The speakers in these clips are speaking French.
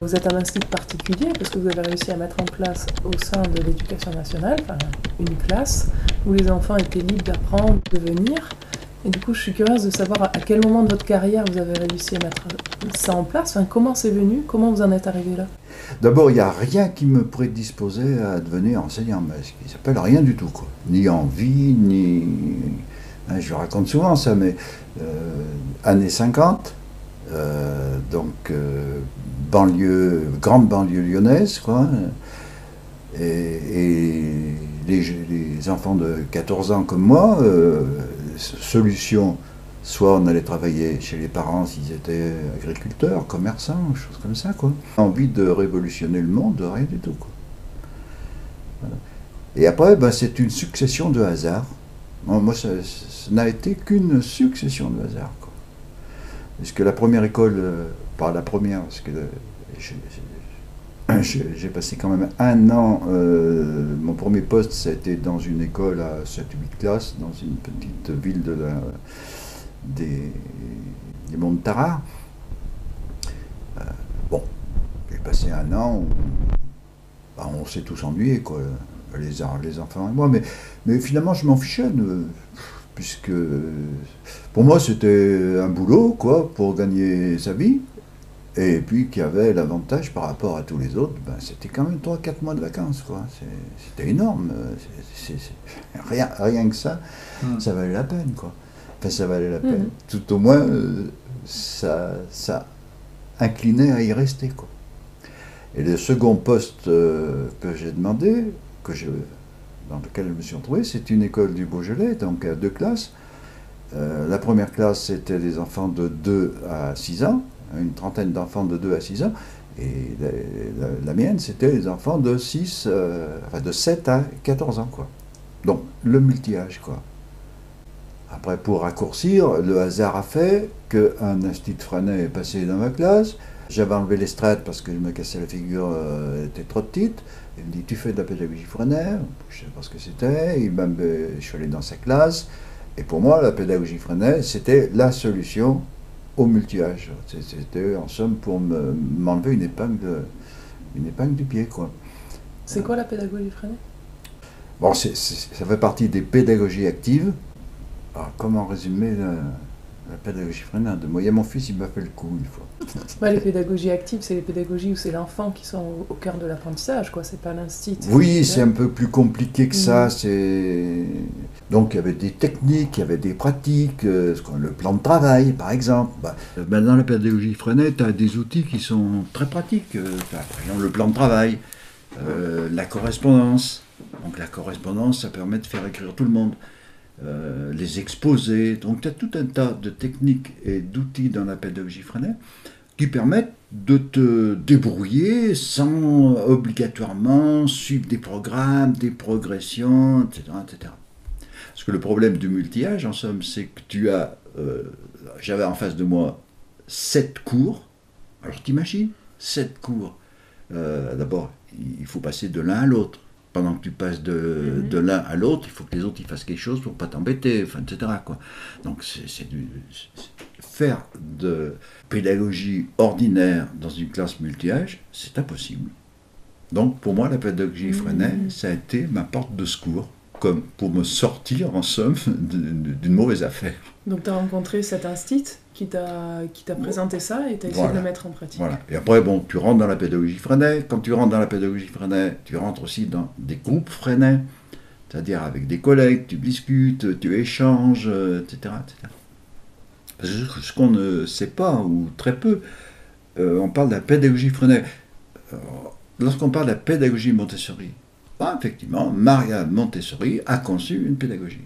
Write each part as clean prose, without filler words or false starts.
Vous êtes un institut particulier parce que vous avez réussi à mettre en place au sein de l'éducation nationale une classe où les enfants étaient libres d'apprendre, de venir. Et du coup, je suis curieuse de savoir à quel moment de votre carrière vous avez réussi à mettre ça en place. Comment c'est venu? Comment vous en êtes arrivé là? D'abord, il n'y a rien qui me prédisposait à devenir enseignant, mais ce qui s'appelle rien du tout, quoi. Ni envie, ni... Je raconte souvent ça, mais années 50, grande banlieue lyonnaise, quoi, et les enfants de 14 ans comme moi, solution, soit on allait travailler chez les parents s'ils étaient agriculteurs, commerçants, choses comme ça, quoi. Envie de révolutionner le monde, rien du tout, quoi. Voilà. Et après, c'est une succession de hasards. Moi, ça n'a été qu'une succession de hasards, quoi. Parce que la première école, pas la première, parce que j'ai passé quand même un an, mon premier poste, ça a été dans une école à 7-8 classes, dans une petite ville des monts de Tarare. J'ai passé un an où on s'est tous ennuyés, quoi, les enfants et moi, mais finalement je m'en fichais, puisque pour moi c'était un boulot, quoi, pour gagner sa vie. Et puis qu'il y avait l'avantage par rapport à tous les autres, c'était quand même 3-4 mois de vacances, quoi. C'était énorme. Rien que ça, ça valait la peine, quoi. Enfin, ça valait la peine. Tout au moins, ça inclinait à y rester, quoi. Et le second poste que j'ai demandé, dans lequel je me suis retrouvé, c'est une école du Beaujolais, donc à 2 classes. La première classe, c'était des enfants de 2 à 6 ans. Une trentaine d'enfants de 2 à 6 ans, et la mienne, c'était les enfants de 7 à 14 ans, quoi. Donc, le multi-âge, quoi. Après, pour raccourcir, le hasard a fait qu'un institut Freinet est passé dans ma classe. J'avais enlevé les strates parce que je me cassais la figure, elle était trop petite. Il me dit, tu fais de la pédagogie Freinet? Je ne sais pas ce que c'était. Je suis allé dans sa classe. Et pour moi, la pédagogie Freinet, c'était la solution au multi-âge. C'était en somme pour m'enlever une épingle du pied, quoi. C'est quoi la pédagogie Freinet? Bon, ça fait partie des pédagogies actives. Alors, comment résumer la pédagogie Freinet? Moi, il y a mon fils, il m'a fait le coup une fois. Les pédagogies actives, c'est les pédagogies où c'est l'enfant qui sont au cœur de l'apprentissage, quoi. C'est pas l'institut. Oui, c'est un peu plus compliqué que ça. Donc il y avait des techniques, il y avait des pratiques, le plan de travail par exemple. Dans la pédagogie Freinet, tu as des outils qui sont très pratiques. Tu as par exemple le plan de travail, la correspondance. Donc la correspondance, ça permet de faire écrire tout le monde. Les exposés. Donc tu as tout un tas de techniques et d'outils dans la pédagogie Freinet qui permettent de te débrouiller sans obligatoirement suivre des programmes, des progressions, etc., etc. Parce que le problème du multi-âge, en somme, c'est que j'avais en face de moi 7 cours. Alors t'imagines, 7 cours. D'abord, il faut passer de l'un à l'autre. Pendant que tu passes de l'un à l'autre, il faut que les autres ils fassent quelque chose pour pas t'embêter, etc., quoi. Donc faire de pédagogie ordinaire dans une classe multi-âge, c'est impossible. Donc pour moi, la pédagogie Freinet, ça a été ma porte de secours, comme pour me sortir, en somme, d'une mauvaise affaire. Donc tu as rencontré cet institut qui t'a présenté ça et tu as essayé de le mettre en pratique. Voilà. Et après, tu rentres dans la pédagogie Freinet. Quand tu rentres dans la pédagogie Freinet, tu rentres aussi dans des groupes Freinet, c'est-à-dire avec des collègues, tu discutes, tu échanges, etc., etc. Parce que ce qu'on ne sait pas, ou très peu, on parle de la pédagogie Freinet. Lorsqu'on parle de la pédagogie Montessori, effectivement, Maria Montessori a conçu une pédagogie.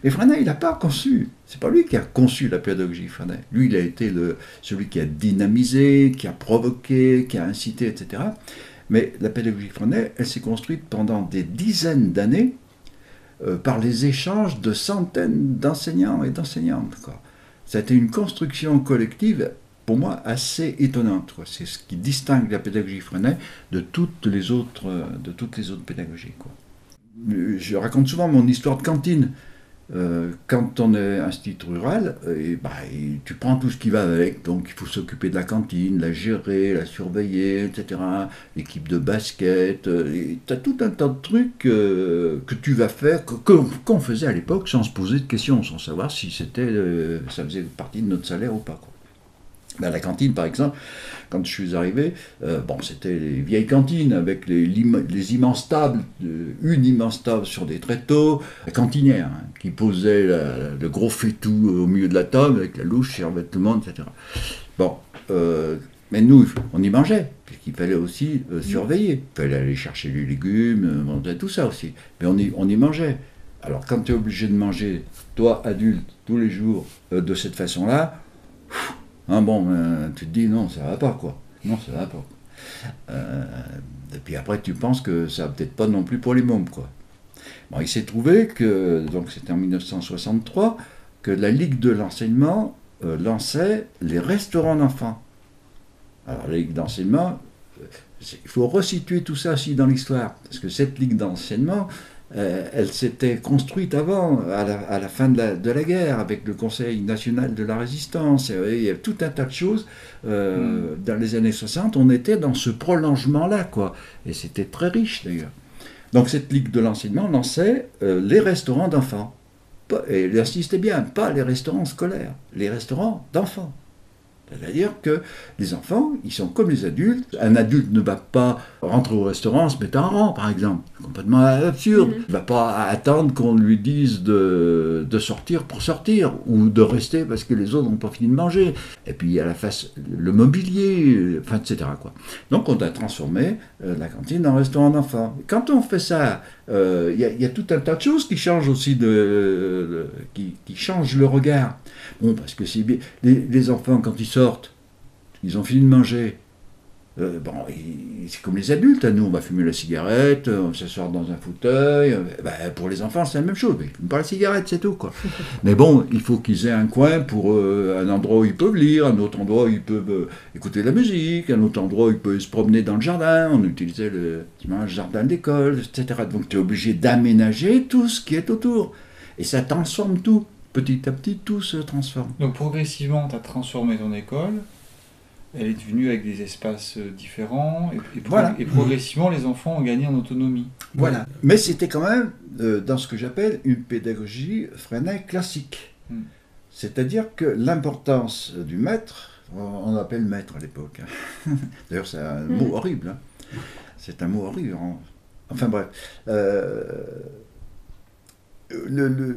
Mais Freinet, il n'a pas conçu. C'est pas lui qui a conçu la pédagogie Freinet. Lui, il a été celui qui a dynamisé, qui a provoqué, qui a incité, etc. Mais la pédagogie Freinet, elle s'est construite pendant des dizaines d'années par les échanges de centaines d'enseignants et d'enseignantes, quoi. Ça a été une construction collective, pour moi, assez étonnante, quoi. C'est ce qui distingue la pédagogie Freinet de toutes les autres pédagogies, quoi. Je raconte souvent mon histoire de cantine. quand on est institut rural, tu prends tout ce qui va avec. Donc il faut s'occuper de la cantine, la gérer, la surveiller, etc. L'équipe de basket. Tu as tout un tas de trucs que tu vas faire, qu'on faisait à l'époque sans se poser de questions, sans savoir si ça faisait partie de notre salaire ou pas, quoi. La cantine, par exemple, quand je suis arrivé, c'était les vieilles cantines avec les immenses tables, une immense table sur des tréteaux, la cantinière qui posait le gros faitout au milieu de la table avec la louche, servait tout le monde, etc. Mais nous, on y mangeait, puisqu'il fallait aussi surveiller. Il fallait aller chercher les légumes, tout ça aussi. Mais on y mangeait. Alors quand tu es obligé de manger, toi, adulte, tous les jours, de cette façon-là, tu te dis non, ça va pas, quoi. Non, ça va pas. Et puis après, tu penses que ça va peut-être pas non plus pour les mômes, quoi. Bon, il s'est trouvé que, donc c'était en 1963, que la Ligue de l'enseignement lançait les restaurants d'enfants. Alors la Ligue d'enseignement, il faut resituer tout ça aussi dans l'histoire, parce que cette Ligue d'enseignement, elle s'était construite avant, à la fin de la guerre, avec le Conseil national de la résistance. Il y a tout un tas de choses. Dans les années 60, on était dans ce prolongement-là, quoi. Et c'était très riche, d'ailleurs. Donc cette Ligue de l'enseignement lançait les restaurants d'enfants. Et elle insistait bien, pas les restaurants scolaires, les restaurants d'enfants. C'est-à-dire que les enfants, ils sont comme les adultes. Un adulte ne va pas rentrer au restaurant en se mettant en rang, par exemple. C'est complètement absurde. Il ne va pas attendre qu'on lui dise de sortir pour sortir, ou de rester parce que les autres n'ont pas fini de manger. Et puis, à la face, le mobilier, etc., quoi. Donc, on a transformé la cantine en restaurant d'enfants. Quand on fait ça, il y a tout un tas de choses qui changent aussi, qui changent le regard. Bon, parce que c'est bien. Les enfants, quand ils sortent, ils ont fini de manger. C'est comme les adultes. Nous, on va fumer la cigarette, on s'asseoir dans un fauteuil. Pour les enfants, c'est la même chose. Ils ne fument pas la cigarette, c'est tout, quoi. Mais bon, il faut qu'ils aient un coin pour un endroit où ils peuvent lire, un autre endroit où ils peuvent écouter de la musique, un autre endroit où ils peuvent se promener dans le jardin. On utilisait le jardin d'école, etc. Donc, tu es obligé d'aménager tout ce qui est autour. Et ça transforme tout. Petit à petit, tout se transforme. Donc progressivement, tu as transformé ton école, elle est devenue avec des espaces différents, et progressivement, les enfants ont gagné en autonomie. Voilà. Mais c'était quand même dans ce que j'appelle une pédagogie Freinet classique. C'est-à-dire que l'importance du maître, on l'appelle maître à l'époque. D'ailleurs, c'est un mot horrible. C'est un mot horrible. Enfin bref.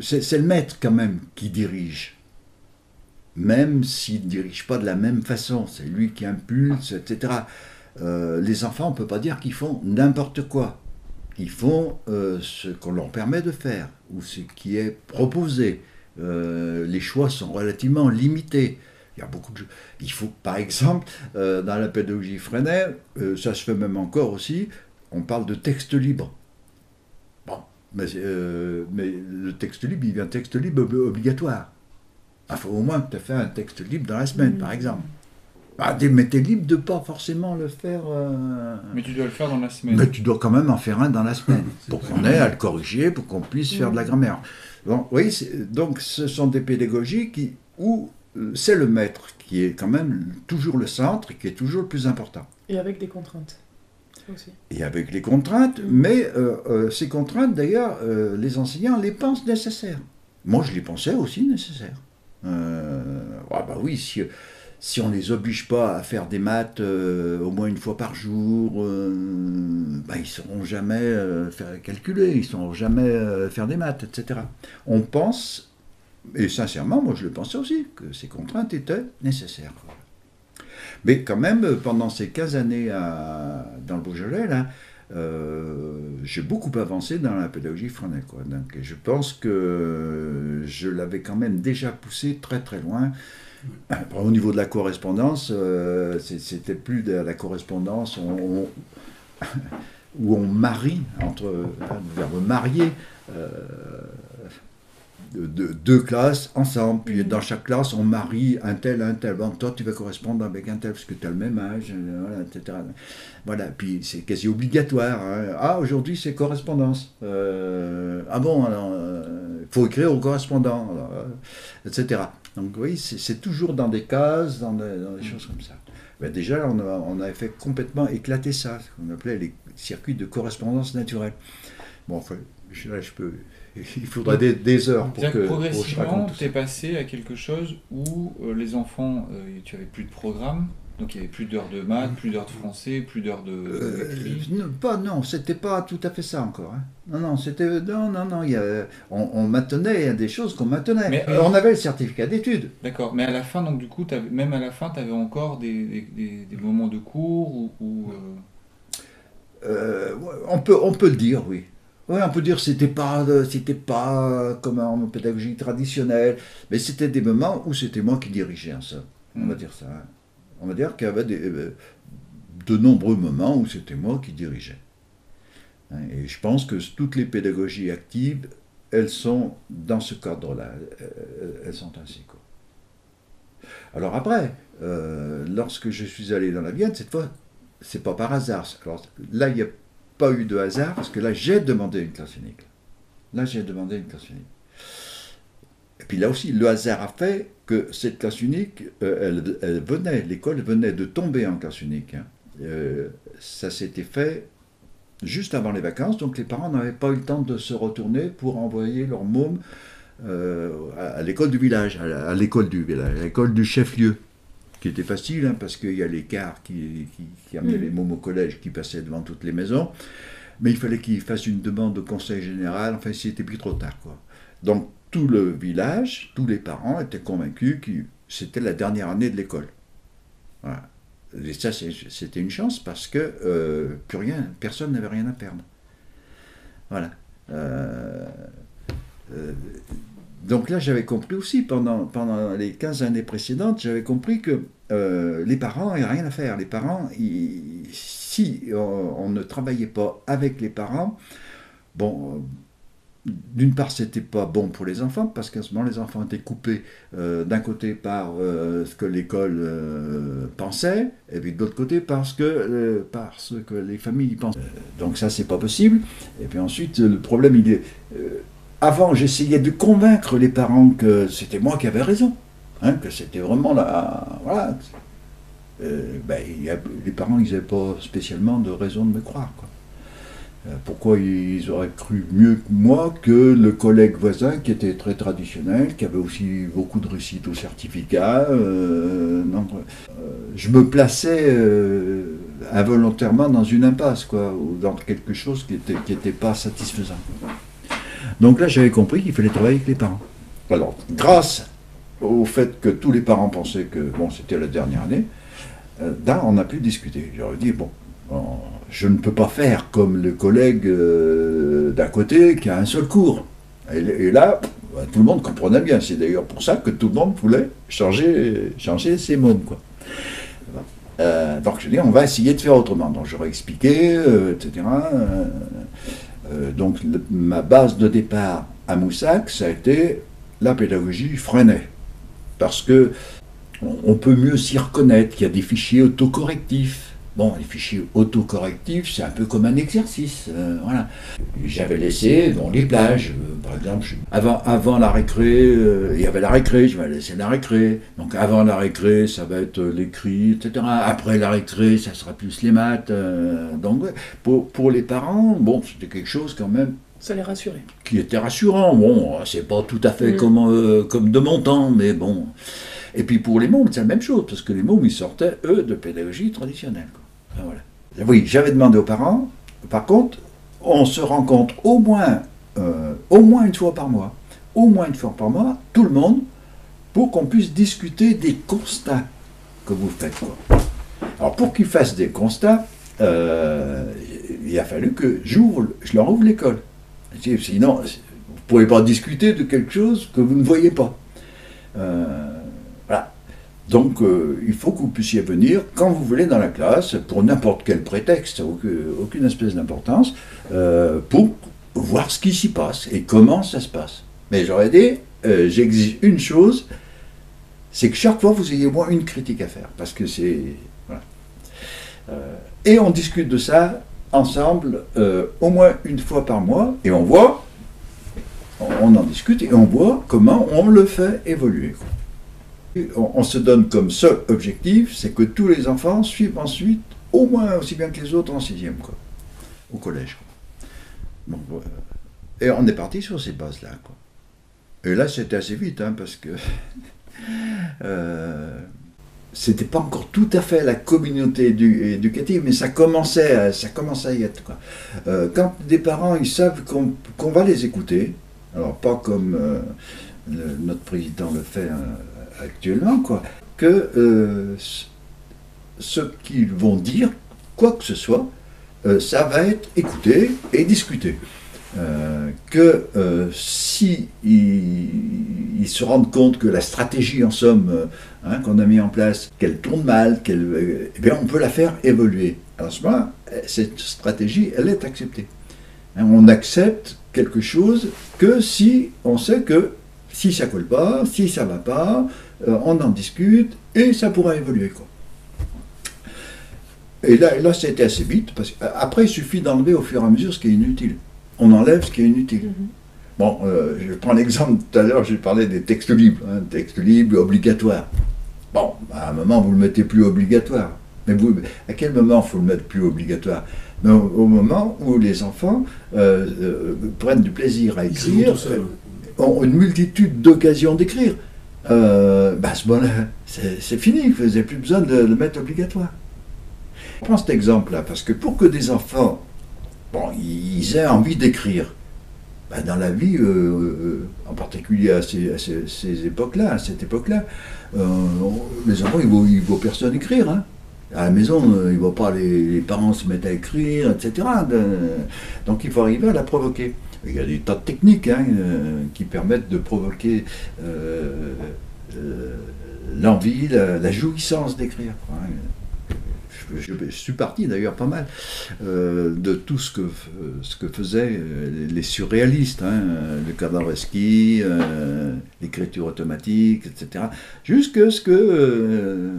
C'est le maître quand même qui dirige, même s'il ne dirige pas de la même façon, c'est lui qui impulse, etc. Les enfants, on ne peut pas dire qu'ils font n'importe quoi. Ils font ce qu'on leur permet de faire, ou ce qui est proposé. Les choix sont relativement limités. Il y a beaucoup de choses. Il faut, par exemple, dans la pédagogie Freinet, ça se fait même encore aussi, on parle de texte libre. Mais le texte libre, il y a un texte libre obligatoire. Il faut au moins que tu aies fait un texte libre dans la semaine, par exemple. Mais tu es libre de ne pas forcément le faire... Mais tu dois le faire dans la semaine. Mais tu dois quand même en faire un dans la semaine, pour qu'on ait à le corriger, pour qu'on puisse faire de la grammaire. Bon, oui, donc ce sont des pédagogies où c'est le maître qui est quand même toujours le centre et qui est toujours le plus important. Et avec des contraintes. Aussi. Et avec les contraintes, mais ces contraintes, d'ailleurs, les enseignants les pensent nécessaires. Moi, je les pensais aussi nécessaires. Oui, si on ne les oblige pas à faire des maths au moins une fois par jour, ils ne sauront jamais calculer, ils ne sauront jamais faire des maths, etc. On pense, et sincèrement, moi je le pensais aussi, que ces contraintes étaient nécessaires. Mais quand même, pendant ces 15 années dans le Beaujolais, là, j'ai beaucoup avancé dans la pédagogie Freinet, quoi. Donc, je pense que je l'avais quand même déjà poussé très très loin. Au niveau de la correspondance, c'était plus de la correspondance où on marie, le verbe marier, deux classes ensemble, puis dans chaque classe on marie un tel. Bon, toi tu vas correspondre avec un tel parce que tu as le même âge, etc. Voilà, puis c'est quasi obligatoire. Aujourd'hui c'est correspondance. Alors faut écrire au correspondant, etc. Donc oui, c'est toujours dans des cases, dans des choses comme ça. Ben déjà, on avait fait complètement éclater ça, ce qu'on appelait les circuits de correspondance naturelle. Bon, enfin, il faudrait des heures pour que progressivement, tu es passé à quelque chose où les enfants, tu avais plus de programme, donc il y avait plus d'heures de maths, plus d'heures de français, plus d'heures de... Non, c'était pas tout à fait ça encore. Hein. Non, on maintenait des choses qu'on maintenait. Mais, on avait le certificat d'études. D'accord, mais à la fin, donc du coup, même à la fin, tu avais encore des moments de cours on peut le dire, oui. Oui, on peut dire que c'était pas comme en pédagogie traditionnelle, mais c'était des moments où c'était moi qui dirigeais ça. On va dire ça. Hein. On va dire qu'il y avait de nombreux moments où c'était moi qui dirigeais. Et je pense que toutes les pédagogies actives, elles sont dans ce cadre-là. Elles sont ainsi, quoi. Alors après, lorsque je suis allé dans la Vienne, cette fois, c'est pas par hasard. Alors là, il n'y a pas eu de hasard, parce que là, j'ai demandé une classe unique. Et puis là aussi, le hasard a fait que cette classe unique, l'école venait de tomber en classe unique. Hein. Ça s'était fait juste avant les vacances, donc les parents n'avaient pas eu le temps de se retourner pour envoyer leur môme à l'école du village, à l'école du chef-lieu, qui était facile, hein, parce qu'il y a les cars qui amenaient les mômes au collège, qui passaient devant toutes les maisons, mais il fallait qu'ils fassent une demande au conseil général, enfin c'était plus trop tard, quoi. Donc tout le village, tous les parents étaient convaincus que c'était la dernière année de l'école. Voilà. Et ça, c'était une chance parce que personne n'avait rien à perdre. Voilà. Donc là, j'avais compris aussi, pendant les 15 années précédentes, j'avais compris que les parents n'avaient rien à faire. Les parents, si on ne travaillait pas avec les parents, bon... D'une part, c'était pas bon pour les enfants, parce qu'à ce moment, les enfants étaient coupés d'un côté par ce que l'école pensait, et puis de l'autre côté parce que les familles pensaient. Donc ça, c'est pas possible. Et puis ensuite, le problème, il est... avant, j'essayais de convaincre les parents que c'était moi qui avais raison, hein, que c'était vraiment la... Voilà. Les parents, ils n'avaient pas spécialement de raison de me croire, quoi. Pourquoi ils auraient cru mieux que moi que le collègue voisin qui était très traditionnel, qui avait aussi beaucoup de réussite au certificat. Je me plaçais involontairement dans une impasse, quoi, ou dans quelque chose qui était pas satisfaisant. Donc là, j'avais compris qu'il fallait travailler avec les parents. Alors, grâce au fait que tous les parents pensaient que c'était la dernière année, là, on a pu discuter. J'aurais dit, je ne peux pas faire comme le collègue d'à côté qui a un seul cours. Et là, tout le monde comprenait bien. C'est d'ailleurs pour ça que tout le monde voulait changer ses mômes, quoi. Donc je dis, on va essayer de faire autrement. Donc j'aurais expliqué, etc. Donc ma base de départ à Moussac, ça a été la pédagogie Freinet. Parce que on peut mieux s'y reconnaître. Il y a des fichiers autocorrectifs. Bon, les fichiers autocorrectifs, c'est un peu comme un exercice. Voilà. J'avais laissé les plages, par exemple. Avant la récré, il y avait la récré, je vais laisser la récré. Donc avant la récré, ça va être l'écrit, etc. Après la récré, ça sera plus les maths. Donc pour les parents, c'était quelque chose quand même. Ça les rassurait. Qui était rassurant. Bon, c'est pas tout à fait comme de mon temps, mais bon. Et puis pour les mômes, c'est la même chose, parce que les mômes, ils sortaient, eux, de pédagogie traditionnelle, quoi. Voilà. Oui, j'avais demandé aux parents, par contre, on se rencontre au moins une fois par mois. Au moins une fois par mois, tout le monde, pour qu'on puisse discuter des constats que vous faites, quoi. Alors pour qu'ils fassent des constats, il a fallu que je leur ouvre l'école. Sinon, vous ne pouvez pas discuter de quelque chose que vous ne voyez pas. Voilà. Donc, il faut que vous puissiez venir quand vous voulez dans la classe, pour n'importe quel prétexte, aucune espèce d'importance, pour voir ce qui s'y passe et comment ça se passe. Mais j'aurais dit, j'exige une chose, c'est que chaque fois vous ayez au moins une critique à faire, parce que c'est... Voilà. Et on discute de ça ensemble au moins une fois par mois, et on voit on en discute et on voit comment on le fait évoluer. On se donne comme seul objectif, c'est que tous les enfants suivent ensuite au moins aussi bien que les autres en 6e, quoi, au collège. Quoi. Donc, et on est parti sur ces bases-là. Quoi. Et là, c'était assez vite, hein, parce que c'était pas encore tout à fait la communauté éducative, mais ça commençait à y être. Quoi. Quand des parents ils savent qu'on va les écouter, alors pas comme notre président le fait actuellement, quoi, que ce qu'ils vont dire, quoi que ce soit, ça va être écouté et discuté. Si ils se rendent compte que la stratégie, en somme, qu'on a mis en place, qu'elle tourne mal, eh bien, on peut la faire évoluer. Alors, à ce moment-là, cette stratégie, elle est acceptée. On accepte quelque chose que si on sait que si ça colle pas, si ça va pas, on en discute et ça pourra évoluer, quoi. Et là c'était assez vite, parce qu'après, il suffit d'enlever au fur et à mesure ce qui est inutile. On enlève ce qui est inutile. Bon, je prends l'exemple, tout à l'heure, j'ai parlé des textes libres, textes libres obligatoires. Bon, à un moment, vous ne le mettez plus obligatoire. Mais à quel moment il faut le mettre plus obligatoire? Mais au moment où les enfants prennent du plaisir à écrire, ont une multitude d'occasions d'écrire. À ce moment-là, c'est fini, vous n'avez plus besoin de le mettre obligatoire. Je prends cet exemple-là, parce que pour que des enfants, ils aient envie d'écrire, dans la vie, en particulier à ces époques-là, à cette époque-là, les enfants, ils ne voient personne écrire. Hein. À la maison, ils ne voient pas les parents se mettre à écrire, etc. Donc il faut arriver à la provoquer. Il y a des tas de techniques qui permettent de provoquer l'envie, la jouissance d'écrire. Je suis parti d'ailleurs pas mal de tout ce que faisaient les surréalistes, le Kandorowsky, l'écriture automatique, etc. Jusqu'à ce que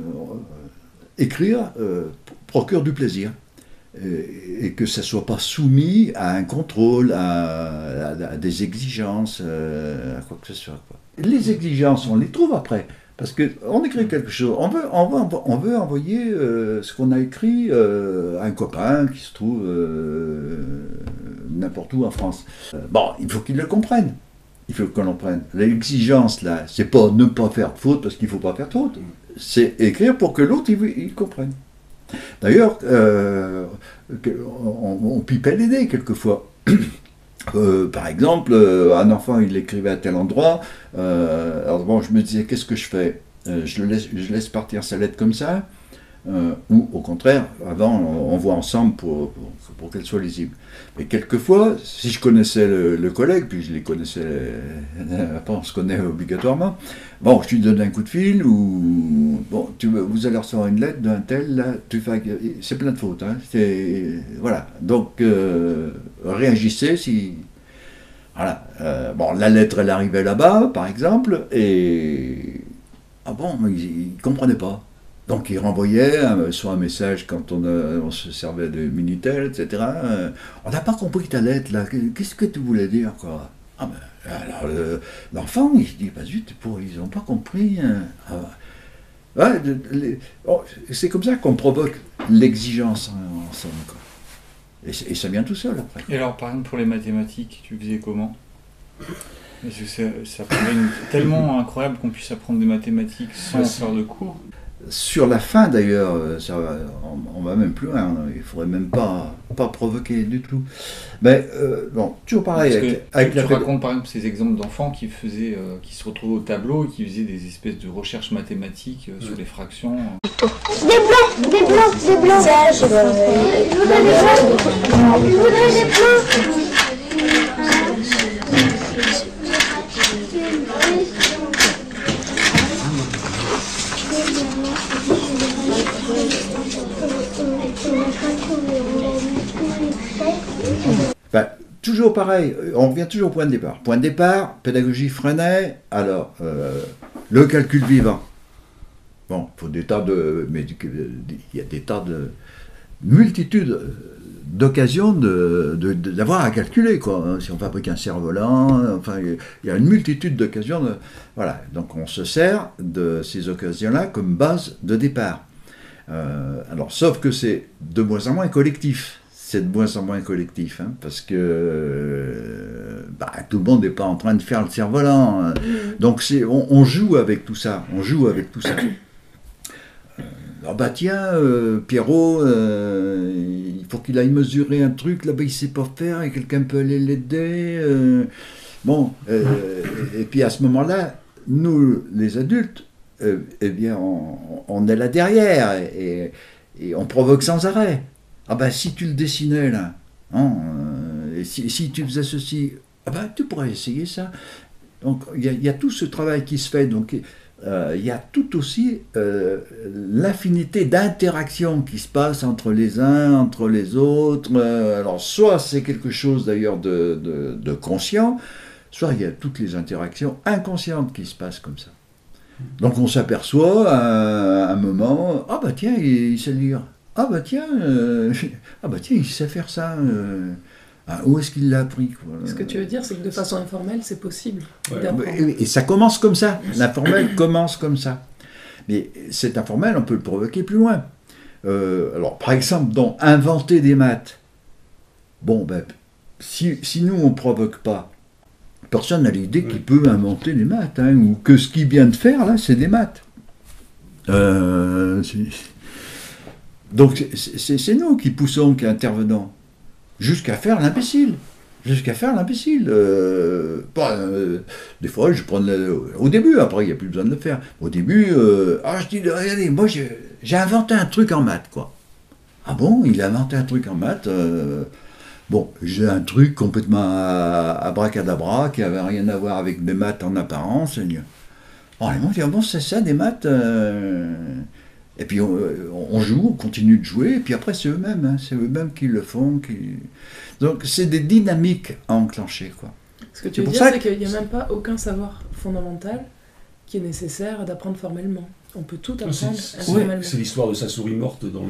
écrire procure du plaisir. Et que ça ne soit pas soumis à un contrôle, à des exigences, à quoi que ce soit. Quoi. Les exigences, on les trouve après. Parce qu'on écrit quelque chose, on veut envoyer ce qu'on a écrit à un copain qui se trouve n'importe où en France. Il faut qu'il le comprenne. Il faut qu'on l'apprenne. L'exigence, là, c'est pas ne pas faire de faute parce qu'il ne faut pas faire de faute. C'est écrire pour que l'autre, il comprenne. D'ailleurs, on pipait les dés quelquefois. Par exemple, un enfant, il écrivait à tel endroit. Alors je me disais, qu'est-ce que je fais? Je laisse partir sa lettre comme ça, ou au contraire, avant, on voit ensemble pour qu'elle soit lisible. Mais quelquefois, si je connaissais le collègue, puis je les connaissais, après on se connaît obligatoirement, je lui donne un coup de fil, ou vous allez recevoir une lettre d'un tel, là, c'est plein de fautes. Voilà, donc réagissez si... Voilà, la lettre, elle arrivait là-bas, par exemple, et... il ne comprenait pas. Donc il renvoyait soit un message quand on se servait de Minitel, etc. On n'a pas compris ta lettre, là. Qu'est-ce que tu voulais dire, quoi? Alors l'enfant, il se dit, zut, ils n'ont pas compris. C'est comme ça qu'on provoque l'exigence ensemble, quoi. Et ça vient tout seul, après. Et alors, par exemple, pour les mathématiques, tu faisais comment? Parce que ça paraît tellement incroyable qu'on puisse apprendre des mathématiques sans faire de cours. Sur la fin d'ailleurs, on va même plus loin, il ne faudrait même pas provoquer du tout. Mais toujours pareil. Tu racontes par exemple ces exemples d'enfants qui se retrouvaient au tableau et qui faisaient des espèces de recherches mathématiques sur les fractions. Des blancs. Ça, je voudrais des blancs. Toujours pareil, on revient toujours au point de départ. Point de départ, pédagogie Freinet, alors, le calcul vivant. Il faut des tas de... Mais il y a des tas de multitudes d'occasion d'avoir à calculer, quoi. Si on fabrique un cerf-volant, enfin, il y a une multitude d'occasions. Voilà, donc on se sert de ces occasions-là comme base de départ. Alors, sauf que c'est de moins en moins collectif. C'est de moins en moins collectif, hein, parce que tout le monde n'est pas en train de faire le cerf-volant. Donc on joue avec tout ça. On joue avec tout ça. Tiens, Pierrot, il faut qu'il aille mesurer un truc, là-bas il sait pas faire, et quelqu'un peut aller l'aider. Et puis à ce moment-là, nous, les adultes, eh bien, on est là derrière, et on provoque sans arrêt. Si tu le dessinais là, et si tu faisais ceci, tu pourrais essayer ça. Donc il y a tout ce travail qui se fait, donc il y a tout aussi l'infinité d'interactions qui se passent entre les uns, entre les autres. Alors soit c'est quelque chose d'ailleurs de conscient, soit il y a toutes les interactions inconscientes qui se passent comme ça. Donc on s'aperçoit à un moment, tiens, il sait lire. Tiens, il sait faire ça. Où est-ce qu'il l'a appris, quoi. Ce que tu veux dire, c'est que de façon informelle, c'est possible d'apprendre. Et ça commence comme ça. L'informel commence comme ça. Mais cet informel, on peut le provoquer plus loin. Alors, par exemple, dans inventer des maths. Si nous, on ne provoque pas, personne n'a l'idée qu'il peut inventer des maths, hein, ou que ce qu'il vient de faire, là, c'est des maths. Donc c'est nous qui poussons, qui intervenons, jusqu'à faire l'imbécile. Des fois, je prends au début, après il n'y a plus besoin de le faire. Au début, je dis, regardez, moi j'ai inventé un truc en maths, quoi. Ah bon, il a inventé un truc en maths. J'ai un truc complètement abracadabra, qui n'avait rien à voir avec des maths en apparence. Les gens disent, c'est ça, des maths. Et puis on joue, on continue de jouer, et puis après c'est eux-mêmes qui le font. Donc c'est des dynamiques à enclencher, quoi. Ce que tu veux dire, c'est qu'il n'y a même pas aucun savoir fondamental qui est nécessaire d'apprendre formellement. On peut tout apprendre informellement. C'est l'histoire de sa souris morte dans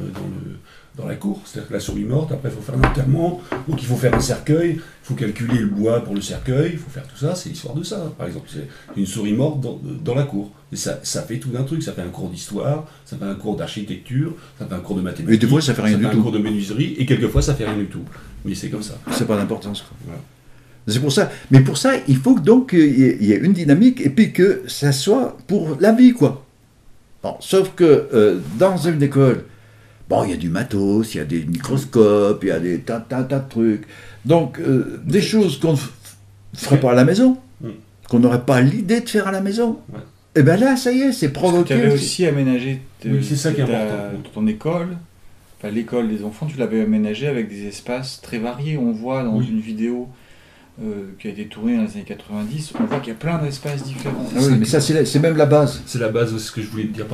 la cour. C'est-à-dire que la souris morte, après il faut faire un enterrement, donc il faut faire un cercueil, il faut calculer le bois pour le cercueil, il faut faire tout ça, c'est l'histoire de ça. Par exemple, c'est une souris morte dans la cour. Et ça fait tout d'un truc, ça fait un cours d'histoire, ça fait un cours d'architecture, ça fait un cours de mathématiques, et des fois, ça fait rien du tout. Un cours de menuiserie, et quelquefois ça fait rien du tout. Mais c'est comme ça. C'est pas d'importance, quoi. Voilà. C'est pour ça. Mais pour ça, il faut donc qu'il y ait une dynamique, et puis que ça soit pour la vie, quoi. Sauf que dans une école, il y a du matos, il y a des microscopes, il y a des tas de trucs. Donc, des choses qu'on ne ferait pas à la maison, qu'on n'aurait pas l'idée de faire à la maison. Ouais. Et bien là, ça y est, c'est provoqué. Tu avais aussi aménagé c'est ça qui est important. Ton école, l'école des enfants, tu l'avais aménagé avec des espaces très variés. On voit dans une vidéo qui a été tournée dans les années 90, on voit qu'il y a plein d'espaces différents. Mais ça, c'est même la base. C'est la base de ce que je voulais te dire.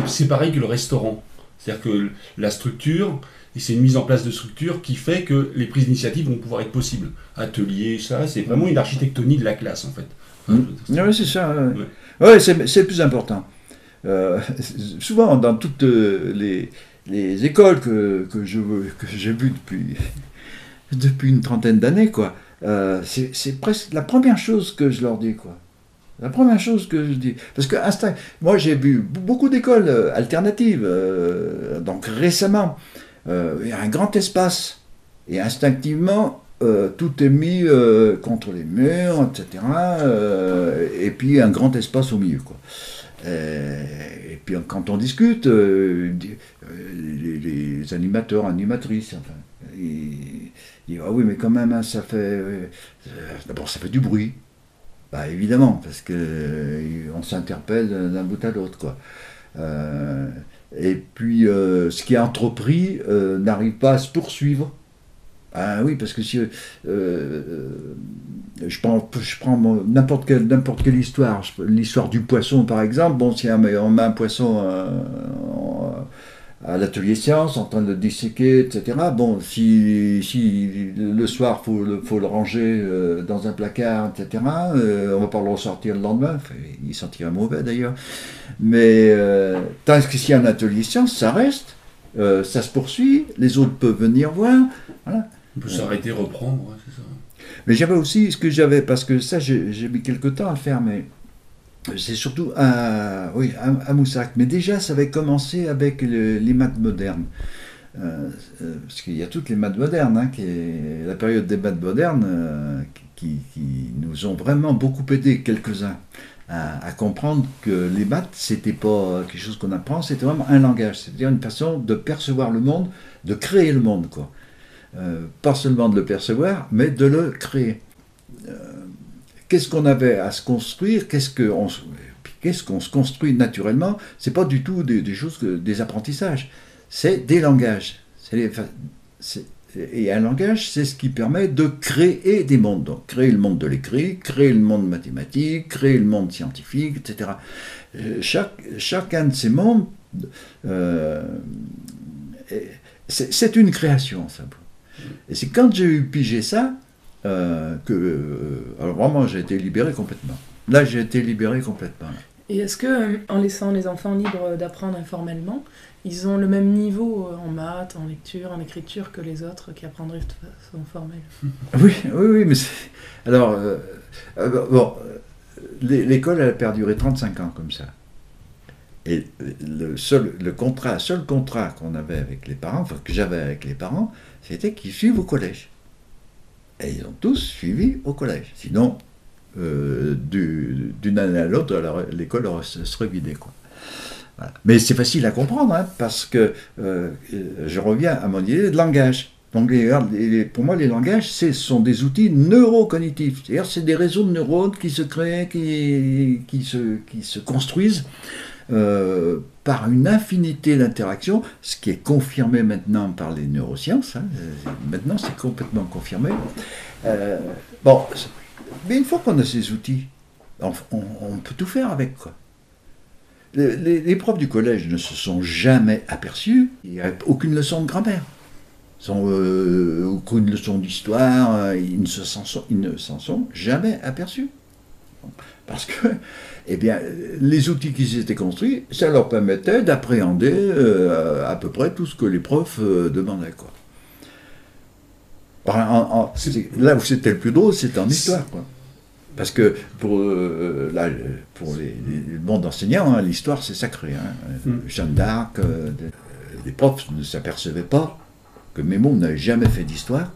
C'est pareil que le restaurant. C'est-à-dire que la structure, et c'est une mise en place de structure qui fait que les prises d'initiative vont pouvoir être possibles. Atelier, ça, c'est vraiment une architectonie de la classe, en fait. Oui, c'est ça. Ouais, c'est le plus important. Souvent, dans toutes les écoles que j'ai vues depuis une trentaine d'années, quoi, c'est presque la première chose que je leur dis, quoi. La première chose que je dis, parce que moi j'ai vu beaucoup d'écoles alternatives, donc récemment, il y a un grand espace, et instinctivement, tout est mis contre les murs, etc., et puis un grand espace au milieu, quoi. Et puis quand on discute, les animateurs, animatrices, enfin, ils disent, ah oui, mais quand même, hein, ça fait du bruit. Évidemment, parce qu'on s'interpelle d'un bout à l'autre, quoi. Et puis, ce qui est entrepris n'arrive pas à se poursuivre. Ah oui, parce que si je prends n'importe quelle histoire, l'histoire du poisson, par exemple, si on met un poisson à l'atelier science, en train de le disséquer, etc. Si le soir, faut le ranger dans un placard, etc., on va pas le ressortir le lendemain, il sentirait mauvais d'ailleurs. Mais tant que s'il y a un atelier science, ça reste, ça se poursuit, les autres peuvent venir voir. Voilà. On peut s'arrêter, reprendre, ouais, c'est ça. Mais j'avais aussi ce que j'avais, parce que ça, j'ai mis quelque temps à le faire, mais c'est surtout à Moussac. Mais déjà, ça avait commencé avec les maths modernes. Parce qu'il y a toutes les maths modernes, hein, la période des maths modernes qui nous ont vraiment beaucoup aidé, quelques-uns, à comprendre que les maths, c'était pas quelque chose qu'on apprend, c'était vraiment un langage, c'est-à-dire une façon de percevoir le monde, de créer le monde, quoi. Pas seulement de le percevoir, mais de le créer. Qu'est-ce qu'on avait à se construire, qu'est-ce qu'on se construit naturellement, c'est pas du tout des choses, des apprentissages, c'est des langages. Et un langage, c'est ce qui permet de créer des mondes. Donc, créer le monde de l'écrit, créer le monde mathématique, créer le monde scientifique, etc. Chacun de ces mondes, c'est une création, simplement. Et c'est quand j'ai eu pigé ça, alors vraiment, j'ai été libéré complètement. Là, j'ai été libéré complètement. Là. Et est-ce que, en laissant les enfants libres d'apprendre informellement, ils ont le même niveau en maths, en lecture, en écriture que les autres qui apprendraient de façon formelle? Oui, mais alors, l'école, elle a perduré 35 ans comme ça. Et le seul contrat qu'on avait avec les parents, enfin que j'avais avec les parents, c'était qu'ils suivent au collège. Et ils ont tous suivi au collège. Sinon, d'une année à l'autre, l'école serait vidée, quoi. Voilà. Mais c'est facile à comprendre, hein, parce que je reviens à mon idée de langage. Donc, pour moi, les langages, ce sont des outils neurocognitifs. C'est-à-dire, c'est des réseaux de neurones qui se créent, qui se construisent par une infinité d'interactions, ce qui est confirmé maintenant par les neurosciences. Hein. Maintenant, c'est complètement confirmé. Mais une fois qu'on a ces outils, on peut tout faire avec, quoi. Les profs du collège ne se sont jamais aperçus, il n'y a aucune leçon de grammaire, aucune leçon d'histoire, ils ne s'en sont jamais aperçus. Parce que, eh bien, les outils qui s'étaient construits, ça leur permettait d'appréhender à peu près tout ce que les profs demandaient, quoi. Là où c'était le plus drôle, c'était en histoire, quoi. Parce que pour le monde enseignant, hein, l'histoire c'est sacré. Hein. Jeanne d'Arc, les profs ne s'apercevaient pas que Mémon n'avait jamais fait d'histoire,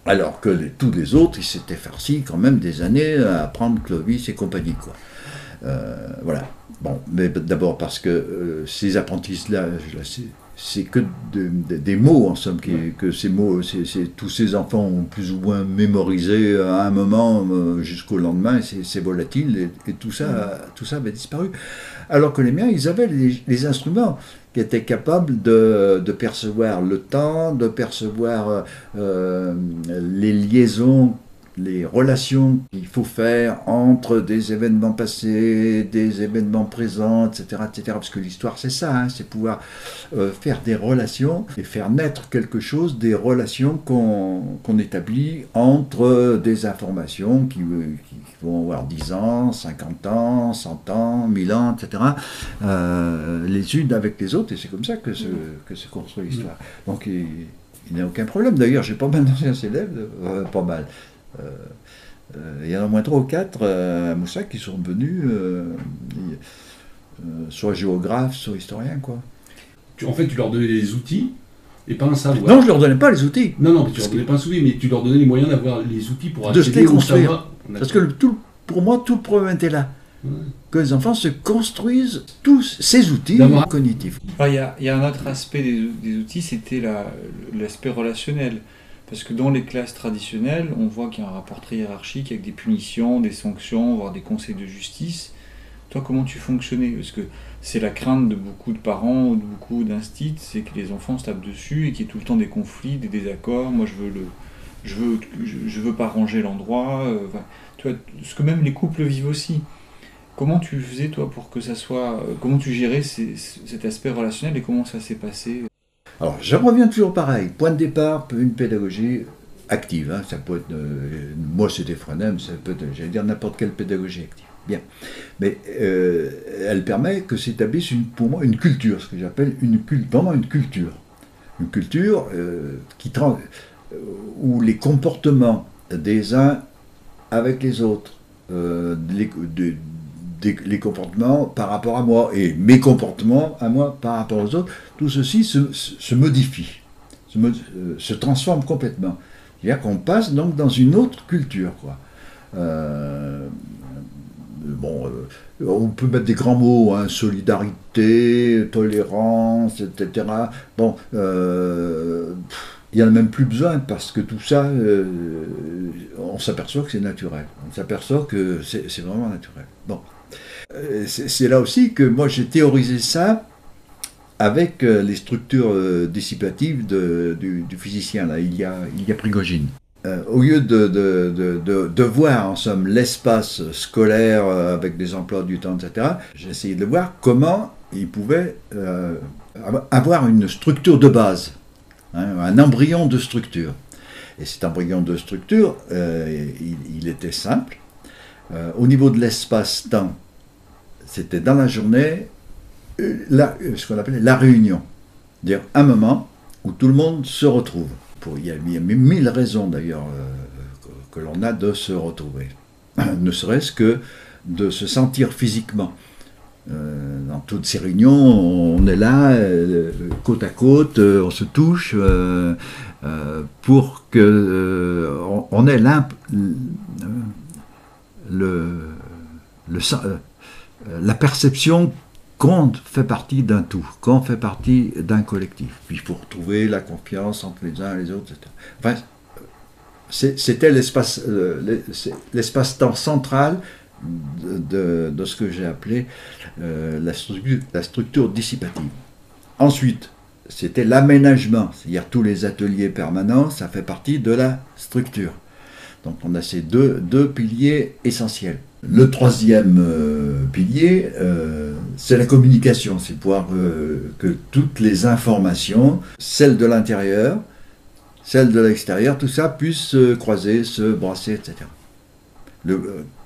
alors que tous les autres, ils s'étaient farcis quand même des années à apprendre Clovis et compagnie, quoi. Voilà. Bon, mais d'abord parce que ces apprentissages-là, c'est que des mots, en somme, que ces mots, tous ces enfants ont plus ou moins mémorisé à un moment jusqu'au lendemain, c'est volatile, et tout ça avait disparu. Alors que les miens, ils avaient les instruments qui étaient capables de percevoir le temps, de percevoir les liaisons, les relations qu'il faut faire entre des événements passés, des événements présents, etc., etc. Parce que l'histoire, c'est ça, hein, c'est pouvoir faire des relations et faire naître quelque chose, des relations qu'on établit entre des informations qui vont avoir 10 ans, 50 ans, 100 ans, 1000 ans, etc., les unes avec les autres, et c'est comme ça que se construit l'histoire. Donc il n'y a aucun problème. D'ailleurs, j'ai pas mal d'anciens élèves, pas mal. Il y en a au moins 3 ou 4 à Moussac qui sont venus soit géographes, soit historiens, quoi. En fait, tu leur donnais des outils et pas un savoir. Non, je leur donnais pas les outils. Non, mais tu leur donnais pas un souvenir, mais tu leur donnais les moyens d'avoir les outils pour de se les construire. Savoir. Parce que pour moi, tout le problème était là. Ouais. Que les enfants se construisent tous ces outils cognitifs. Il y a un autre aspect des outils, c'était l'aspect relationnel. Parce que dans les classes traditionnelles, on voit qu'il y a un rapport très hiérarchique avec des punitions, des sanctions, voire des conseils de justice. Toi, comment tu fonctionnais? Parce que c'est la crainte de beaucoup de parents ou de beaucoup d'instits, c'est que les enfants se tapent dessus et qu'il y ait tout le temps des conflits, des désaccords. Moi, je veux pas ranger l'endroit. Tu vois, ce que même les couples vivent aussi. Comment tu faisais, toi, pour que ça soit... comment tu gérais cet aspect relationnel et comment ça s'est passé? Alors, je reviens toujours pareil. Point de départ, une pédagogie active. Hein. Ça peut être, moi, c'était Freinet, ça peut être, j'allais dire, n'importe quelle pédagogie active. Bien. Mais elle permet que s'établisse, pour moi, une culture, ce que j'appelle vraiment une culture. Une culture où les comportements des uns avec les autres, les comportements par rapport à moi et mes comportements à moi par rapport aux autres, tout ceci se modifie, se transforme complètement. C'est-à-dire qu'on passe donc dans une autre culture, quoi. On peut mettre des grands mots, hein, solidarité, tolérance, etc. Bon, il n'y en a même plus besoin parce que tout ça, on s'aperçoit que c'est naturel. On s'aperçoit que c'est vraiment naturel. Bon, c'est là aussi que moi j'ai théorisé ça avec les structures dissipatives du physicien, là, il y a Prigogine. Au lieu de voir en somme l'espace scolaire avec des emplois du temps, etc., j'ai essayé de voir comment il pouvait avoir une structure de base, hein, un embryon de structure. Et cet embryon de structure, il était simple. Au niveau de l'espace-temps, c'était dans la journée ce qu'on appelait la réunion, c'est-à-dire un moment où tout le monde se retrouve. Il y a 1000 raisons d'ailleurs que l'on a de se retrouver, ne serait-ce que de se sentir physiquement. Dans toutes ces réunions, on est là, côte à côte, on se touche pour que on ait la perception qu'on fait partie d'un tout, qu'on fait partie d'un collectif. Puis il faut retrouver la confiance entre les uns et les autres, etc. Enfin, c'était l'espace-temps central de ce que j'ai appelé la structure dissipative. Ensuite, c'était l'aménagement, c'est-à-dire tous les ateliers permanents, ça fait partie de la structure. Donc on a ces deux piliers essentiels. Le troisième pilier, c'est la communication, c'est pouvoir que toutes les informations, celles de l'intérieur, celles de l'extérieur, tout ça puisse se croiser, se brasser, etc.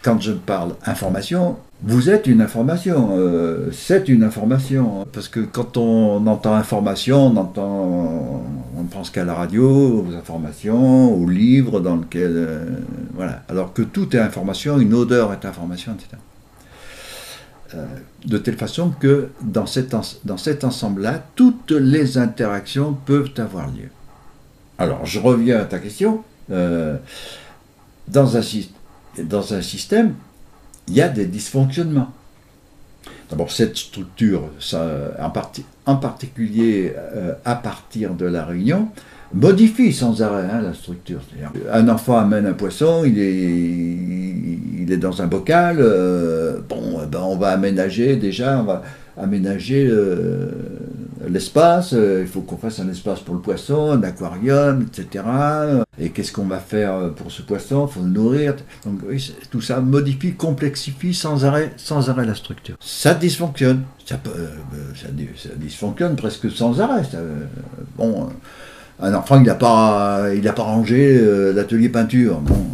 Quand je parle information, vous êtes une information, c'est une information. Parce que quand on entend information, on pense qu'à la radio, aux informations, aux livres dans lesquels... voilà. Alors que tout est information, une odeur est information, etc. De telle façon que dans cet ensemble-là, toutes les interactions peuvent avoir lieu. Alors, je reviens à ta question. Dans un système, il y a des dysfonctionnements. D'abord, cette structure, en particulier à partir de la réunion, modifie sans arrêt la structure. C'est-à-dire, un enfant amène un poisson, il est dans un bocal, on va aménager l'espace, il faut qu'on fasse un espace pour le poisson, un aquarium, etc. Et qu'est-ce qu'on va faire pour ce poisson? Il faut le nourrir. Donc oui, tout ça modifie, complexifie sans arrêt la structure. Ça dysfonctionne. Ça dysfonctionne presque sans arrêt. Un enfant, il n'a pas rangé l'atelier peinture. Bon,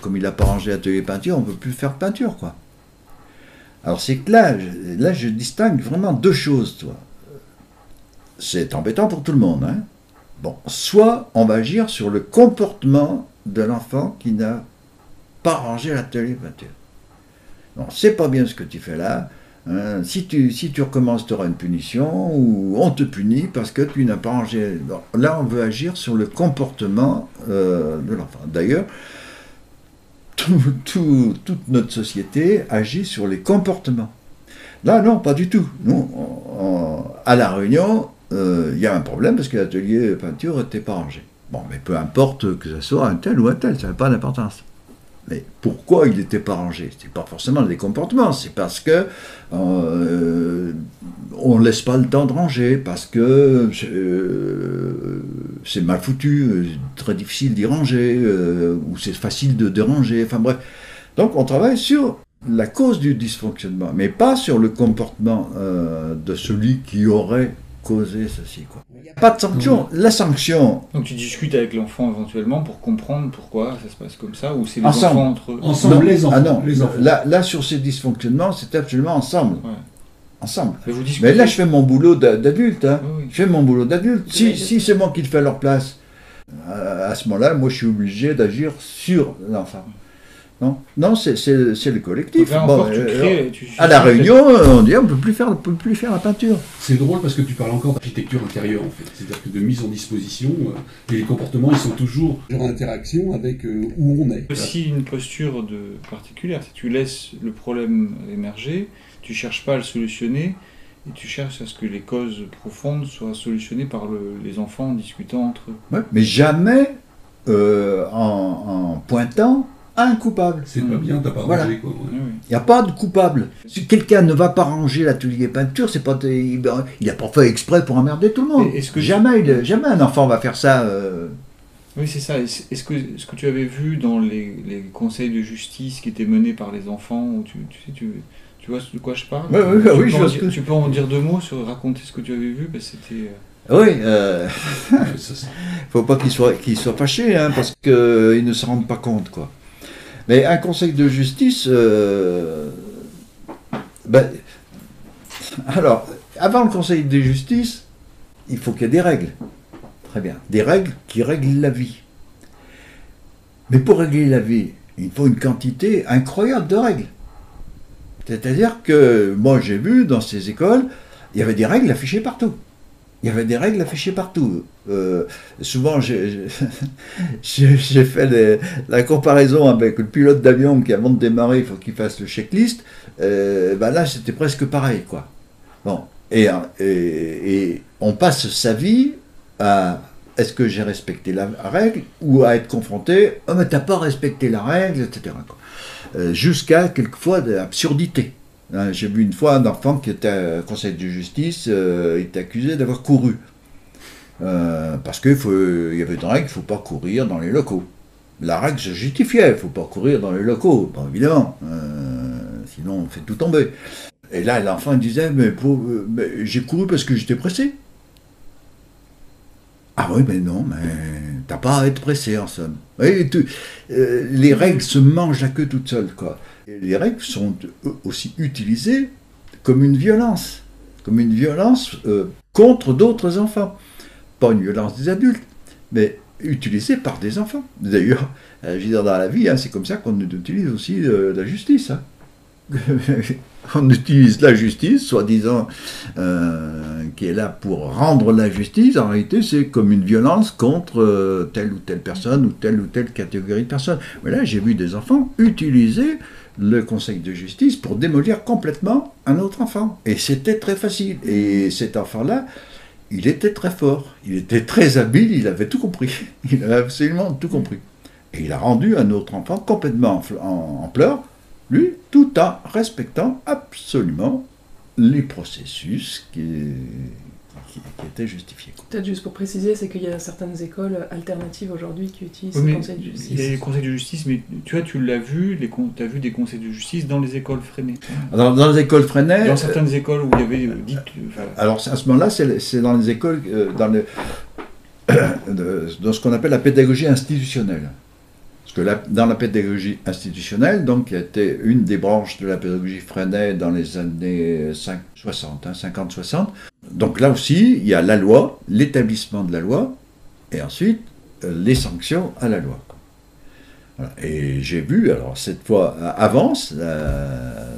comme il n'a pas rangé l'atelier peinture, on ne peut plus faire peinture, quoi. Alors c'est que là, je distingue vraiment deux choses, toi. C'est embêtant pour tout le monde, hein. Bon, soit on va agir sur le comportement de l'enfant qui n'a pas rangé l'atelier peinture. Non, c'est pas bien ce que tu fais là. Hein. Si tu recommences, tu auras une punition, ou on te punit parce que tu n'as pas rangé. Bon, là, on veut agir sur le comportement de l'enfant. D'ailleurs, toute notre société agit sur les comportements. Là, non, pas du tout. Nous, à la réunion, il y a un problème parce que l'atelier peinture n'était pas rangé. Bon, mais peu importe que ce soit un tel ou un tel, ça n'a pas d'importance. Mais pourquoi il n'était pas rangé? C'est pas forcément des comportements, c'est parce que on ne laisse pas le temps de ranger, parce que c'est mal foutu, très difficile d'y ranger, ou c'est facile de déranger, enfin bref. Donc on travaille sur la cause du dysfonctionnement, mais pas sur le comportement de celui qui aurait causé ceci, quoi. Il n'y a pas de sanction. La sanction... Donc tu discutes avec l'enfant éventuellement pour comprendre pourquoi ça se passe comme ça, ou c'est les ensemble. Enfants entre eux? Ensemble, non, les enfants. Ah non, les enfants. Là, sur ces dysfonctionnements, c'est absolument ensemble. Ouais. ensemble. Mais vous discutez. Mais là, je fais mon boulot d'adulte. Hein. Oui, oui. Je fais mon boulot d'adulte. Oui, Si c'est moi qui le fais à leur place, à ce moment-là, moi, je suis obligé d'agir sur l'enfant. Non, c'est le collectif. Donc là Bon, encore, à la réunion, on dit on ne peut plus faire la peinture. C'est drôle parce que tu parles encore d'architecture intérieure en fait. C'est-à-dire que de mise en disposition, et les comportements ils sont toujours en interaction avec où on est. Aussi une posture particulière, si tu laisses le problème émerger, tu cherches pas à le solutionner, et tu cherches à ce que les causes profondes soient solutionnées par les enfants en discutant entre eux. Ouais, mais jamais en pointant un coupable. C'est pas bien, t'as pas Voilà. rangé quoi. Ouais. Oui, oui. Il n'y a pas de coupable. Si quelqu'un ne va pas ranger l'atelier peinture, c'est pas, il n'a pas fait exprès pour emmerder tout le monde. Et est-ce que Jamais un enfant va faire ça. Oui, c'est ça. Est-ce que tu avais vu dans les conseils de justice qui étaient menés par les enfants, où tu vois de quoi je parle? Oui, je vois ce que... Tu peux en dire 2 mots sur raconter ce que tu avais vu, parce que c'était... Oui, Ouais, ça. faut pas qu'ils soient fâchés, hein, parce qu'ils ne se rendent pas compte, quoi. Mais un conseil de justice, alors, avant le conseil de justice, il faut qu'il y ait des règles. Très bien. Des règles qui règlent la vie. Mais pour régler la vie, il faut une quantité incroyable de règles. C'est-à-dire que, moi j'ai vu dans ces écoles, il y avait des règles affichées partout. Il y avait des règles affichées partout. Souvent, j'ai fait la comparaison avec le pilote d'avion qui, avant de démarrer, il faut qu'il fasse le checklist. Là, c'était presque pareil, quoi. Bon. Et on passe sa vie à est-ce que j'ai respecté la règle, ou à être confronté, oh mais t'as pas respecté la règle, etc. Jusqu'à quelquefois de l'absurdité. J'ai vu une fois un enfant qui était au conseil de justice, il était accusé d'avoir couru. Parce qu'il y avait une règle, il ne faut pas courir dans les locaux. La règle se justifiait, il ne faut pas courir dans les locaux, bon, évidemment, sinon on fait tout tomber. Et là, l'enfant disait, mais j'ai couru parce que j'étais pressé. Ah oui, mais non, mais t'as pas à être pressé, en somme. Et les règles se mangent la queue toutes seules, quoi. Et les règles sont aussi utilisées comme une violence contre d'autres enfants. Pas une violence des adultes, mais utilisée par des enfants. D'ailleurs, je veux dire, dans la vie, hein, c'est comme ça qu'on utilise aussi la justice. Hein. On utilise la justice, soi-disant, qui est là pour rendre la justice. En réalité, c'est comme une violence contre telle ou telle personne ou telle catégorie de personnes. Mais là, j'ai vu des enfants utiliser le conseil de justice pour démolir complètement un autre enfant. Et c'était très facile. Et cet enfant-là, il était très fort, il était très habile, il avait tout compris. Il avait absolument tout compris. Et il a rendu un autre enfant complètement en pleurs, lui, tout en respectant absolument les processus qui étaient justifiés. Peut-être juste pour préciser, c'est qu'il y a certaines écoles alternatives aujourd'hui qui utilisent Oui, le conseil de justice. Il y a les conseils de justice, mais tu vois, tu l'as vu, tu as vu des conseils de justice dans les écoles Freinet. Dans les écoles Freinet... Dans certaines écoles où il y avait alors, à ce moment-là, c'est dans les écoles, dans ce qu'on appelle la pédagogie institutionnelle. Parce que dans la pédagogie institutionnelle, donc, qui a été une des branches de la pédagogie Freinet dans les années 50-60, donc là aussi, il y a la loi, l'établissement de la loi, et ensuite, les sanctions à la loi. Voilà. Et j'ai vu, alors cette fois à Vence,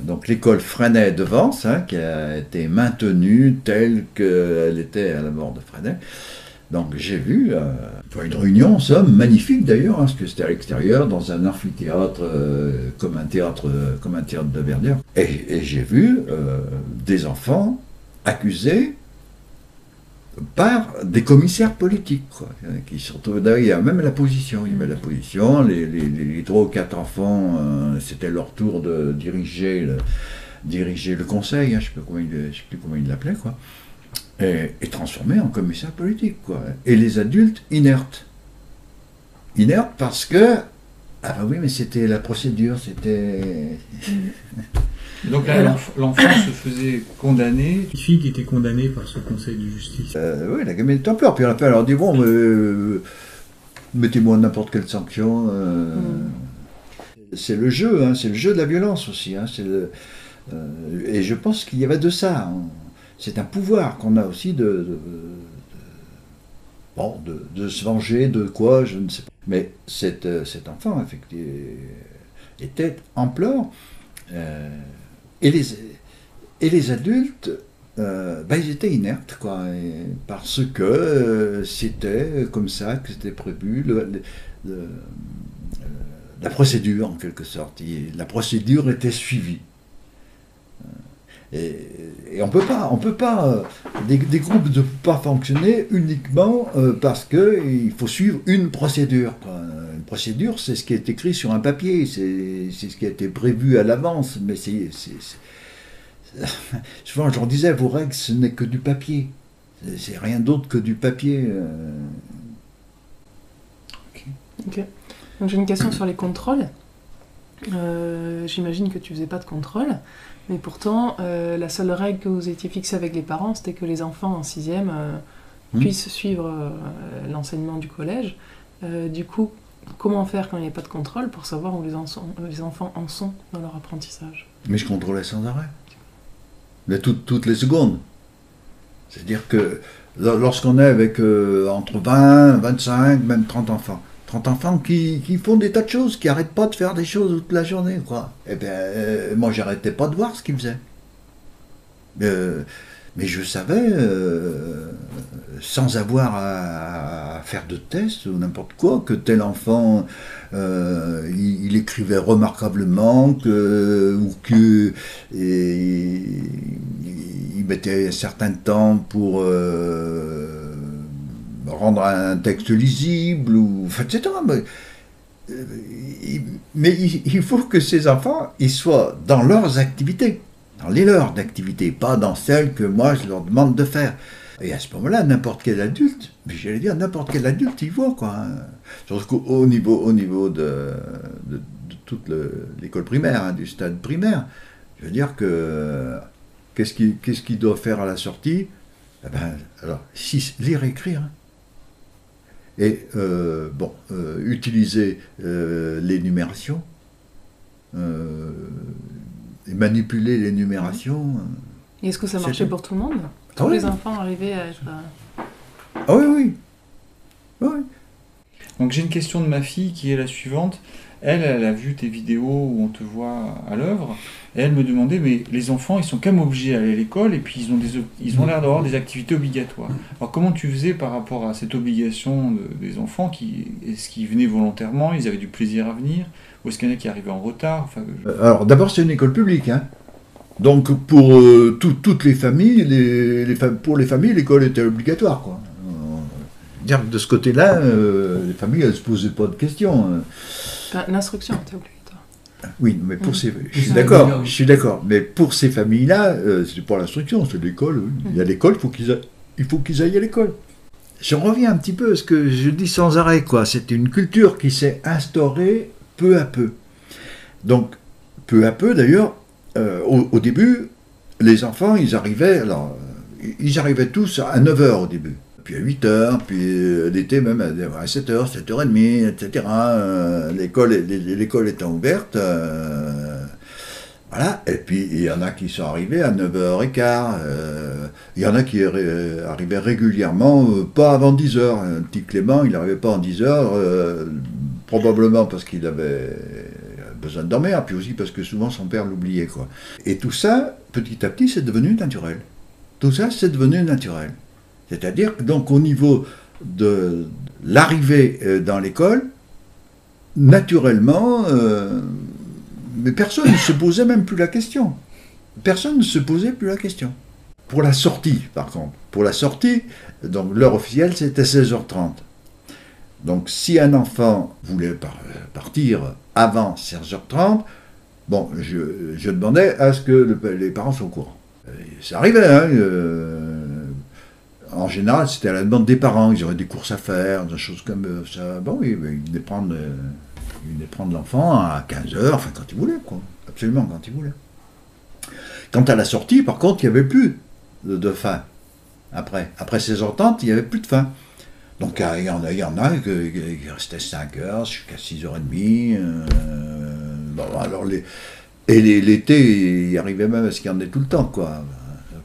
donc l'école Freinet de Vence, hein, qui a été maintenue telle qu'elle était à la mort de Freinet. Donc j'ai vu une réunion, ça, magnifique d'ailleurs, hein, parce que c'était à l'extérieur, dans un amphithéâtre, comme un théâtre de verdure. Et j'ai vu des enfants accusés par des commissaires politiques, quoi, qui se retrouvaient derrière, même la position. Il y avait la position, les 3 ou 4 enfants, c'était leur tour de diriger le conseil, hein, je ne sais plus comment il l'appelait, quoi. Et transformé en commissaire politique, quoi. Et les adultes inertes. Inertes parce que, ah bah oui, mais c'était la procédure, c'était... Donc là, l'enfant se faisait condamner. Une fille qui était condamnée par ce conseil de justice. Oui, la gamine était en pleurs. Puis après, elle leur dit, bon, mettez-moi n'importe quelle sanction. C'est le jeu, hein, c'est le jeu de la violence aussi. Hein, Et je pense qu'il y avait de ça. C'est un pouvoir qu'on a aussi de se venger de quoi, je ne sais pas. Mais cet enfant, effectivement, était en pleurs. Et les adultes, ils étaient inertes, quoi, parce que c'était comme ça que c'était prévu, la procédure, en quelque sorte. La procédure était suivie. Et on peut pas, des groupes ne peuvent pas fonctionner uniquement parce qu'il faut suivre une procédure, quoi. Une procédure, c'est ce qui est écrit sur un papier, c'est ce qui a été prévu à l'avance, mais souvent je leur disais, vos règles, ce n'est que du papier, c'est rien d'autre que du papier. Ok. Donc j'ai une question sur les contrôles. J'imagine que tu faisais pas de contrôle. Mais pourtant, la seule règle que vous étiez fixée avec les parents, c'était que les enfants en 6e puissent suivre l'enseignement du collège. Du coup, comment faire quand il n'y a pas de contrôle pour savoir où les enfants en sont dans leur apprentissage? Mais je contrôlais sans arrêt. Mais toutes les secondes. C'est-à-dire que lorsqu'on est avec entre 20, 25, même 30 enfants, 30 enfants qui font des tas de choses, qui n'arrêtent pas de faire des choses toute la journée, quoi. Eh bien, moi, j'arrêtais pas de voir ce qu'ils faisaient. Mais je savais, sans avoir à faire de tests ou n'importe quoi, que tel enfant, il écrivait remarquablement, ou qu'il mettait un certain temps pour rendre un texte lisible, etc. Mais il faut que ces enfants ils soient dans leurs activités, dans les leurs d'activités, pas dans celles que moi je leur demande de faire. Et à ce moment-là, n'importe quel adulte, mais j'allais dire n'importe quel adulte, il voit, quoi. Surtout qu'au niveau de toute l'école primaire, hein, du stade primaire, je veux dire que qu'est-ce qu'il doit faire à la sortie? Alors, lire et écrire. Et utiliser les numérations, et manipuler les numérations. Et est-ce que ça marchait pour tout le monde? Tous les enfants arrivaient à être... Ah oui. Donc j'ai une question de ma fille qui est la suivante. Elle a vu tes vidéos où on te voit à l'œuvre, et elle me demandait, mais les enfants, ils sont quand même obligés d'aller à l'école, et puis ils ont l'air d'avoir des activités obligatoires. Alors comment tu faisais par rapport à cette obligation des enfants? Est-ce qu'ils venaient volontairement, ils avaient du plaisir à venir, ou est-ce qu'il y en a qui arrivaient en retard? Alors d'abord, c'est une école publique, hein. Donc pour toutes les familles, pour les familles, l'école était obligatoire, quoi. Dire que de ce côté-là, les familles, elles ne se posaient pas de questions. L'instruction était obligatoire. Oui, mais pour ces... Je suis d'accord. Mais pour ces familles-là, c'est pas l'instruction, c'est l'école. Oui. Il y a l'école, il faut qu'ils aillent à l'école. J'en reviens un petit peu à ce que je dis sans arrêt, quoi. C'est une culture qui s'est instaurée peu à peu. Donc, peu à peu, d'ailleurs, au début, les enfants, ils arrivaient tous à 9h au début. Puis à 8h, puis l'été même à 7h, 7h30, etc. L'école étant ouverte, voilà. Et puis il y en a qui sont arrivés à 9h15, il y en a qui arrivaient régulièrement, pas avant 10h. Un petit Clément, il n'arrivait pas en 10h, probablement parce qu'il avait besoin de dormir, puis aussi parce que souvent son père l'oubliait, quoi. Et tout ça, petit à petit, c'est devenu naturel. Tout ça, c'est devenu naturel. C'est-à-dire que donc au niveau de l'arrivée dans l'école, naturellement, mais personne ne se posait même plus la question. Personne ne se posait plus la question. Pour la sortie, par contre, donc l'heure officielle, c'était 16h30. Donc si un enfant voulait partir avant 16h30, bon, je demandais à ce que les parents soient au courant. Ça arrivait, hein. En général, c'était à la demande des parents, ils auraient des courses à faire, des choses comme ça. Bon, oui, ils venaient prendre l'enfant à 15h, enfin quand ils voulaient, quoi. Absolument quand ils voulaient. Quant à la sortie, par contre, il n'y avait plus de faim. Après 16h30, il n'y avait plus de faim. Donc il y en a qui restaient 5h jusqu'à 6h30. Bon, alors Et l'été, il arrivait même à ce qu'il y en ait tout le temps, quoi.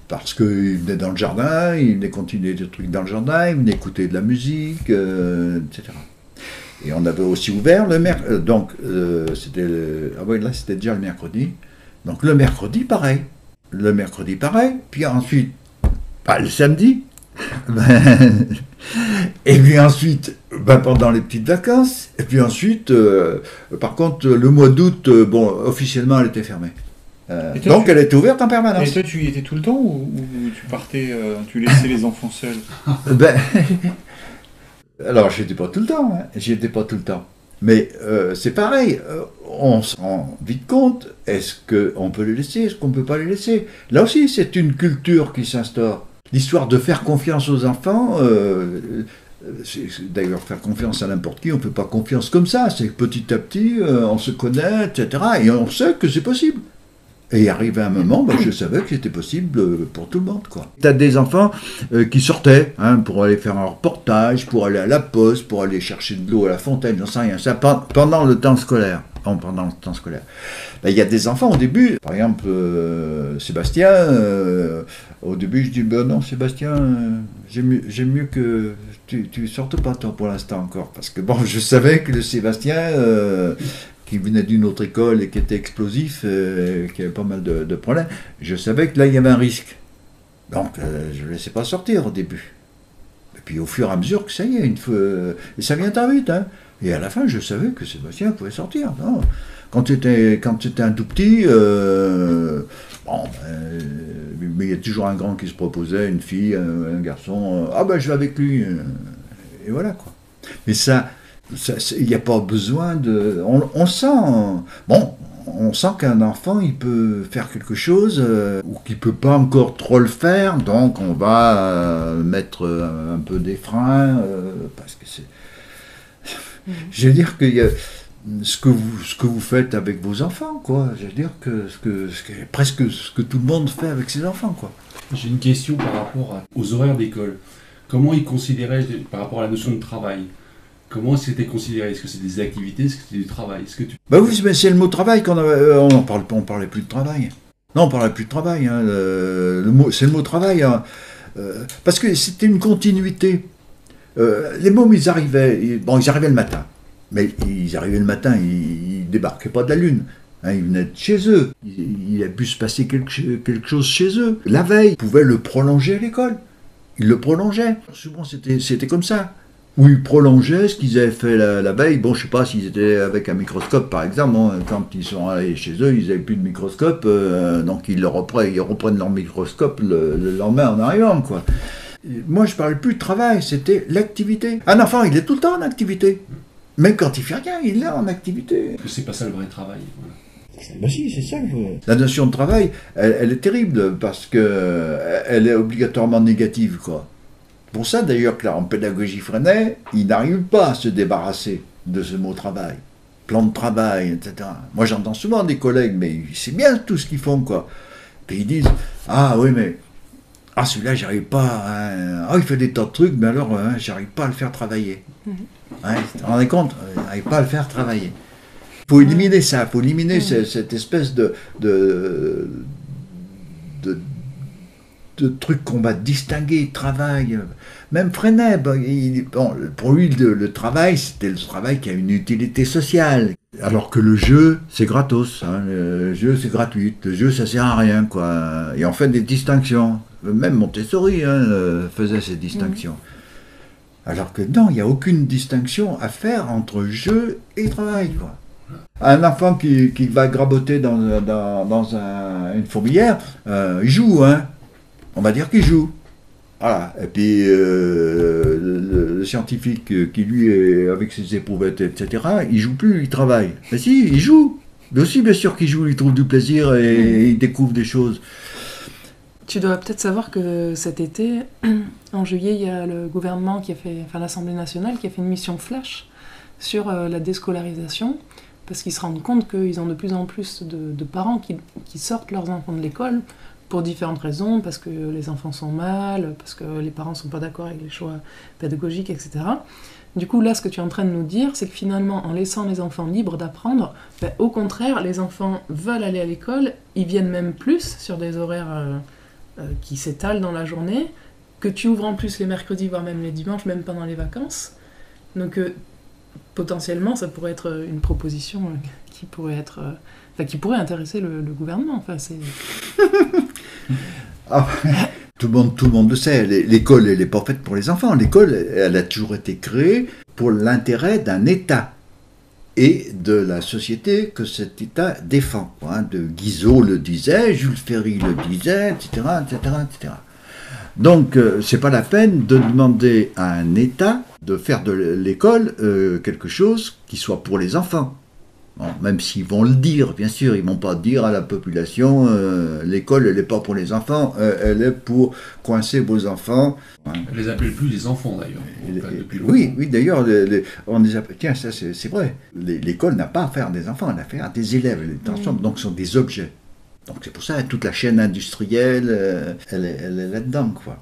Parce qu'il venait dans le jardin, il venait continuer des trucs dans le jardin, il venait écouter de la musique, etc. Et on avait aussi ouvert le mercredi. Donc, ah oui, là, c'était déjà le mercredi. Donc, le mercredi, pareil. Le mercredi, pareil. Puis ensuite, le samedi. Et puis ensuite, pendant les petites vacances. Et puis ensuite, par contre, le mois d'août, officiellement, elle était fermée. Donc, elle était ouverte en permanence. Et toi, tu y étais tout le temps ou tu partais, tu laissais les enfants seuls? Alors, j'y étais pas tout le temps, hein. J'y étais pas tout le temps. Mais c'est pareil, on se rend vite compte, est-ce qu'on peut les laisser, est-ce qu'on ne peut pas les laisser? Là aussi, c'est une culture qui s'instaure. L'histoire de faire confiance aux enfants, d'ailleurs faire confiance à n'importe qui, on ne fait pas confiance comme ça, c'est que petit à petit, on se connaît, etc. Et on sait que c'est possible. Et arrivé un moment, je savais que c'était possible pour tout le monde, quoi. T'as des enfants qui sortaient pour aller faire un reportage, pour aller à la poste, pour aller chercher de l'eau à la fontaine, j'en sais rien. Ça pendant le temps scolaire. Pendant le temps scolaire. Il y a des enfants au début, par exemple Sébastien, au début je dis non Sébastien, j'aime mieux que tu sortes pas toi pour l'instant encore, parce que je savais que le Sébastien qui venait d'une autre école et qui était explosif, qui avait pas mal de problèmes, je savais que là il y avait un risque. Donc je ne le laissais pas sortir au début. Et puis au fur et à mesure que ça y est, et ça vient très vite, hein. Et à la fin, je savais que Sébastien pouvait sortir. Non. Quand tu étais un tout petit, mais il y a toujours un grand qui se proposait, une fille, un garçon, je vais avec lui. Et voilà, quoi. Mais ça il n'y a pas besoin de... On sent... on sent qu'un enfant, il peut faire quelque chose, ou qu'il ne peut pas encore trop le faire, donc on va mettre un peu des freins, parce que c'est... Je veux dire que ce que vous faites avec vos enfants, quoi. Je veux dire que presque ce que tout le monde fait avec ses enfants, quoi. J'ai une question par rapport aux horaires d'école. Comment ils considéraient, par rapport à la notion de travail, comment c'était considéré? Est-ce que c'est des activités? Est-ce que c'est du travail? Oui, mais c'est le mot travail qu'on avait. On parlait plus de travail. Non, on parlait plus de travail. Hein. C'est le mot travail. Hein. Parce que c'était une continuité. Les mômes, ils arrivaient le matin. Mais ils arrivaient le matin, ils débarquaient pas de la Lune. Hein, ils venaient de chez eux. Il a pu se passer quelque chose chez eux. La veille, ils pouvaient le prolonger à l'école. Ils le prolongeaient. Souvent, c'était comme ça. Où ils prolongeaient ce qu'ils avaient fait la veille. Je sais pas s'ils étaient avec un microscope, par exemple. Quand ils sont allés chez eux, ils n'avaient plus de microscope. Donc, ils reprennent leur microscope le lendemain en arrivant, quoi. Moi, je ne parlais plus de travail, c'était l'activité. Un enfant, il est tout le temps en activité. Même quand il fait rien, il est en activité. C'est pas ça le vrai travail. Voilà. Si, c'est ça. La notion de travail, elle est terrible parce qu'elle est obligatoirement négative, quoi. Pour ça, d'ailleurs, que là, en pédagogie Freinet, il n'arrive pas à se débarrasser de ce mot travail. Plan de travail, etc. Moi, j'entends souvent des collègues, mais c'est bien tout ce qu'ils font, quoi. Puis ils disent, oui, mais... celui-là, j'arrive pas. Hein. Il fait des tas de trucs, mais alors, j'arrive pas à le faire travailler. Vous vous rendez compte? J'arrive pas à le faire travailler. Il faut éliminer ça, il faut éliminer cette espèce de truc qu'on va distinguer, travail. Même Freinet, pour lui, le travail, c'était le travail qui a une utilité sociale. Alors que le jeu, c'est gratos. Hein. Le jeu, c'est gratuit. Le jeu, ça sert à rien, quoi. Et on fait des distinctions. Même Montessori faisait ces distinctions. Alors que non, il n'y a aucune distinction à faire entre jeu et travail, quoi. Un enfant qui va graboter dans une fourmilière, il joue, hein. On va dire qu'il joue. Voilà. Et puis le scientifique qui lui est avec ses éprouvettes, etc., il joue plus, il travaille. Mais si, il joue. Mais aussi, bien sûr qu'il joue, il trouve du plaisir et il découvre des choses. Tu dois peut-être savoir que cet été, en juillet, il y a le gouvernement l'Assemblée nationale qui a fait une mission flash sur la déscolarisation, parce qu'ils se rendent compte qu'ils ont de plus en plus de parents qui sortent leurs enfants de l'école pour différentes raisons, parce que les enfants sont mal, parce que les parents ne sont pas d'accord avec les choix pédagogiques, etc. Du coup, là, ce que tu es en train de nous dire, c'est que finalement, en laissant les enfants libres d'apprendre, au contraire, les enfants veulent aller à l'école, ils viennent même plus sur des horaires qui s'étalent dans la journée, que tu ouvres en plus les mercredis, voire même les dimanches, même pendant les vacances. Donc, potentiellement, ça pourrait être une proposition qui pourrait intéresser le gouvernement. Enfin, c'est... Tout le monde le sait, l'école, elle n'est pas faite pour les enfants. L'école, elle a toujours été créée pour l'intérêt d'un État et de la société que cet État défend. De Guizot le disait, Jules Ferry le disait, etc., etc., etc. Donc, c'est pas la peine de demander à un État de faire de l'école quelque chose qui soit pour les enfants. Bon, même s'ils vont le dire, bien sûr, ils ne vont pas dire à la population l'école, elle n'est pas pour les enfants, elle est pour coincer vos enfants. Elle les appelle plus les enfants, d'ailleurs. Depuis longtemps. Oui, d'ailleurs, on les appelle, tiens, ça c'est vrai, l'école n'a pas affaire à des enfants, elle a affaire à des élèves, donc ce sont des objets. Donc c'est pour ça que toute la chaîne industrielle, elle est là-dedans, quoi.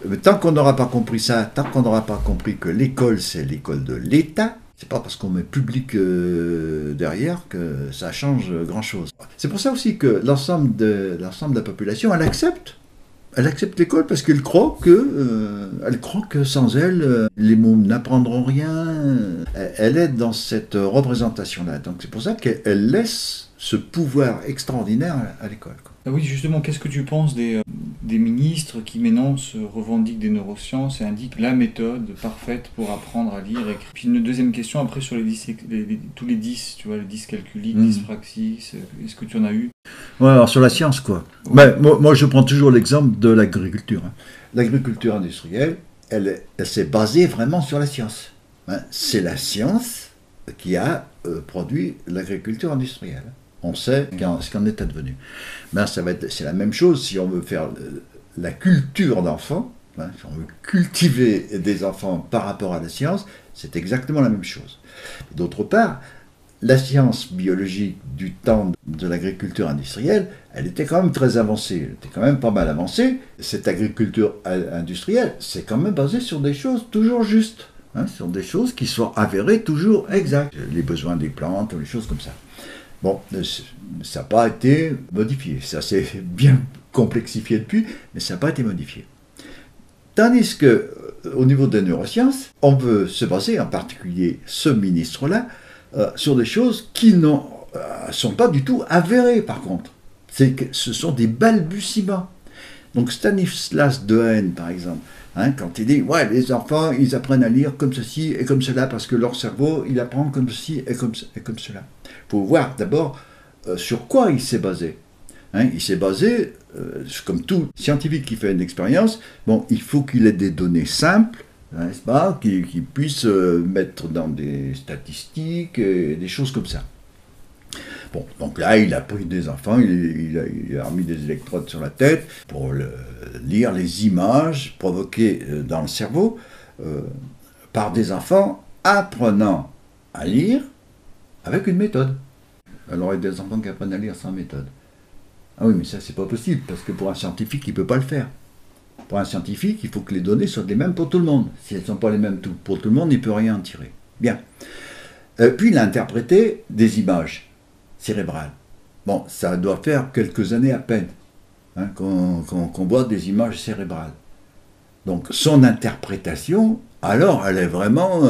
Mais tant qu'on n'aura pas compris ça, tant qu'on n'aura pas compris que l'école, c'est l'école de l'État, c'est pas parce qu'on met public derrière que ça change grand-chose. C'est pour ça aussi que l'ensemble de la population, elle accepte l'école parce qu'elle croit que sans elle, les mômes n'apprendront rien. Elle est dans cette représentation-là. Donc c'est pour ça qu'elle laisse ce pouvoir extraordinaire à l'école. Ah oui, justement, qu'est-ce que tu penses des ministres qui maintenant se revendiquent des neurosciences et indiquent la méthode parfaite pour apprendre à lire et écrire? Puis une deuxième question après sur tous les 10, tu vois, les 10 calculiques, 10 praxis, est-ce que tu en as eu? Ouais, alors sur la science, quoi. Ouais. Moi, je prends toujours l'exemple de l'agriculture. L'agriculture industrielle, elle s'est basée vraiment sur la science. C'est la science qui a produit l'agriculture industrielle. On sait ce qu'en est advenu. C'est la même chose si on veut faire la culture d'enfants, si on veut cultiver des enfants par rapport à la science, c'est exactement la même chose. D'autre part, la science biologique du temps de l'agriculture industrielle, elle était quand même très avancée, elle était quand même pas mal avancée. Cette agriculture industrielle, c'est quand même basé sur des choses toujours justes, sur des choses qui sont avérées toujours exactes. Les besoins des plantes, ou les choses comme ça. Bon, ça n'a pas été modifié. Ça s'est bien complexifié depuis, mais ça n'a pas été modifié. Tandis que, au niveau des neurosciences, on veut se baser, en particulier ce ministre-là, sur des choses qui ne sont pas du tout avérées, par contre. Ce sont des balbutiements. Donc Stanislas Dehaene, par exemple, quand il dit « Ouais, les enfants, ils apprennent à lire comme ceci et comme cela, parce que leur cerveau, il apprend comme ceci et comme cela. » Il faut voir d'abord sur quoi il s'est basé. Il s'est basé, comme tout scientifique qui fait une expérience, il faut qu'il ait des données simples, n'est-ce pas, qu'il puisse mettre dans des statistiques et des choses comme ça. Bon, donc là, il a pris des enfants, il a remis des électrodes sur la tête pour lire les images provoquées dans le cerveau par des enfants apprenant à lire avec une méthode. Alors, il y a des enfants qui apprennent à lire sans méthode. Ah oui, mais ça, c'est pas possible, parce que pour un scientifique, il peut pas le faire. Pour un scientifique, il faut que les données soient les mêmes pour tout le monde. Si elles ne sont pas les mêmes pour tout le monde, il ne peut rien en tirer. Bien. Puis, il a interprété des images cérébrales. Bon, ça doit faire quelques années à peine qu'on voit des images cérébrales. Donc, son interprétation, alors, elle est vraiment...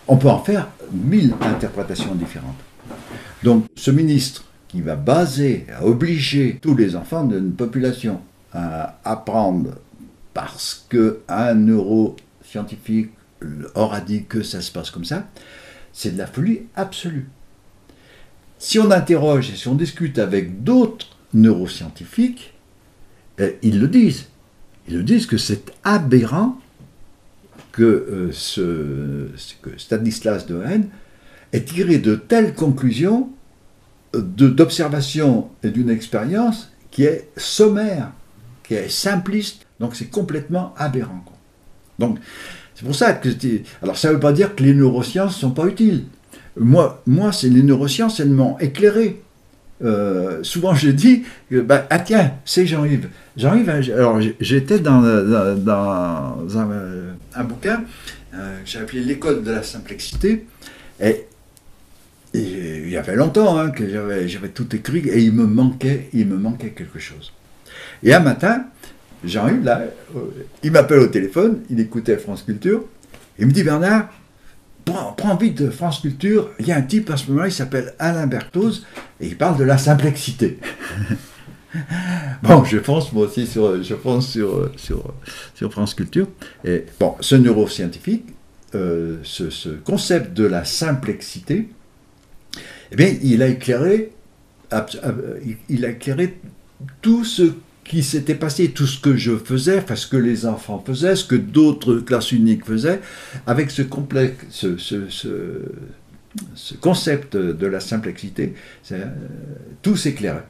on peut en faire 1000 interprétations différentes. Donc, ce ministre qui va obliger tous les enfants d'une population à apprendre parce qu'un neuroscientifique aura dit que ça se passe comme ça, c'est de la folie absolue. Si on interroge et si on discute avec d'autres neuroscientifiques, ils le disent. Ils le disent que c'est aberrant que Stanislas Dehaene ait tiré de telles conclusions d'observation et d'une expérience qui est sommaire, qui est simpliste, donc c'est complètement aberrant. Donc c'est pour ça que... Alors ça ne veut pas dire que les neurosciences ne sont pas utiles. Moi c'est les neurosciences, elles m'ont éclairé. souvent je dis, ah tiens, c'est Jean-Yves. Jean-Yves, alors j'étais dans un bouquin que j'ai appelé L'école de la simplexité, et il y avait longtemps hein, que j'avais tout écrit, et il me manquait quelque chose. Et un matin, Jean-Yves, là, il m'appelle au téléphone, il écoutait France Culture, il me dit, Bernard, prends vite France Culture, il y a un type à ce moment-là, il s'appelle Alain Berthoz, et il parle de la simplexité. Bon, je fonce moi aussi sur France Culture, et bon, ce neuroscientifique, ce concept de la simplexité, eh bien, il a éclairé tout ce qui s'était passé, tout ce que je faisais, enfin ce que les enfants faisaient, ce que d'autres classes uniques faisaient, avec ce concept de la simplexité, tout s'éclairait.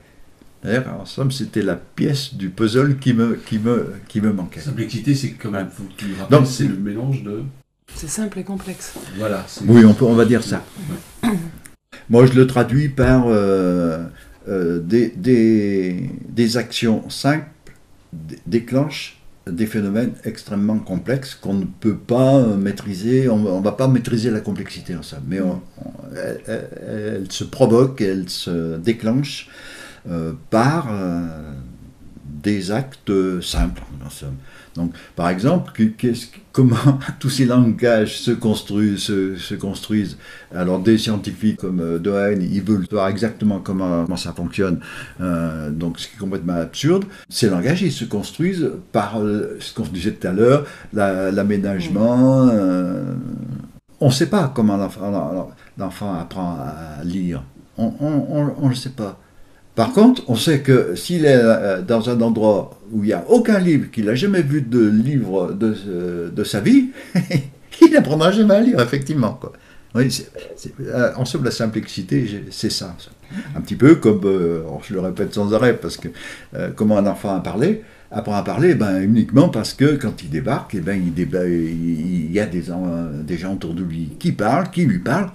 D'ailleurs, en somme, c'était la pièce du puzzle qui me manquait. La simplexité, c'est quand même, faut que tu me rappelles, c'est le mélange de... C'est simple et complexe. Voilà. Oui, on va dire ça. Ouais. Moi, je le traduis par des actions simples déclenchent des phénomènes extrêmement complexes qu'on ne peut pas maîtriser. On ne va pas maîtriser la complexité en somme, mais elle se provoque, elle se déclenche par des actes simples en somme. Donc, par exemple, comment tous ces langages se construisent. Alors, des scientifiques comme Dehaene, ils veulent voir exactement comment ça fonctionne. Donc, ce qui est complètement absurde. Ces langages, ils se construisent par ce qu'on disait tout à l'heure, l'aménagement. On ne sait pas comment l'enfant apprend à lire. On ne le sait pas. Par contre, on sait que s'il est dans un endroit où il n'y a aucun livre, qu'il n'a jamais vu de livre de sa vie, il n'apprendra jamais à lire, effectivement. Quoi. Oui, en somme, la simplexité, c'est ça. Un petit peu comme, je le répète sans arrêt, parce que comment un enfant apprend à parler, uniquement parce que quand il débarque, il y a des gens autour de lui qui lui parlent,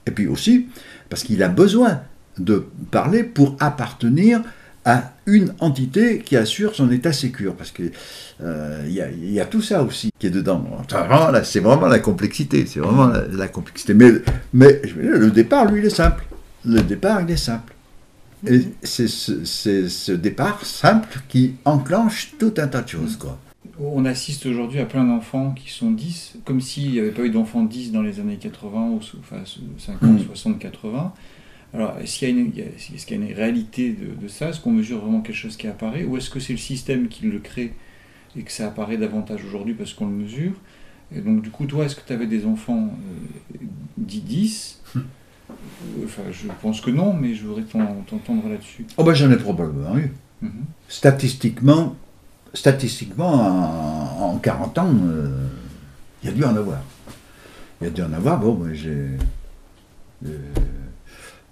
et puis aussi parce qu'il a besoin de parler pour appartenir à une entité qui assure son état sécure, parce que y a tout ça aussi qui est dedans. C'est vraiment la complexité, c'est vraiment la complexité. Mais le départ, lui, il est simple. Le départ, il est simple. Et c'est ce départ simple qui enclenche tout un tas de choses, quoi. On assiste aujourd'hui à plein d'enfants qui sont 10, comme s'il n'y avait pas eu d'enfants 10 dans les années 80, ou 50, 60, 80. Alors, est-ce qu'il y a une réalité de ça? Est-ce qu'on mesure vraiment quelque chose qui apparaît? Ou est-ce que c'est le système qui le crée et que ça apparaît davantage aujourd'hui parce qu'on le mesure? Et donc, du coup, toi, est-ce que tu avais des enfants dits 10? Enfin, je pense que non, mais je voudrais t'entendre là-dessus. Oh ben, j'en ai probablement eu. Statistiquement, en 40 ans, il y a dû en avoir. Bon, moi,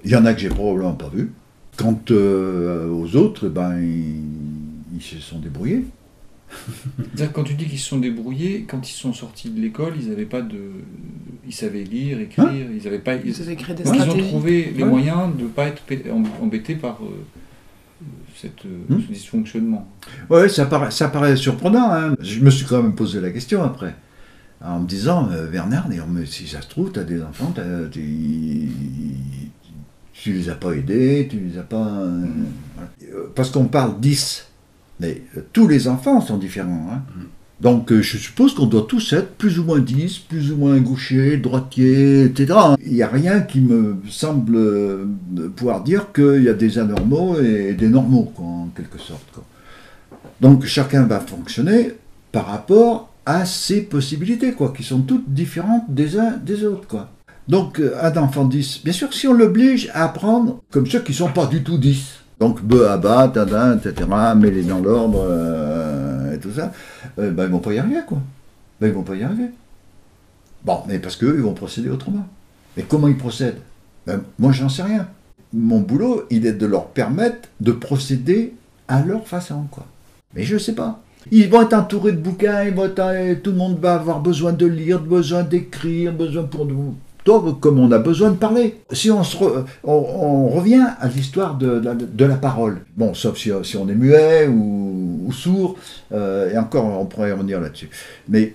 il y en a que j'ai probablement pas vu. Quant aux autres, ils se sont débrouillés. C'est-à-dire, quand tu dis qu'ils se sont débrouillés, quand ils sont sortis de l'école, ils savaient lire, écrire, ils avaient pas. Ils ont trouvé les moyens de ne pas être embêtés par ce dysfonctionnement. Oui, ça paraît surprenant. Hein. Je me suis quand même posé la question après. En me disant, Bernard, si ça se trouve, tu as des enfants, tu les as pas aidés, tu les as pas... Parce qu'on parle 10, mais tous les enfants sont différents. Hein. Donc je suppose qu'on doit tous être plus ou moins 10, plus ou moins gauchers, droitiers, etc. Il n'y a rien qui me semble pouvoir dire qu'il y a des anormaux et des normaux, quoi, en quelque sorte. Quoi. Donc chacun va fonctionner par rapport à ses possibilités, quoi, qui sont toutes différentes des uns des autres, quoi. Donc, un enfant 10, bien sûr, si on l'oblige à apprendre comme ceux qui ne sont pas du tout 10, donc be, aba, tadin, etc., mets-les dans l'ordre, et tout ça, ils ne vont pas y arriver, quoi. Ils vont pas y arriver. Bon, mais parce qu'eux, ils vont procéder autrement. Mais comment ils procèdent? Moi, j'en sais rien. Mon boulot, il est de leur permettre de procéder à leur façon, quoi. Mais je ne sais pas. Ils vont être entourés de bouquins, tout le monde va avoir besoin de lire, besoin d'écrire, besoin comme on a besoin de parler. Si on revient à l'histoire de la parole, bon, sauf si on est muet ou sourd, et encore, on pourrait revenir là-dessus. Mais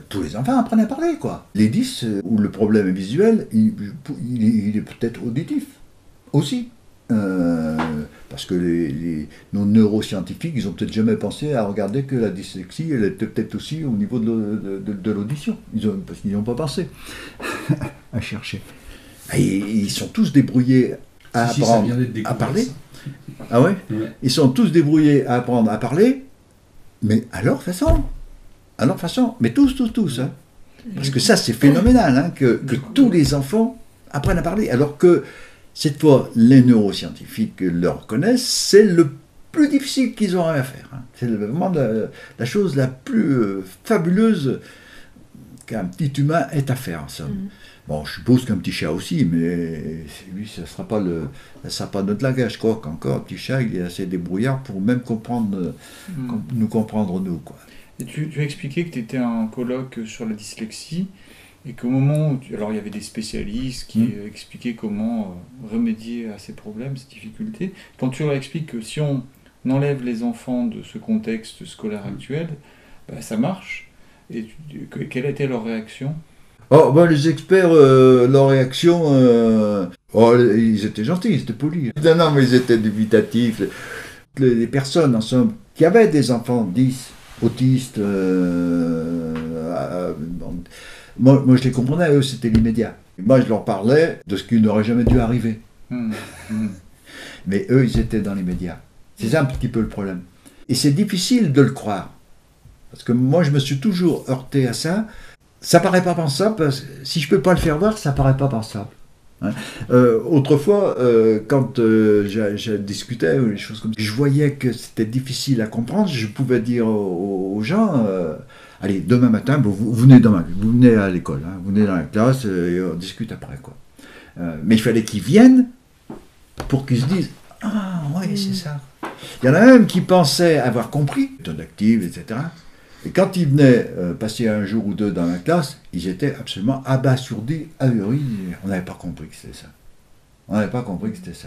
tous les enfants apprennent à parler, quoi. Les 10, où le problème est visuel, il est peut-être auditif aussi. Parce que nos neuroscientifiques, ils ont peut-être jamais pensé à regarder que la dyslexie, elle était peut-être aussi au niveau de l'audition. Parce qu'ils n'y ont pas pensé à chercher. Et ils sont tous débrouillés à apprendre à parler. Ça. Ah ouais, ils sont tous débrouillés à apprendre à parler, mais à leur façon. À leur façon. Mais tous. Hein. Parce que ça, c'est phénoménal, hein, que tous les enfants apprennent à parler. Alors que cette fois, les neuroscientifiques le reconnaissent, c'est le plus difficile qu'ils auront à faire. Hein. C'est vraiment la chose la plus fabuleuse qu'un petit humain ait à faire, en somme. Bon, je suppose qu'un petit chat aussi, mais lui, ça ne sera pas notre langage. Je crois qu'encore, un petit chat, il est assez débrouillard pour même nous comprendre, nous. Quoi. Et tu as expliqué que tu étais en colloque sur la dyslexie, et qu'au moment où alors il y avait des spécialistes qui expliquaient comment remédier à ces problèmes, ces difficultés. Quand tu leur expliques que si on enlève les enfants de ce contexte scolaire actuel, bah, ça marche. Et quelle était leur réaction ? Les experts, leur réaction, ils étaient gentils, ils étaient polis. Non, mais ils étaient dubitatifs. Les personnes, en somme, qui avaient des enfants 10, autistes, moi, je les comprenais, eux, c'était l'immédiat. Moi, je leur parlais de ce qui n'aurait jamais dû arriver. Mais eux, ils étaient dans l'immédiat. C'est ça un petit peu le problème. Et c'est difficile de le croire. Parce que moi, je me suis toujours heurté à ça. Ça paraît pas pensable, parce que si je peux pas le faire voir, ça paraît pas pensable. Hein. Autrefois, quand je discutais ou les choses comme ça, je voyais que c'était difficile à comprendre, je pouvais dire aux gens, allez, demain matin, vous venez à l'école, hein, vous venez dans la classe et on discute après, quoi. Mais il fallait qu'ils viennent pour qu'ils se disent, ah oui, c'est ça. Il y en a même qui pensaient avoir compris, méthode active, etc. Et quand ils venaient passer un jour ou deux dans la classe, ils étaient absolument abasourdis, ahuris. On n'avait pas compris que c'était ça.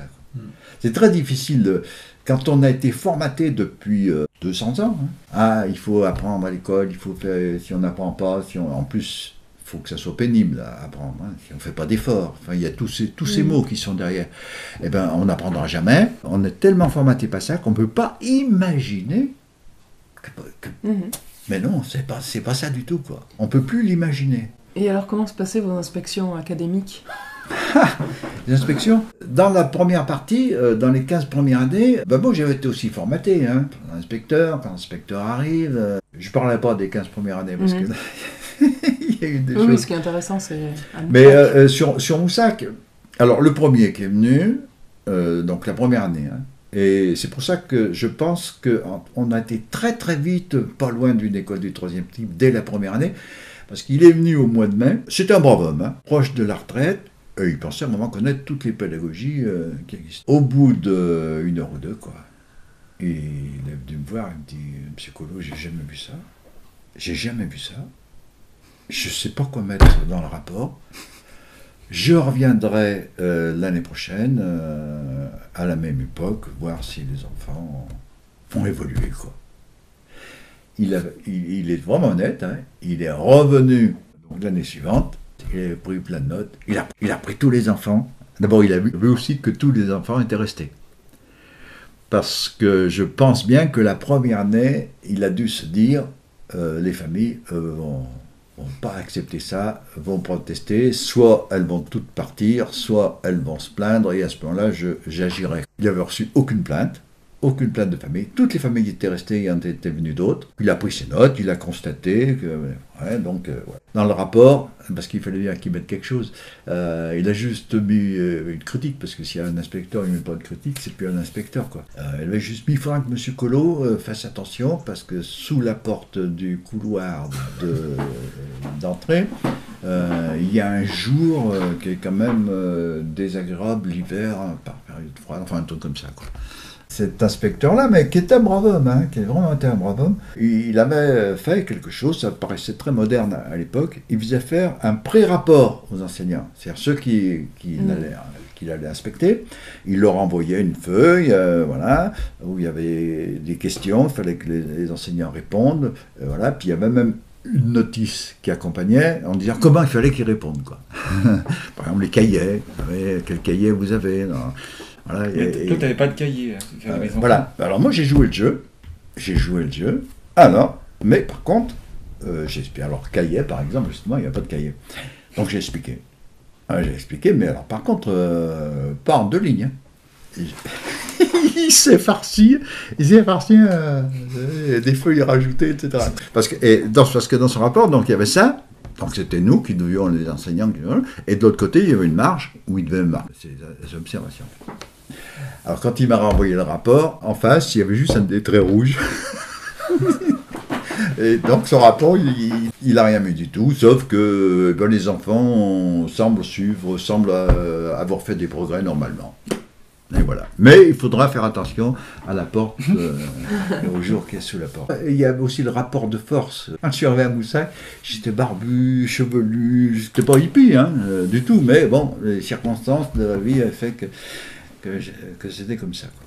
Quoi. C'est très difficile, quand on a été formaté depuis 200 ans. Hein. Il faut apprendre à l'école, il faut faire, si on n'apprend pas, en plus, il faut que ça soit pénible à apprendre. Hein, si on ne fait pas d'efforts. Enfin, il y a tous ces mots qui sont derrière. Eh ben, on n'apprendra jamais. On est tellement formaté par ça qu'on ne peut pas imaginer mais non, c'est pas ça du tout, quoi. On peut plus l'imaginer. Et alors, comment se passaient vos inspections académiques ? Les inspections ? Dans la première partie, dans les 15 premières années, bon, j'avais été aussi formaté, hein. Quand l'inspecteur arrive, je parlais pas des 15 premières années, parce que il y a eu des choses... Oui, ce qui est intéressant, c'est... Mais sur Moussac, alors le premier qui est venu, donc la première année, hein, et c'est pour ça que je pense qu'on a été très très vite pas loin d'une école du 3e type dès la première année, parce qu'il est venu au mois de mai. C'était un brave homme, hein, proche de la retraite, et il pensait vraiment connaître toutes les pédagogies qui existent. Au bout d'une heure ou deux, quoi, il est venu me voir, il me dit, Monsieur Collot, j'ai jamais vu ça, je sais pas quoi mettre dans le rapport. Je reviendrai l'année prochaine, à la même époque, voir si les enfants ont évolué, quoi. Il est vraiment honnête, hein. Il est revenu l'année suivante, il a pris plein de notes, il a pris tous les enfants. D'abord, il a vu aussi que tous les enfants étaient restés. Parce que je pense bien que la première année, il a dû se dire, les familles vont pas accepter ça, vont protester, soit elles vont toutes partir, soit elles vont se plaindre, et à ce moment-là, j'agirai. Il n'avait reçu aucune plainte de famille. Toutes les familles qui étaient restées, il y en était venu d'autres. Il a pris ses notes, il a constaté que... Ouais, donc, ouais. Dans le rapport, parce qu'il fallait bien qu'il mette quelque chose, il a juste mis une critique, parce que s'il y a un inspecteur, il ne met pas de critique, c'est plus un inspecteur, quoi. Il avait juste mis, il faudra que M. Collot fasse attention, parce que sous la porte du couloir d'entrée, il y a un jour qui est quand même désagréable, l'hiver, par période froide, enfin un truc comme ça, quoi. Cet inspecteur-là, mais qui était un brave homme, hein, qui a vraiment été un brave homme, il avait fait quelque chose, ça paraissait très moderne à l'époque, il faisait faire un pré-rapport aux enseignants, c'est-à-dire ceux qu'il allait inspecter, il leur envoyait une feuille, voilà, où il y avait des questions, il fallait que les enseignants répondent, voilà, puis il y avait même une notice qui accompagnait en disant comment il fallait qu'ils répondent, quoi. Par exemple, les cahiers, vous savez, quel cahier vous avez, non. Voilà, toi, tu n'avais pas de cahier. Voilà. Alors moi, j'ai joué le jeu. Alors, mais par contre, j'ai expliqué. Alors, cahier, par exemple, justement, il n'y a pas de cahier. Donc, j'ai expliqué. J'ai expliqué, mais alors, par contre, pas en 2 lignes. Hein. Il s'est farci des feuilles rajoutées, etc. Parce que dans son rapport, donc, il y avait ça. Donc c'était nous qui devions les enseignants, et de l'autre côté, il y avait une marge où il devait marquer ses observations. Alors quand il m'a renvoyé le rapport, en face, il y avait juste des traits rouges. Et donc son rapport, il n'a rien mis du tout, sauf que les enfants semblent avoir fait des progrès normalement. Et voilà. Mais il faudra faire attention à la porte, au jour qui est sous la porte. Il y a aussi le rapport de force. Quand je suis arrivé à Moussac, j'étais barbu, chevelu, j'étais pas hippie, hein, du tout, mais bon, les circonstances de la vie avaient fait que c'était comme ça, quoi.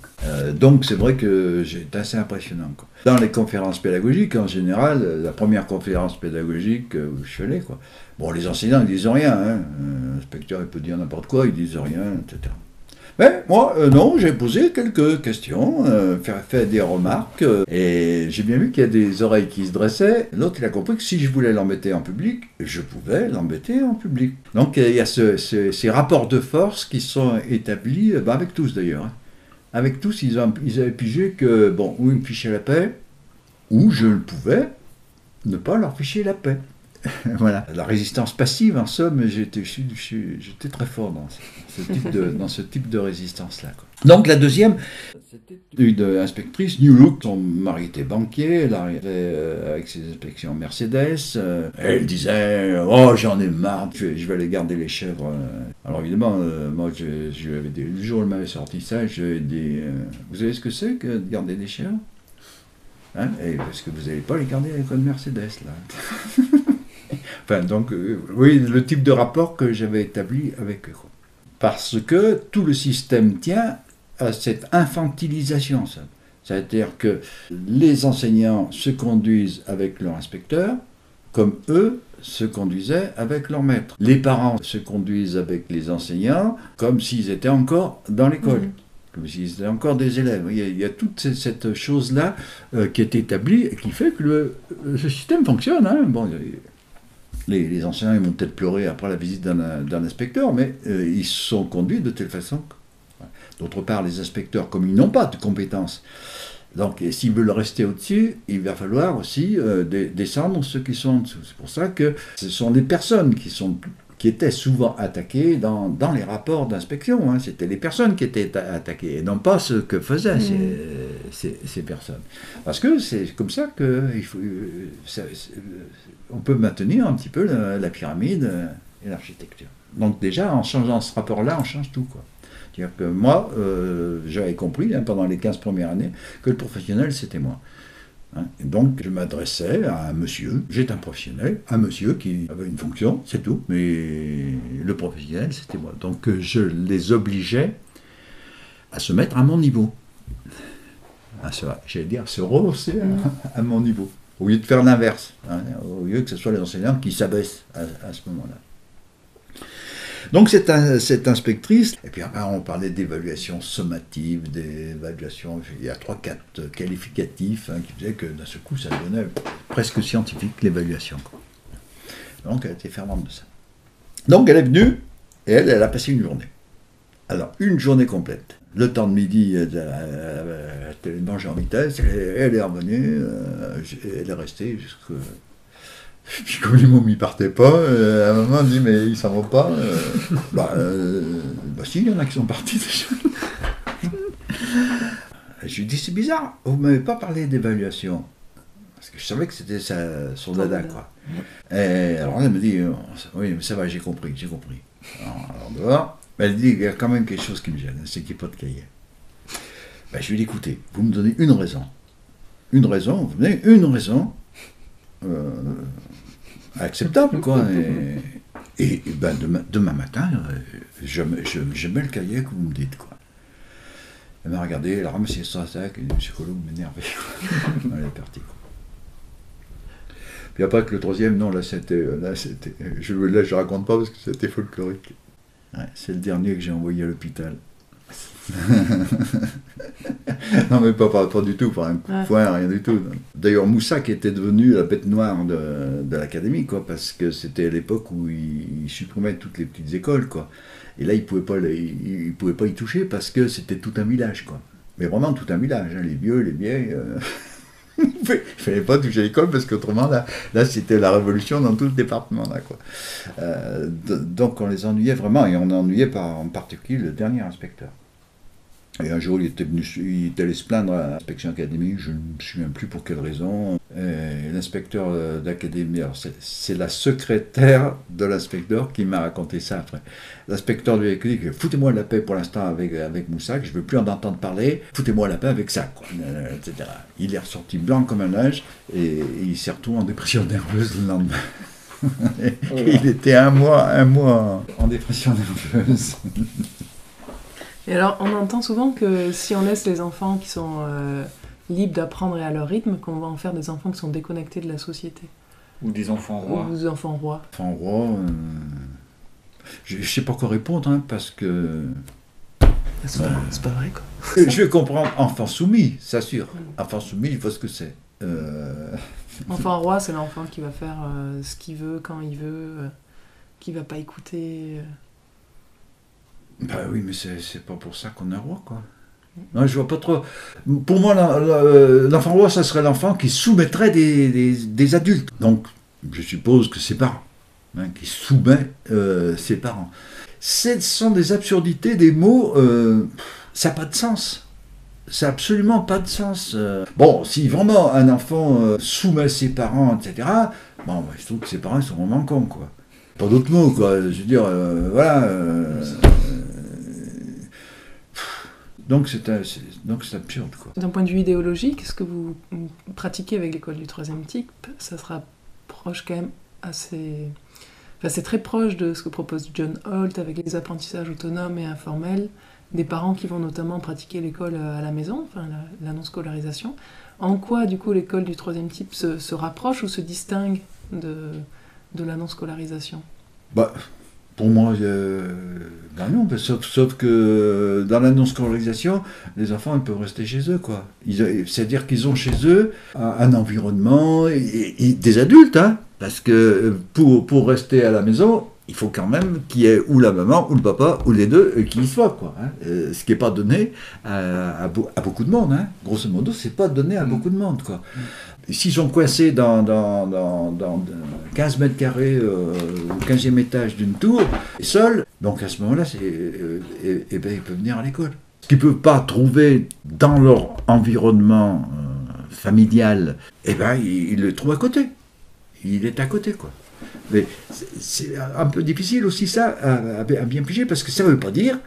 Donc c'est vrai que j'étais assez impressionnant, quoi. Dans les conférences pédagogiques, en général, la première conférence pédagogique où je suis allé, quoi. Bon, les enseignants ne disent rien, hein. L'inspecteur il peut dire n'importe quoi, ils disent rien, etc. Mais moi, non, j'ai posé quelques questions, fait des remarques, et j'ai bien vu qu'il y a des oreilles qui se dressaient. L'autre, il a compris que si je voulais l'embêter en public, je pouvais l'embêter en public. Donc il y a ces rapports de force qui sont établis, avec tous d'ailleurs. Hein. Avec tous, ils avaient pigé que, bon, ou ils me fichaient la paix, ou je pouvais ne pas leur ficher la paix. Voilà. La résistance passive, en somme, j'étais très fort dans ce type de résistance-là, quoi. Donc la deuxième, c'était une inspectrice, New Look, son mari était banquier, elle arrivait avec ses inspections Mercedes, elle disait « Oh, j'en ai marre, je vais aller garder les chèvres. » Alors évidemment, moi, le jour où elle m'avait sorti ça, je lui ai dit « Vous savez ce que c'est que de garder des chèvres, hein, parce que vous n'allez pas les garder avec une Mercedes, là. » Enfin, donc, oui, le type de rapport que j'avais établi avec eux. Parce que tout le système tient à cette infantilisation. Ça. C'est-à-dire que les enseignants se conduisent avec leur inspecteur comme eux se conduisaient avec leur maître. Les parents se conduisent avec les enseignants comme s'ils étaient encore dans l'école. Comme s'ils étaient encore des élèves. Il y a toute cette chose-là qui est établie et qui fait que ce système fonctionne. Hein. Bon, les enseignants ils vont peut-être pleurer après la visite d'un inspecteur, mais ils sont conduits de telle façon. D'autre part, les inspecteurs, comme ils n'ont pas de compétences, donc s'ils veulent rester au-dessus, il va falloir aussi descendre ceux qui sont en dessous. C'est pour ça que ce sont les personnes qui étaient souvent attaquées dans les rapports d'inspection. Hein. C'était les personnes qui étaient attaquées, et non pas ce que faisaient ces personnes. Parce que c'est comme ça on peut maintenir un petit peu la pyramide et l'architecture. Donc déjà, en changeant ce rapport-là, on change tout, quoi. C'est-à-dire que moi, j'avais compris, hein, pendant les 15 premières années, que le professionnel, c'était moi. Hein. Et donc, je m'adressais à un monsieur, j'étais un professionnel, un monsieur qui avait une fonction, c'est tout, mais le professionnel, c'était moi. Donc, je les obligeais à se mettre à mon niveau. J'allais dire, à se rehausser à mon niveau. Au lieu de faire l'inverse, hein, au lieu que ce soit les enseignants qui s'abaissent à ce moment-là. Donc cette inspectrice, et puis après on parlait d'évaluation sommative, d'évaluation, il y a 3-4 qualificatifs qui faisaient que d'un seul coup ça devenait presque scientifique l'évaluation. Donc elle était fervente de ça. Donc elle est venue et elle a passé une journée. Alors une journée complète. Le temps de midi, elle a mangé en vitesse, elle est revenue, elle est restée jusqu'à... Puis comme les mots n'y partaient pas, à un moment on dit mais ils s'en vont pas. Si, il y en a qui sont partis déjà. Je lui dis c'est bizarre, vous m'avez pas parlé d'évaluation. Parce que je savais que c'était son dada, quoi. Et alors elle me dit oui mais ça va, j'ai compris. Alors dehors, elle dit il y a quand même quelque chose qui me gêne, c'est qu'il n'y a pas de cahier. Ben, je vais l'écouter. Vous me donnez une raison. Une raison, vous me donnez une raison acceptable, quoi. Et ben, demain matin, je mets le cahier que vous me dites, quoi. Elle m'a regardé, elle a ramassé son sac, et le psychologue m'énervait. Elle est partie, quoi. Puis après que le troisième, non, là c'était, je raconte pas parce que c'était folklorique. Ouais, c'est le dernier que j'ai envoyé à l'hôpital. Non mais pas du tout, pas un coup de poing, rien du tout. D'ailleurs Moussa qui était devenu la bête noire de l'académie, quoi, parce que c'était à l'époque où il supprimait toutes les petites écoles, quoi. Et là il pouvait pas y toucher parce que c'était tout un village, quoi. Mais vraiment tout un village, hein, les vieux, les vieilles. Il fallait pas toucher l'école parce qu'autrement là c'était la révolution dans tout le département, là, quoi. Donc on les ennuyait vraiment, et on ennuyait en particulier le dernier inspecteur. Et un jour il était allé se plaindre à l'inspection académique, je ne me souviens plus pour quelle raison. Et l'inspecteur d'académie, alors c'est la secrétaire de l'inspecteur qui m'a raconté ça après. L'inspecteur de l'académie dit, foutez-moi la paix pour l'instant avec Moussa, que je ne veux plus en entendre parler, foutez-moi la paix avec ça, quoi, etc. Il est ressorti blanc comme un neige et il s'est retrouvé en dépression nerveuse le lendemain. Il était un mois en dépression nerveuse. Et alors, on entend souvent que si on laisse les enfants qui sont libres d'apprendre et à leur rythme, qu'on va en faire des enfants qui sont déconnectés de la société. Ou des enfants rois. Ou des enfants rois. Enfants rois, je ne sais pas quoi répondre, hein, parce que... C'est pas vrai, quoi. Je vais comprendre enfant soumis, c'est sûr. Enfant soumis, il faut ce que c'est. Enfant roi, c'est l'enfant qui va faire ce qu'il veut, quand il veut, qui va pas écouter... Bah oui, mais c'est pas pour ça qu'on est roi, quoi. Non, je vois pas trop. Pour moi, l'enfant roi, ça serait l'enfant qui soumettrait des adultes. Donc, je suppose que ses parents, hein, qui soumet ses parents. Ce sont des absurdités, des mots, ça n'a pas de sens. Ça n'a absolument pas de sens. Bon, si vraiment un enfant soumet ses parents, etc., bon, bah, je trouve que ses parents ils sont vraiment cons, quoi. Pas d'autres mots, quoi. Je veux dire, voilà. Donc c'est absurde, quoi. D'un point de vue idéologique, ce que vous pratiquez avec l'école du troisième type, ça sera proche quand même assez... Enfin, c'est très proche de ce que propose John Holt avec les apprentissages autonomes et informels, des parents qui vont notamment pratiquer l'école à la maison, enfin la non-scolarisation. En quoi, du coup, l'école du troisième type se rapproche ou se distingue de la non-scolarisation ? Bah, pour moi, ben non, sauf que dans la non-scolarisation, les enfants ils peuvent rester chez eux, quoi. C'est-à-dire qu'ils ont chez eux un environnement et des adultes, hein, parce que pour rester à la maison, il faut quand même qu'il y ait ou la maman ou le papa ou les deux qui y soient, quoi. Hein. Ce qui n'est pas donné à beaucoup de monde, hein. Grosso modo, c'est pas donné à beaucoup de monde, quoi. S'ils sont coincés dans 15 mètres carrés au 15e étage d'une tour, seuls, donc à ce moment-là, ben, ils peuvent venir à l'école. Ce qu'ils ne peuvent pas trouver dans leur environnement familial, eh ben, ils le trouvent à côté. Il est à côté, quoi. Mais c'est un peu difficile aussi ça à bien piger, parce que ça ne veut pas dire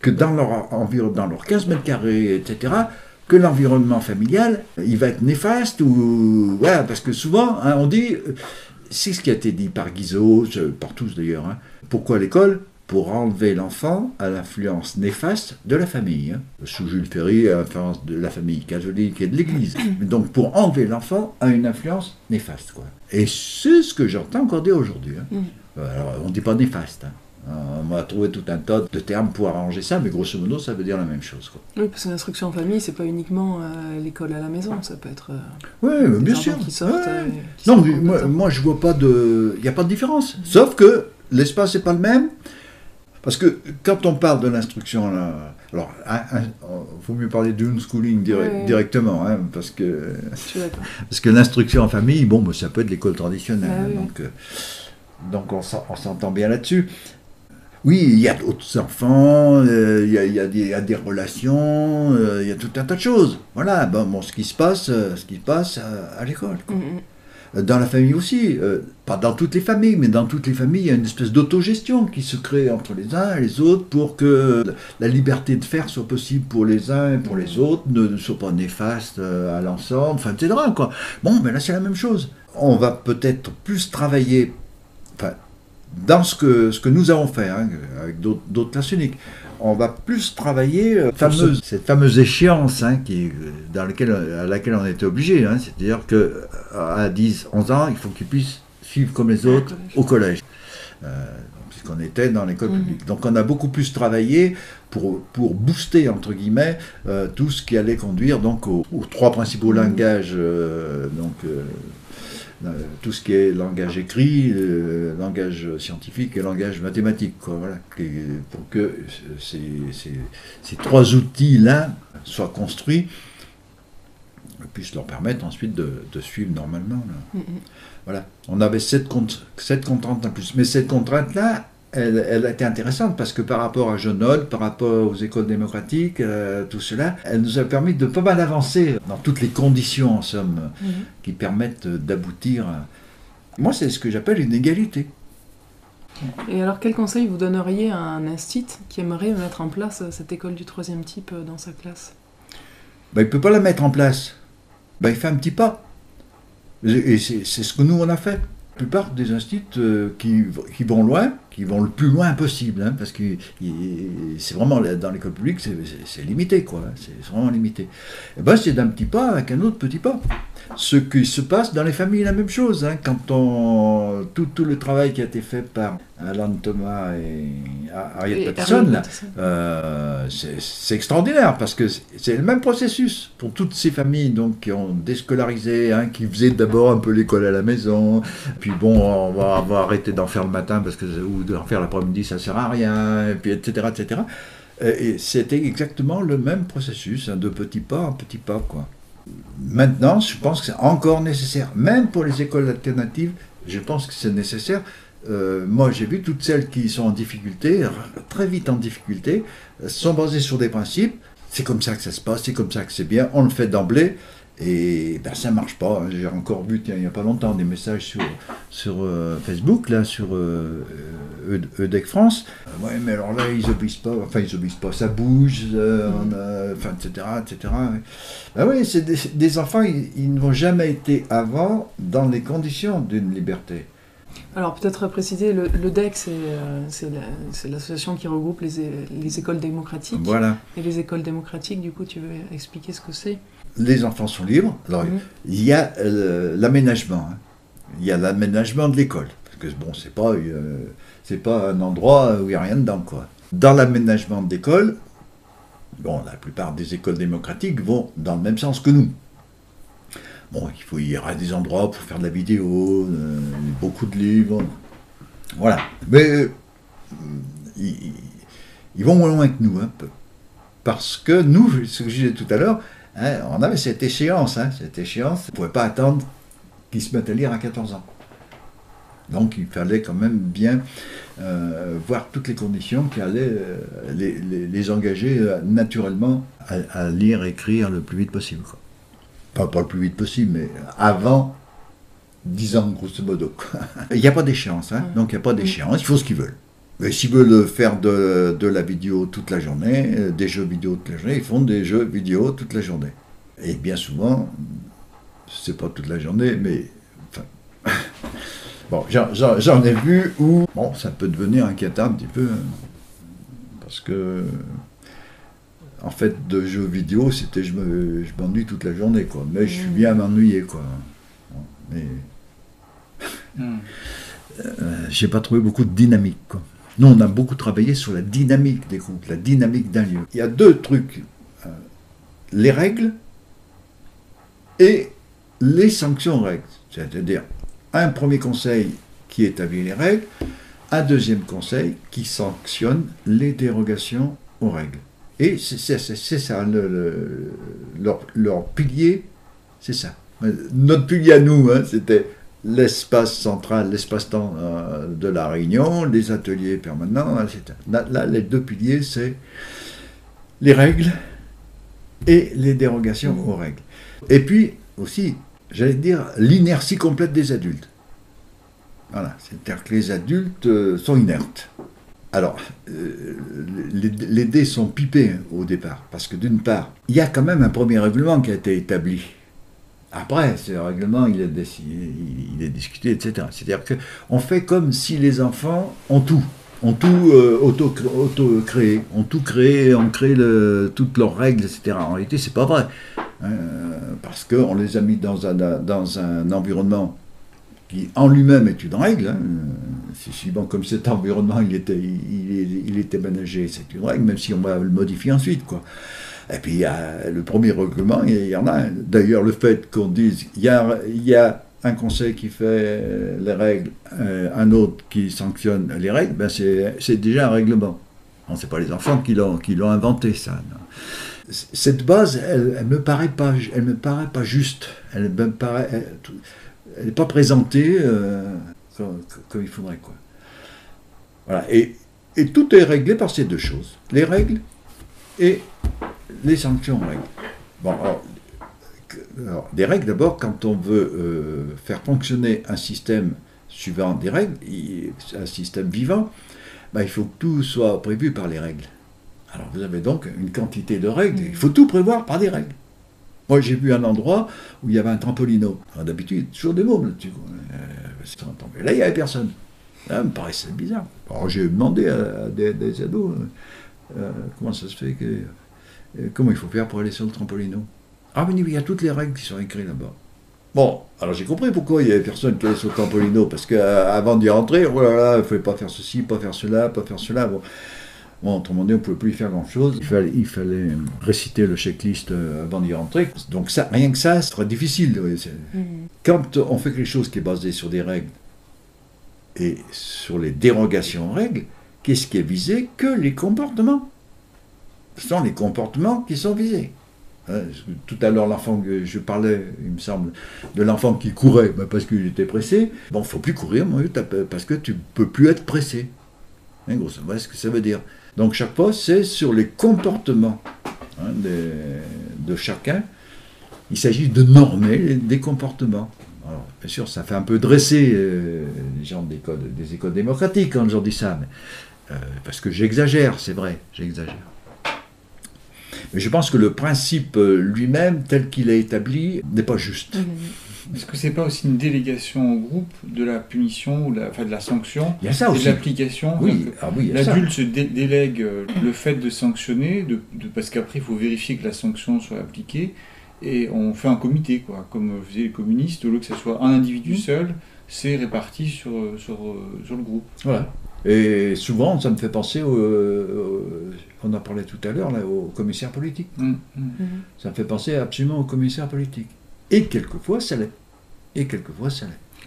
que dans leur environnement, dans leurs 15 mètres carrés, etc., que l'environnement familial, il va être néfaste, ou voilà, parce que souvent, hein, on dit, c'est ce qui a été dit par Guizot, par tous d'ailleurs, hein, pourquoi l'école ? Pour enlever l'enfant à l'influence néfaste de la famille. Hein. Sous Jules Ferry, à l'influence de la famille catholique et de l'Église. Donc pour enlever l'enfant à une influence néfaste, quoi. Et c'est ce que j'entends encore dire aujourd'hui. Hein. Alors on ne dit pas néfaste. Hein. On m'a trouvé tout un tas de termes pour arranger ça, mais grosso modo, ça veut dire la même chose, quoi. Oui, parce que l'instruction en famille, c'est pas uniquement l'école à la maison, ça peut être oui, bien sûr. Qui sortent. Ouais. Non, moi, je vois pas de... Il n'y a pas de différence. Sauf que l'espace n'est pas le même. Parce que quand on parle de l'instruction, là, alors, il faut mieux parler de homeschooling directement, hein, parce que l'instruction en famille, bon, ça peut être l'école traditionnelle, donc on s'entend bien là-dessus. Oui, il y a d'autres enfants, il y a des relations, il y a tout un tas de choses. Voilà, ce qui se passe à l'école, quoi. Dans la famille aussi, pas dans toutes les familles, mais dans toutes les familles, il y a une espèce d'autogestion qui se crée entre les uns et les autres pour que la liberté de faire soit possible pour les uns et pour les autres, ne soit pas néfaste à l'ensemble, enfin, etc. Quoi. Bon, mais là, c'est la même chose. On va peut-être plus travailler, enfin, dans ce que nous avons fait, hein, avec d'autres classes uniques. On va plus travailler cette fameuse échéance hein, à laquelle on était obligé. Hein, c'est-à-dire qu'à 10-11 ans, il faut qu'ils puissent suivre comme les autres au collège. Puisqu'on était dans l'école publique. Donc on a beaucoup plus travaillé pour booster, entre guillemets, tout ce qui allait conduire donc, aux 3 principaux langages. Tout ce qui est langage écrit, langage scientifique et langage mathématique, quoi, voilà, pour que ces 3 outils-là soient construits et puissent leur permettre ensuite de suivre normalement. Là. Voilà. On avait 7 contraintes en plus. Mais cette contrainte-là, elle a été intéressante parce que par rapport à Genol, par rapport aux écoles démocratiques, tout cela, elle nous a permis de pas mal avancer dans toutes les conditions, en somme, qui permettent d'aboutir à... Moi, c'est ce que j'appelle une égalité. Et alors, quel conseil vous donneriez à un instit qui aimerait mettre en place cette école du 3e type dans sa classe ? Ben, il ne peut pas la mettre en place. Ben, il fait un petit pas. Et c'est ce que nous, on a fait. La plupart des instituts qui vont loin, qui vont le plus loin possible, hein, parce que c'est vraiment, dans l'école publique, c'est limité, quoi. C'est vraiment limité. Et ben, c'est d'un petit pas avec un autre petit pas. Ce qui se passe dans les familles, la même chose. Hein, quand tout le travail qui a été fait par Alan Thomas et Harriet Paterson, c'est extraordinaire, parce que c'est le même processus pour toutes ces familles donc, qui ont déscolarisé, hein, qui faisaient d'abord un peu l'école à la maison, puis bon, on va arrêter d'en faire le matin, ou d'en faire l'après-midi, ça ne sert à rien, et puis etc. etc. Et c'était exactement le même processus, hein, de petit pas en petit pas, quoi. Maintenant, je pense que c'est encore nécessaire, même pour les écoles alternatives, je pense que c'est nécessaire. Moi, j'ai vu toutes celles qui sont en difficulté, très vite en difficulté, sont basées sur des principes. C'est comme ça que ça se passe, c'est comme ça que c'est bien, on le fait d'emblée, et ben, ça ne marche pas. J'ai encore vu, il n'y a pas longtemps, des messages sur Facebook, là, sur EDEC France. Ouais, mais alors là, ils obéissent pas, ça bouge, enfin, etc. etc. Ben oui, c'est des enfants, ils n'ont jamais été avant dans les conditions d'une liberté. Alors peut-être préciser, le DEC, c'est l'association qui regroupe les écoles démocratiques. Voilà. Et les écoles démocratiques, du coup, tu veux expliquer ce que c'est ? Les enfants sont libres. Alors, il y a l'aménagement. Hein. Il y a l'aménagement de l'école. Parce que bon, c'est pas un endroit où il n'y a rien dedans, quoi. Dans l'aménagement de l'école, bon, la plupart des écoles démocratiques vont dans le même sens que nous. Bon, il y aura des endroits pour faire de la vidéo, beaucoup de livres, voilà. Mais ils vont moins loin que nous, un peu. Parce que nous, ce que je disais tout à l'heure, hein, on avait cette échéance, on ne pouvait pas attendre qu'ils se mettent à lire à 14 ans. Donc il fallait quand même bien voir toutes les conditions qui allaient les engager naturellement à lire, écrire le plus vite possible, quoi. Pas le plus vite possible, mais avant 10 ans, grosso modo. Il n'y a pas d'échéance, hein, donc il n'y a pas d'échéance, il faut ce qu'ils veulent. Mais s'ils veulent faire de la vidéo toute la journée, des jeux vidéo toute la journée, ils font des jeux vidéo toute la journée. Et bien souvent, c'est pas toute la journée, mais... Enfin, bon, j'en ai vu où... Bon, ça peut devenir inquiétant un petit peu, parce que... En fait, de jeux vidéo, c'était je m'ennuie toute la journée, quoi. Mais je suis bien à m'ennuyer, quoi. Mais j'ai pas trouvé beaucoup de dynamique, quoi. Nous, on a beaucoup travaillé sur la dynamique des groupes, la dynamique d'un lieu. Il y a 2 trucs. Les règles et les sanctions aux règles. C'est-à-dire, un premier conseil qui établit les règles, un deuxième conseil qui sanctionne les dérogations aux règles. Et c'est ça, leur pilier, c'est ça. Notre pilier à nous, hein, c'était l'espace central, l'espace-temps de la réunion, les ateliers permanents, etc. Là, les 2 piliers, c'est les règles et les dérogations aux règles. Et puis, aussi, j'allais dire, l'inertie complète des adultes. Voilà, c'est-à-dire que les adultes sont inertes. Alors, les dés sont pipés au départ, parce que d'une part, il y a quand même un premier règlement qui a été établi. Après, ce règlement, il est discuté, etc. C'est-à-dire qu'on fait comme si les enfants ont tout auto-créé, ont tout créé, ont créé toutes leurs règles, etc. En réalité, c'est pas vrai. Parce qu'on les a mis dans un environnement qui en lui-même est une règle. C'est suivant comme cet environnement il était managé, c'est une règle, même si on va le modifier ensuite, quoi. Et puis il y a le premier règlement, il y en a un. D'ailleurs, le fait qu'on dise il y a un conseil qui fait les règles, un autre qui sanctionne les règles, ben c'est déjà un règlement. Ce n'est pas les enfants qui l'ont inventé, ça. Non. Cette base, elle me paraît pas juste. Elle n'est pas présentée comme il faudrait, quoi. Voilà. Et tout est réglé par ces deux choses, les règles et les sanctions règles. Bon, alors, des règles d'abord, quand on veut faire fonctionner un système suivant des règles, un système vivant, ben, il faut que tout soit prévu par les règles. Alors vous avez donc une quantité de règles, il faut tout prévoir par des règles. Moi j'ai vu un endroit où il y avait un trampolino. D'habitude, il y a toujours des mômes là-dessus. Là, il n'y avait personne. Ça me paraissait bizarre. Alors j'ai demandé à des ados comment ça se fait comment il faut faire pour aller sur le trampolino. Ah mais il y a toutes les règles qui sont écrites là-bas. Bon, alors j'ai compris pourquoi il n'y avait personne qui allait sur le trampolino, parce qu'avant d'y rentrer, oh là là, il ne fallait pas faire ceci, pas faire cela, pas faire cela. Bon, autrement dit, on ne pouvait plus y faire grand-chose. Il fallait réciter le checklist avant d'y rentrer. Donc ça, rien que ça, c'est très difficile. Quand on fait quelque chose qui est basé sur des règles et sur les dérogations aux règles, qu'est-ce qui est visé? Que les comportements. Ce sont les comportements qui sont visés. Tout à l'heure, l'enfant que je parlais, il me semble, de l'enfant qui courait parce qu'il était pressé. Bon, il ne faut plus courir parce que tu ne peux plus être pressé. Grosso modo, ce que ça veut dire. Donc chaque fois, c'est sur les comportements de chacun. Il s'agit de normer des comportements. Alors, bien sûr, ça fait un peu dresser les gens des écoles démocratiques quand j'en dis ça, mais, parce que j'exagère, c'est vrai, j'exagère. Mais je pense que le principe lui-même, tel qu'il est établi, n'est pas juste. Est-ce que c'est pas aussi une délégation au groupe de la punition ou de la sanction? Il y a ça aussi. De l'application. Oui, l'adulte se délègue le fait de sanctionner, parce qu'après il faut vérifier que la sanction soit appliquée, et on fait un comité, quoi, comme faisaient les communistes, au lieu que ce soit un individu seul, c'est réparti sur le groupe. Voilà. Et souvent, ça me fait penser on en parlait tout à l'heure, là, au commissaire politique. Ça me fait penser absolument au commissaire politique. Et quelquefois, ça l'est.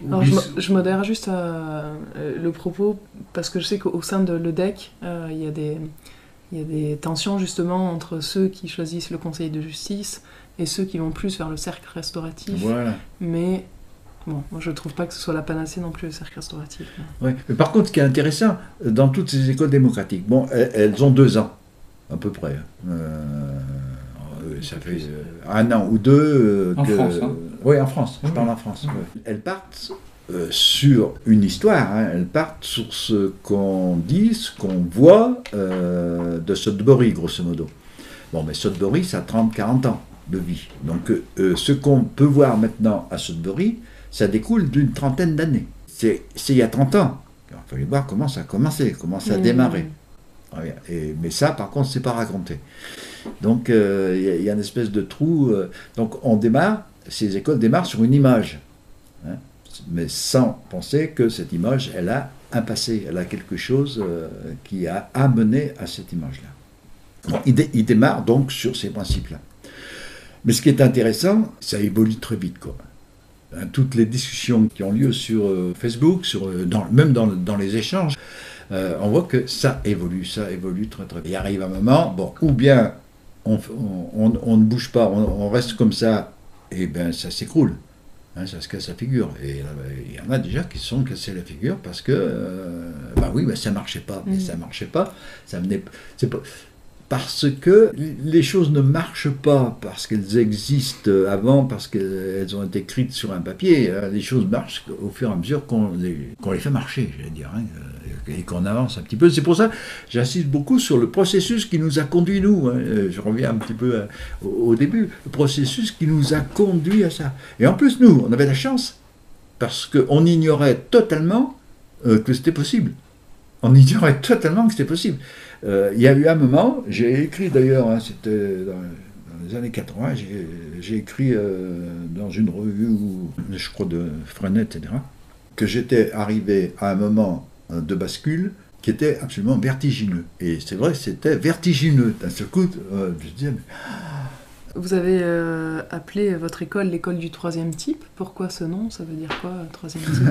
Alors, je modère juste le propos, parce que je sais qu'au sein de l'EDEC, il y a des tensions justement entre ceux qui choisissent le conseil de justice et ceux qui vont plus vers le cercle restauratif. Voilà. Mais bon, moi je ne trouve pas que ce soit la panacée non plus, le cercle restauratif. Oui. Mais par contre, ce qui est intéressant, dans toutes ces écoles démocratiques, bon, elles ont 2 ans, à peu près. Ça fait 1 an ou 2. En France, hein. Oui, en France, je parle en France. Ouais. Elles partent sur une histoire, elles partent sur ce qu'on dit, ce qu'on voit de Sudbury, grosso modo. Bon, mais Sudbury, ça a 30-40 ans de vie. Donc, ce qu'on peut voir maintenant à Sudbury, ça découle d'une 30aine d'années. C'est il y a 30 ans. Il fallait voir comment ça a commencé, comment ça a démarré. Mais ça, par contre, c'est pas raconté. Donc, il y a une espèce de trou. Donc, ces écoles démarrent sur une image, mais sans penser que cette image, elle a un passé, elle a quelque chose qui a amené à cette image-là. Bon, il démarre donc sur ces principes-là. Mais ce qui est intéressant, ça évolue très vite, quoi. Toutes les discussions qui ont lieu sur Facebook, même dans les échanges, on voit que ça évolue très très vite. Il arrive un moment, ou bien on ne bouge pas, on reste comme ça, et bien ça s'écroule, ça se casse la figure. Et il y en a déjà qui se sont cassés la figure parce que, ça marchait pas, mais ça marchait pas, ça menait, parce que les choses ne marchent pas parce qu'elles existent avant, parce qu'elles ont été écrites sur un papier. Les choses marchent au fur et à mesure qu'on les fait marcher, j'allais dire, hein, et qu'on avance un petit peu. C'est pour ça que j'insiste beaucoup sur le processus qui nous a conduits, nous. Hein. Je reviens un petit peu au début. Le processus qui nous a conduits à ça. Et en plus, nous, on avait la chance, parce qu'on ignorait totalement que c'était possible. On ignorait totalement que c'était possible. Il y a eu un moment, j'ai écrit d'ailleurs, hein, c'était dans les années 80, j'ai écrit dans une revue, je crois de Freinet, etc., que j'étais arrivé à un moment de bascule qui était absolument vertigineux. Et c'est vrai, c'était vertigineux. D'un seul coup, je disais... Mais... Vous avez appelé votre école l'école du troisième type. Pourquoi ce nom? Ça veut dire quoi, troisième type?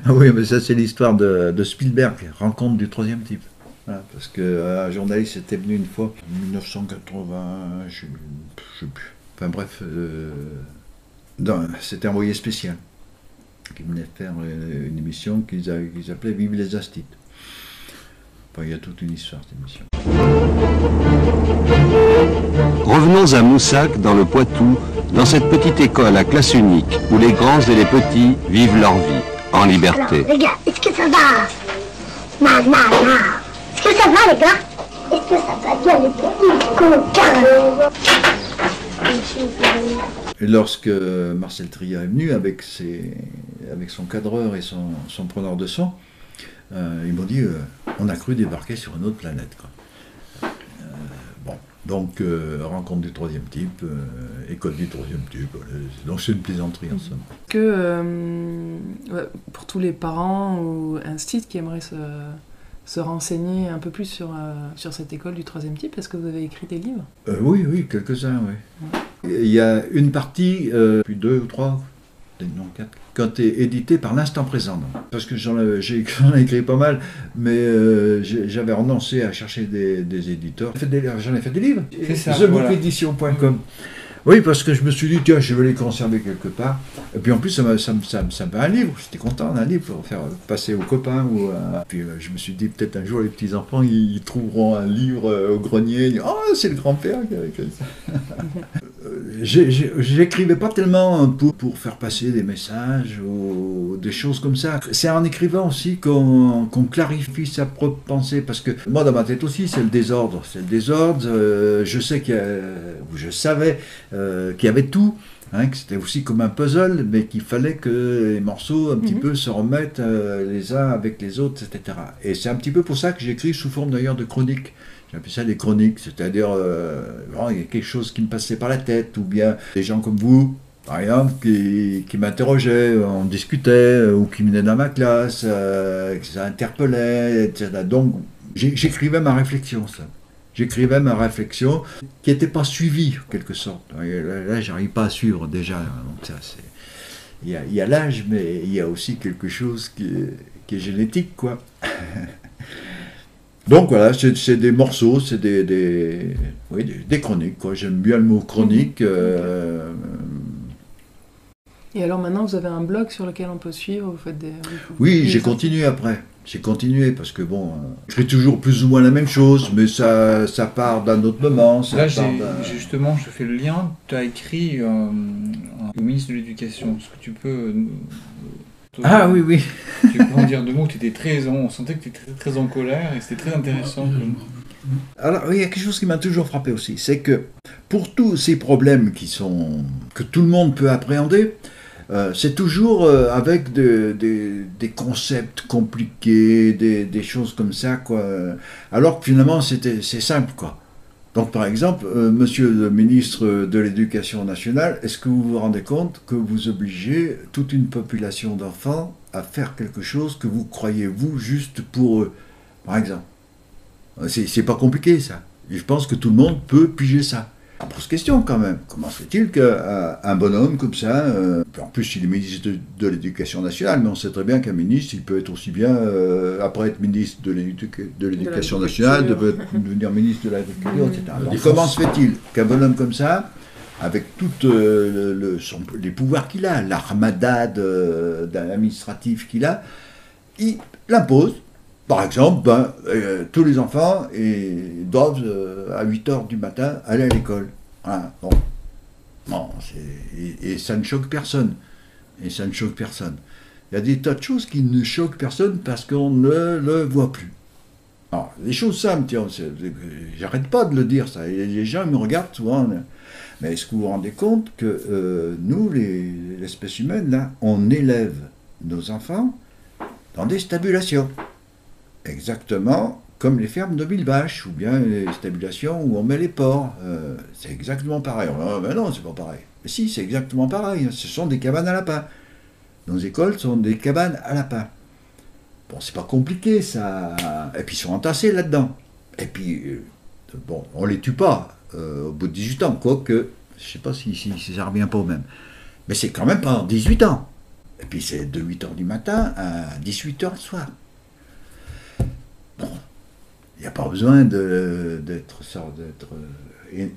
Oui, mais ça c'est l'histoire de Spielberg, rencontre du troisième type. Voilà, parce qu'un journaliste était venu une fois, en 1980, je sais plus. Enfin bref, c'était un envoyé spécial qui venait faire une émission qu'ils appelaient Vive les Astites. Enfin, il y a toute une histoire cette émission. Revenons à Moussac, dans le Poitou, dans cette petite école à classe unique, où les grands et les petits vivent leur vie, en liberté. Alors, les gars, est-ce que ça va? Non, non, non. Est-ce que ça va, les gars? Est-ce que ça va bien, les petits coquins? Et lorsque Marcel Tria est venu avec son cadreur et son preneur de son, ils m'ont dit on a cru débarquer sur une autre planète. Quoi. Bon, donc rencontre du troisième type, école du troisième type, donc c'est une plaisanterie en somme. Pour tous les parents ou instituts qui aimeraient se renseigner un peu plus sur cette école du troisième type, est-ce que vous avez écrit des livres? Oui, quelques-uns, oui. Ouais. Il y a une partie, puis 2 ou 3, non 4, qui ont été éditées par l'Instant Présent. Donc. Parce que j'en ai écrit pas mal, mais j'avais renoncé à chercher des éditeurs. J'en ai fait des livres. C'est ça, TheBookEdition.com. Oui, parce que je me suis dit, tiens, je vais les conserver quelque part. Et puis en plus, ça me fait un livre. J'étais content d'un livre pour faire passer aux copains. Puis je me suis dit, peut-être un jour, les petits-enfants, ils trouveront un livre au grenier. Ils disent, oh, c'est le grand-père qui a écrit ça. J'écrivais pas tellement pour faire passer des messages ou des choses comme ça. C'est en écrivant aussi qu'on clarifie sa propre pensée. Parce que moi, dans ma tête aussi, c'est le désordre. C'est le désordre. Je sais je savais qu'il y avait tout, hein, que c'était aussi comme un puzzle, mais qu'il fallait que les morceaux un petit peu se remettent les uns avec les autres, etc. Et c'est un petit peu pour ça que j'écris sous forme d'ailleurs de chroniques. J'appelle ça des chroniques, c'est-à-dire il y a quelque chose qui me passait par la tête, ou bien des gens comme vous, par exemple, qui m'interrogeaient, on discutait, ou qui venaient dans ma classe, que ça interpellait, etc. Donc j'écrivais ma réflexion, ça. J'écrivais ma réflexion qui n'était pas suivie, en quelque sorte. Là, j'arrive pas à suivre déjà. Donc ça, il y a l'âge, mais il y a aussi quelque chose qui est génétique, quoi. Donc voilà, c'est des morceaux, c'est des chroniques, quoi. J'aime bien le mot chronique. Et alors maintenant, vous avez un blog sur lequel on peut suivre, vous faites des... Oui, j'ai continué après. J'ai continué parce que bon, j'écris toujours plus ou moins la même chose, mais ça part d'un autre moment. Là, justement, je fais le lien. Tu as écrit au ministre de l'Éducation. Est-ce que tu peux... Ah oui. Tu peux en dire deux mots. On sentait que tu étais très en colère et c'était très intéressant. Alors, il y a quelque chose qui m'a toujours frappé aussi, c'est que pour tous ces problèmes que tout le monde peut appréhender, c'est toujours avec des concepts compliqués, des choses comme ça, quoi. Alors que finalement, c'est simple, quoi. Donc, par exemple, monsieur le ministre de l'Éducation nationale, est-ce que vous vous rendez compte que vous obligez toute une population d'enfants à faire quelque chose que vous croyez, vous, juste pour eux, par exemple? C'est pas compliqué, ça. Et je pense que tout le monde peut piger ça. On pose question quand même. Comment se fait-il qu'un bonhomme comme ça, en plus il est ministre de l'Éducation nationale, mais on sait très bien qu'un ministre, il peut être aussi bien, après être ministre de l'Éducation nationale, devenir ministre de l'Agriculture, etc. Donc comment se fait-il qu'un bonhomme comme ça, avec tous les pouvoirs qu'il a, l'armada administrative qu'il a, il l'impose Par exemple, tous les enfants doivent, à 8h du matin, aller à l'école. Voilà, bon. Non, et ça ne choque personne. Et ça ne choque personne. Il y a des tas de choses qui ne choquent personne parce qu'on ne le voit plus. Alors, les choses simples, tiens, j'arrête pas de le dire, ça. Et les gens me regardent souvent. Mais est-ce que vous vous rendez compte que nous, l'espèce humaine, là, on élève nos enfants dans des stabulations. Exactement comme les fermes de 1000 vaches, ou bien les stabulations où on met les porcs. C'est exactement pareil. Mais non, c'est pas pareil. Mais si, c'est exactement pareil. Ce sont des cabanes à lapins. Nos écoles sont des cabanes à lapins. Bon, c'est pas compliqué, ça. Et puis ils sont entassés là-dedans. Et puis, bon, on les tue pas au bout de 18 ans, quoique, je sais pas si ça revient pas au même. Mais c'est quand même pendant 18 ans. Et puis c'est de 8h du matin à 18h le soir. Bon, il n'y a pas besoin d'être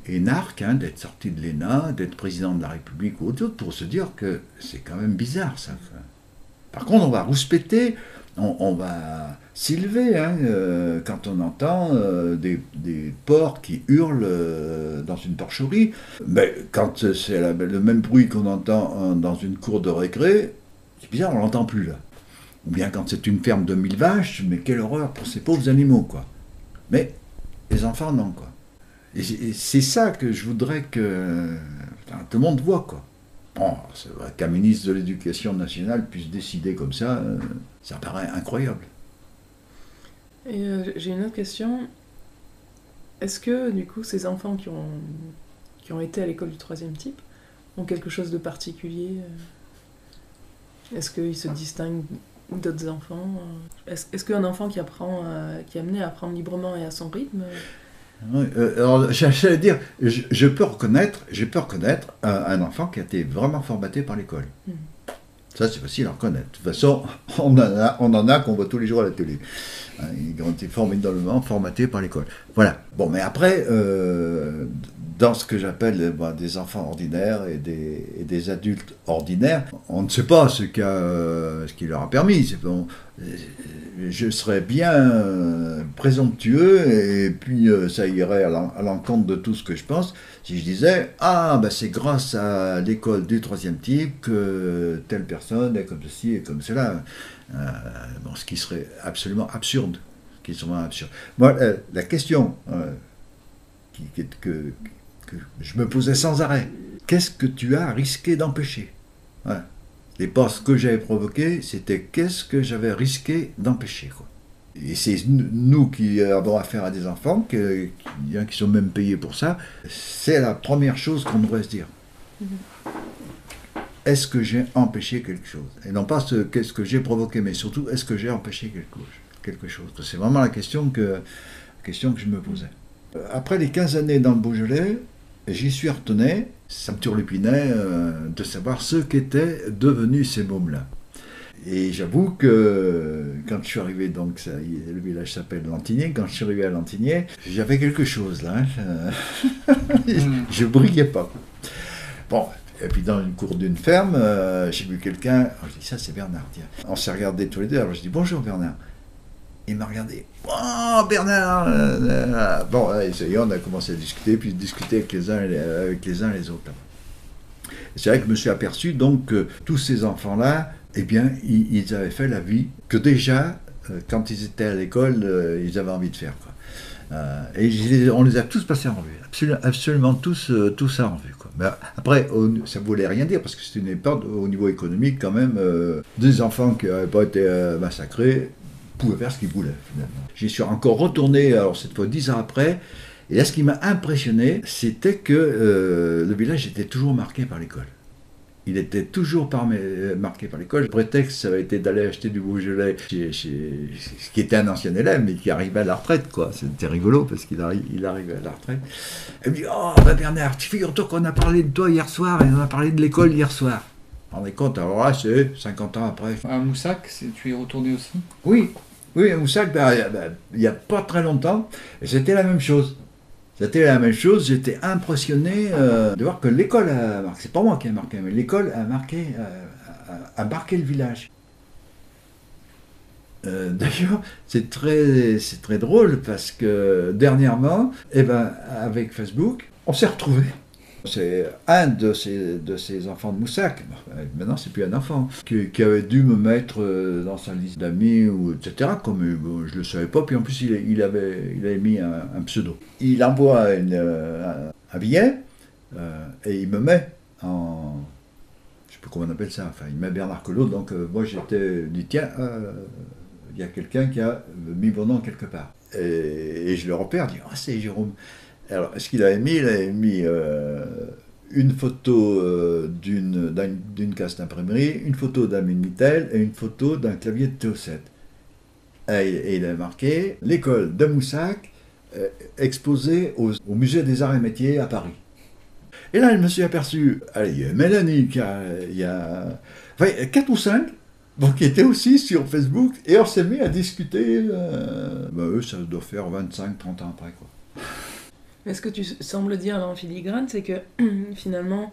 énarque, hein, d'être sorti de l'ENA, d'être président de la République ou autre chose pour se dire que c'est quand même bizarre, ça. Par contre, on va rouspéter, on va s'élever hein, quand on entend des porcs qui hurlent dans une porcherie. Mais quand c'est le même bruit qu'on entend dans une cour de récré, c'est bizarre, on l'entend plus là. Ou bien quand c'est une ferme de 1000 vaches, mais quelle horreur pour ces pauvres animaux, quoi. Mais les enfants, non, quoi. Et c'est ça que je voudrais que tout le monde voit, quoi. Bon, c'est vrai qu'un ministre de l'Éducation nationale puisse décider comme ça paraît incroyable. Et j'ai une autre question. Est-ce que, du coup, ces enfants qui ont été à l'école du 3e type ont quelque chose de particulier Est-ce qu'ils se distinguent d'autres enfants Est-ce qu'un enfant qui est amené à apprendre librement et à son rythme Oui, alors j'allais dire, je peux reconnaître un enfant qui a été vraiment formaté par l'école. Ça, c'est facile à reconnaître. De toute façon, on en a qu'on voit tous les jours à la télé. Ils ont été formidablement formatés par l'école. Voilà. Bon, mais après, dans ce que j'appelle des enfants ordinaires et des adultes ordinaires, on ne sait pas ce qui leur a permis. Je serais bien présomptueux et puis ça irait à l'encontre de tout ce que je pense si je disais c'est grâce à l'école du 3e type que telle personne est comme ceci et comme cela. Ce qui serait absolument absurde. Moi, la question que je me posais sans arrêt, qu'est-ce que tu as risqué d'empêcher? Voilà. Et pas ce que j'avais provoqué, c'était qu'est-ce que j'avais risqué d'empêcher, quoi. Et c'est nous qui avons affaire à des enfants, qui sont même payés pour ça, c'est la première chose qu'on devrait se dire. Est-ce que j'ai empêché quelque chose? Et non pas qu'est-ce que j'ai provoqué, mais surtout, est-ce que j'ai empêché quelque chose? C'est vraiment la question que je me posais. Après les 15 années dans le Beaujolais, j'y suis retourné, ça me turlupinait de savoir ce qu'étaient devenus ces mômes-là. Et j'avoue que quand je suis arrivé, donc le village s'appelle Lantigné, quand je suis arrivé à Lantigné, j'avais quelque chose là. Je brillais pas. Bon, et puis dans une cour d'une ferme, j'ai vu quelqu'un, je dis ça c'est Bernard, tiens. On s'est regardés tous les deux, alors je dis bonjour Bernard. Il m'a regardé. Oh Bernard Bon, ça y est, on a commencé à discuter, puis discuter avec les uns et les autres. C'est vrai que je me suis aperçu donc que tous ces enfants-là, eh bien, ils avaient fait la vie que déjà, quand ils étaient à l'école, ils avaient envie de faire, quoi. Et on les a tous passés en revue, absolument tous ça en revue, quoi. Mais après, ça ne voulait rien dire, parce que c'est une époque, au niveau économique, quand même, des enfants qui n'avaient pas été massacrés pouvaient faire ce qu'ils voulaient, finalement. J'y suis encore retourné, alors cette fois 10 ans après, et là, ce qui m'a impressionné, c'était que le village était toujours marqué par l'école. Il était toujours marqué par l'école. Le prétexte, ça avait été d'aller acheter du Beaujolais chez qui était un ancien élève, mais qui arrivait à la retraite, quoi. C'était rigolo, parce qu'il arrivait à la retraite. Il me dit, Bernard, tu figures-toi qu'on a parlé de toi hier soir, et on a parlé de l'école hier soir. Vous vous rendez compte, alors là, c'est 50 ans après. À Moussac, tu y es retourné aussi? Oui, à Moussac, il n'y a pas très longtemps, et c'était la même chose. J'étais impressionné de voir que l'école a marqué. C'est pas moi qui ai marqué, mais l'école a marqué le village. D'ailleurs, c'est très drôle parce que dernièrement, avec Facebook, on s'est retrouvés. C'est un de ces enfants de Moussac, maintenant c'est plus un enfant, qui avait dû me mettre dans sa liste d'amis, etc. Comme je ne le savais pas, puis en plus il avait mis un pseudo. Il envoie un billet et il me met en... Je ne sais plus comment on appelle ça, enfin il met Bernard Collot, donc moi j'étais dit tiens, il y a quelqu'un qui a mis mon nom quelque part. Et je le repère, je dis ah c'est Jérôme. Alors, ce qu'il avait mis, une photo d'une casse d'imprimerie, une photo d'un Minitel et une photo d'un clavier de TO7. Et il avait marqué l'école de Moussac exposée au musée des arts et métiers à Paris. Et là, je me suis aperçu, il y a Mélanie, il y a 4 ou 5 qui étaient aussi sur Facebook, et on s'est mis à discuter. Eux, ça doit faire 25-30 ans après, quoi. Mais ce que tu sembles dire là en filigrane, c'est que finalement,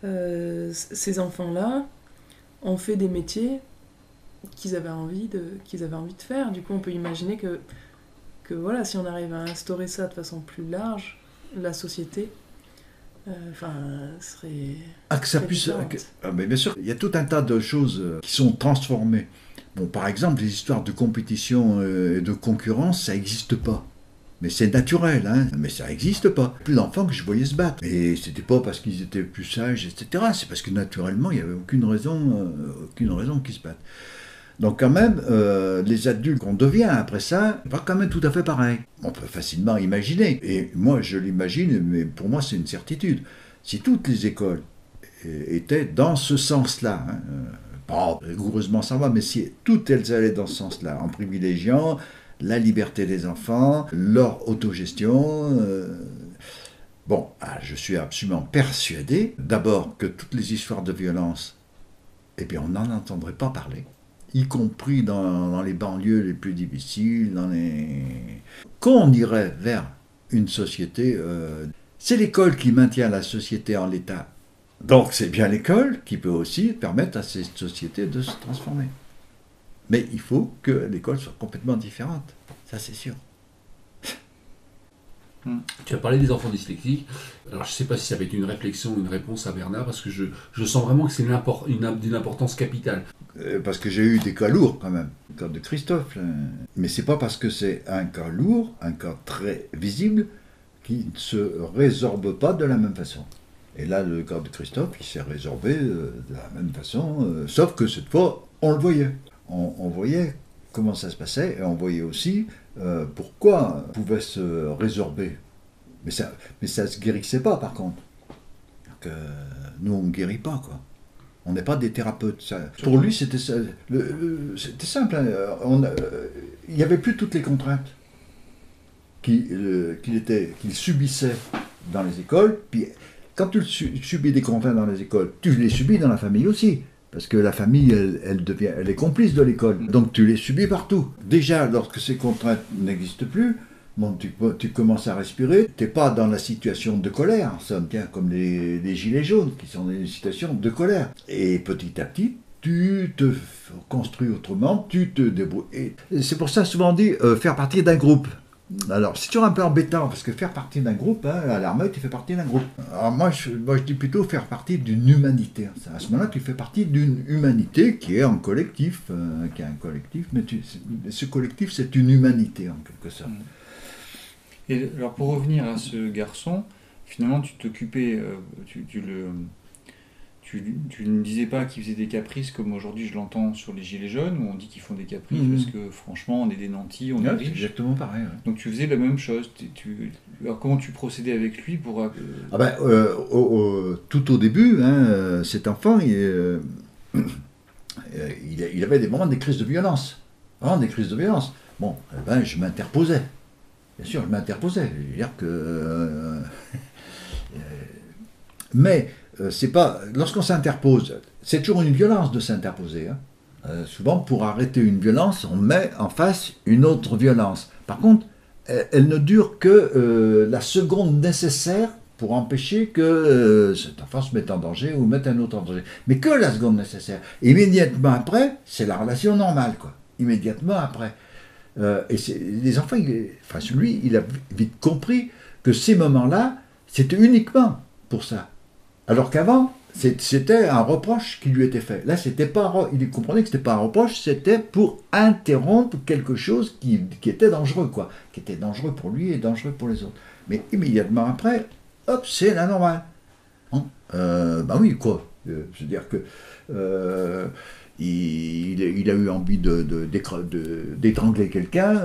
ces enfants-là ont fait des métiers qu'ils avaient envie de faire. Du coup, on peut imaginer que voilà, si on arrive à instaurer ça de façon plus large, la société, serait... que ça puisse... mais bien sûr, il y a tout un tas de choses qui sont transformées. Bon, par exemple, les histoires de compétition et de concurrence, ça n'existe pas. Mais c'est naturel, hein. Mais ça n'existe pas. Plus d'enfants que je voyais se battre. Et c'était pas parce qu'ils étaient plus sages, etc. C'est parce que naturellement, il n'y avait aucune raison qu'ils se battent. Donc quand même, les adultes qu'on devient après ça, c'est pas quand même tout à fait pareil. On peut facilement imaginer. Et moi, je l'imagine, mais pour moi, c'est une certitude. Si toutes les écoles étaient dans ce sens-là, hein, pas rigoureusement ça va, mais si toutes elles allaient dans ce sens-là, en privilégiant la liberté des enfants, leur autogestion. Je suis absolument persuadé, d'abord, que toutes les histoires de violence, on n'en entendrait pas parler, y compris dans les banlieues les plus difficiles, qu'on irait vers une société... c'est l'école qui maintient la société en l'état. Donc c'est bien l'école qui peut aussi permettre à cette société de se transformer. Mais il faut que l'école soit complètement différente, ça c'est sûr. Tu as parlé des enfants dyslexiques. Alors je ne sais pas si ça va être une réflexion ou une réponse à Bernard, parce que je sens vraiment que c'est d'une importance capitale. Parce que j'ai eu des cas lourds quand même, le cas de Christophe. Mais c'est pas parce que c'est un cas lourd, un cas très visible, qui ne se résorbe pas de la même façon. Et là, le cas de Christophe, il s'est résorbé de la même façon, sauf que cette fois, on le voyait. On voyait comment ça se passait, et on voyait aussi pourquoi on pouvait se résorber. Mais ça ne se guérissait pas, par contre. Donc, nous, on ne guérit pas, quoi. On n'est pas des thérapeutes. Pour lui, c'était simple. Il n'y avait plus toutes les contraintes qu'il subissait dans les écoles. Puis, quand tu subis des contraintes dans les écoles, tu les subis dans la famille aussi. Parce que la famille, elle est complice de l'école. Donc tu les subis partout. Déjà, lorsque ces contraintes n'existent plus, tu commences à respirer. Tu n'es pas dans la situation de colère, en somme, comme les gilets jaunes, qui sont dans une situation de colère. Et petit à petit, tu te construis autrement, tu te débrouilles. Et c'est pour ça, souvent on dit, faire partie d'un groupe. Alors, c'est toujours un peu embêtant, parce que faire partie d'un groupe, à l'armée, tu fais partie d'un groupe. Alors moi, je dis plutôt faire partie d'une humanité. À ce moment-là, tu fais partie d'une humanité qui est un collectif, mais ce collectif, c'est une humanité, en quelque sorte. Et alors, pour revenir à ce garçon, finalement, tu t'occupais, tu ne disais pas qu'ils faisaient des caprices comme aujourd'hui je l'entends sur les gilets jaunes, où on dit qu'ils font des caprices parce que franchement on est des nantis, on est riches. C'est exactement pareil. Ouais. Donc tu faisais la même chose. Alors comment tu procédais avec lui pour... Tout au début, cet enfant, il avait des moments des crises de violence. Vraiment des crises de violence. Bon, je m'interposais. Bien sûr, je m'interposais. Je veux dire que... mais... c'est pas, lorsqu'on s'interpose, c'est toujours une violence de s'interposer. Souvent, pour arrêter une violence, on met en face une autre violence. Par contre, elle ne dure que la seconde nécessaire pour empêcher que cet enfant se mette en danger ou mette un autre en danger. Mais que la seconde nécessaire. Immédiatement après, c'est la relation normale, quoi. immédiatement après. Et les enfants, lui, il a vite compris que ces moments-là, c'était uniquement pour ça. Alors qu'avant, c'était un reproche qui lui était fait. Là, c'était pas il comprenait que c'était pas un reproche, c'était pour interrompre quelque chose qui était dangereux, quoi. Qui était dangereux pour lui et dangereux pour les autres. Mais immédiatement après, hop, c'est la normale. Bah oui, quoi. Je veux dire que il a eu envie d'étrangler quelqu'un.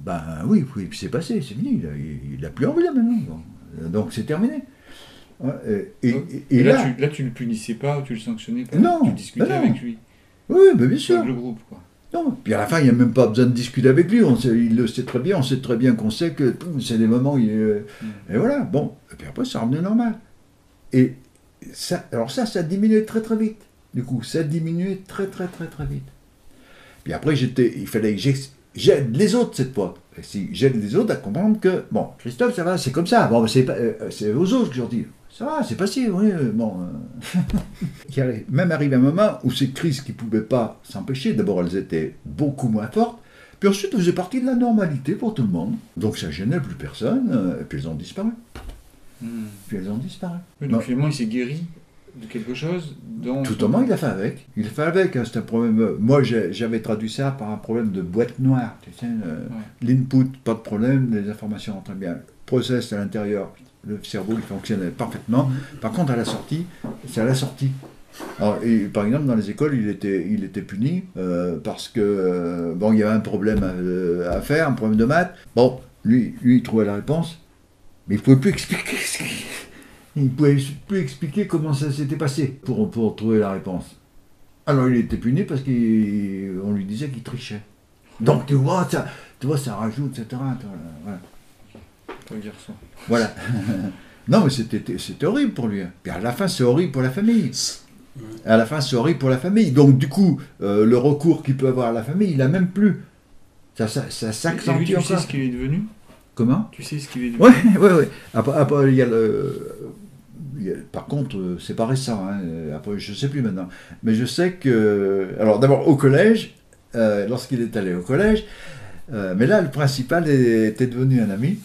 Ben oui, puis c'est passé, c'est fini. Il n'a plus envie là maintenant. Donc c'est terminé. Et là, tu le punissais pas ou tu le sanctionnais pas? Non, tu discutais avec lui. Oui, mais bien sûr. Avec le groupe, quoi. Non, puis à la fin, il n'y a même pas besoin de discuter avec lui. Il le sait très bien, on sait très bien qu'on sait que c'est des moments où et voilà, bon. Et puis après, ça revenait normal. Et ça, alors ça a diminué très très vite. Du coup, ça a diminué très très très très vite. Puis après, il fallait que j'aide les autres cette fois. Et si j'aide les autres à comprendre que, bon, Christophe, ça va, c'est comme ça. Bon, c'est aux autres que je leur dis. Ça va, c'est facile, oui, bon. Même arrivé un moment où ces crises qui ne pouvaient pas s'empêcher, d'abord elles étaient beaucoup moins fortes, puis ensuite elles faisaient partie de la normalité pour tout le monde. Donc ça ne gênait plus personne, et puis elles ont disparu. Puis elles ont disparu. Oui, donc finalement il s'est guéri de quelque chose Tout au moins il a fait avec. Il a fait avec, hein, c'est un problème. Moi j'avais traduit ça par un problème de boîte noire. Tu sais, l'input, pas de problème, les informations rentrent bien. Process à l'intérieur. Le cerveau, il fonctionnait parfaitement. Par contre, à la sortie, c'est à la sortie. Alors, par exemple, dans les écoles, il était puni parce que bon, il y avait un problème à faire, un problème de maths. Bon, lui, il trouvait la réponse, mais il ne pouvait plus expliquer. Il ne pouvait plus expliquer comment ça s'était passé pour trouver la réponse. Alors, il était puni parce qu'on lui disait qu'il trichait. Donc, tu vois, ça rajoute, etc. Voilà. Un garçon. Voilà. Non, mais c'était horrible pour lui. Puis à la fin, c'est horrible pour la famille. À la fin, c'est horrible pour la famille. Donc, du coup, le recours qu'il peut avoir à la famille, il n'a même plus. Ça s'accentue encore. Tu sais ce qu'il est devenu? Comment? Tu sais ce qu'il est devenu? Oui. Après, il y a par contre, c'est pas récent. Hein. Après, je ne sais plus maintenant. Mais je sais que... Alors, d'abord, au collège, lorsqu'il est allé au collège, mais là, le principal était devenu un ami.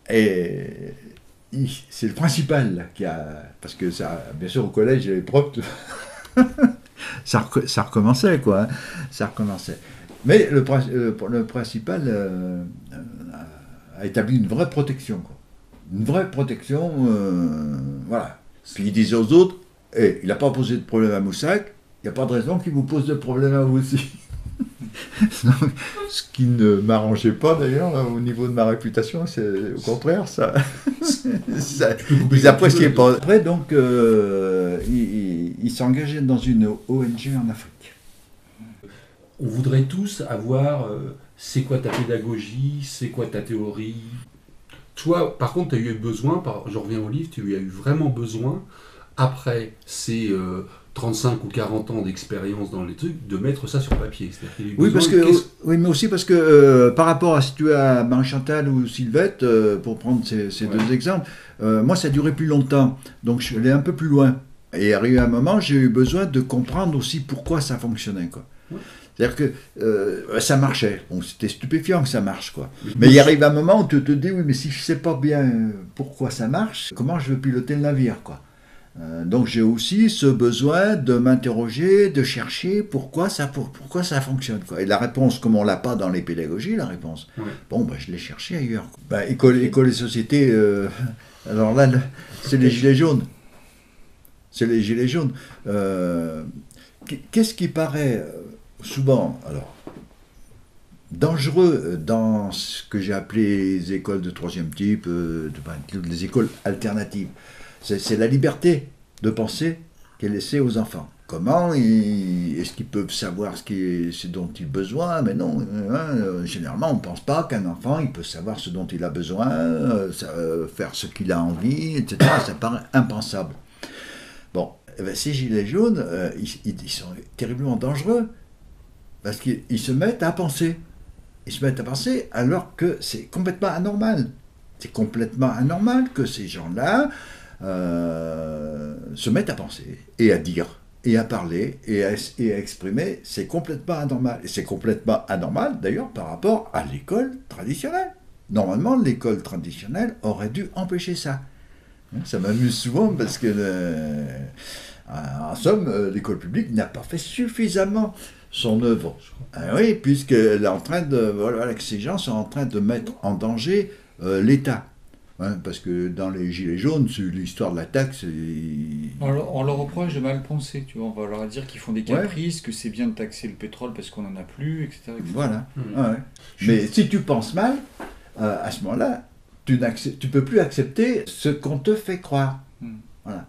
Et c'est le principal là, qui a... Parce que, ça, bien sûr, au collège, les profs... ça recommençait, quoi. Hein. Ça recommençait. Mais le principal a établi une vraie protection, quoi. Une vraie protection, voilà. Puis il disait aux autres, il n'a pas posé de problème à Moussac, il n'y a pas de raison qu'il vous pose de problème à vous aussi. Ce qui ne m'arrangeait pas d'ailleurs au niveau de ma réputation, c'est au contraire ça. Ils appréciaient pas. Après donc il s'engageait dans une ONG en Afrique. On voudrait tous avoir c'est quoi ta pédagogie, c'est quoi ta théorie. Toi par contre tu as eu besoin, je reviens au livre, tu as eu vraiment besoin après ces 35 ou 40 ans d'expérience dans les trucs, de mettre ça sur papier. Oui, mais aussi parce que par rapport à si tu as Marie-Chantal ou Sylvette, pour prendre ces deux exemples, moi ça a duré plus longtemps, donc je suis allé un peu plus loin. Et arrivé à un moment, j'ai eu besoin de comprendre aussi pourquoi ça fonctionnait, quoi. Ouais. C'est-à-dire que ça marchait. Bon, c'était stupéfiant que ça marche, quoi. Mais il arrive un moment où tu te dis, oui, mais si je ne sais pas bien pourquoi ça marche, comment je veux piloter le navire, quoi. Donc j'ai aussi ce besoin de m'interroger, de chercher pourquoi ça fonctionne, quoi. Et la réponse, comme on l'a pas dans les pédagogies, la réponse, bon, je l'ai cherchée ailleurs, quoi. École et société, alors là, c'est les gilets jaunes. C'est les gilets jaunes. Qu'est-ce qui paraît souvent, alors, dangereux dans ce que j'ai appelé les écoles de troisième type, les écoles alternatives? C'est la liberté de penser qu'elle est laissée aux enfants. Comment est-ce qu'ils peuvent savoir ce dont ils ont besoin? Mais non, généralement on ne pense pas qu'un enfant il peut savoir ce dont il a besoin, faire ce qu'il a envie, etc. Ça paraît impensable. Bon, ces gilets jaunes, ils sont terriblement dangereux parce qu'ils se mettent à penser. Ils se mettent à penser alors que c'est complètement anormal. C'est complètement anormal que ces gens-là se mettent à penser et à dire. et à parler et à exprimer, c'est complètement anormal. Et c'est complètement anormal, d'ailleurs, par rapport à l'école traditionnelle. Normalement, l'école traditionnelle aurait dû empêcher ça. Ça m'amuse souvent parce que, en somme, l'école publique n'a pas fait suffisamment son œuvre. Oui, puisqu'elle est en train de, voilà, que ces gens sont en train de mettre en danger l'État. Hein, parce que dans les Gilets jaunes, l'histoire de la taxe... On leur reproche de mal penser, tu vois. On va leur dire qu'ils font des caprices, que c'est bien de taxer le pétrole parce qu'on n'en a plus, etc. etc. Voilà. Ouais. Mais si tu penses mal, à ce moment-là, tu peux plus accepter ce qu'on te fait croire. Voilà.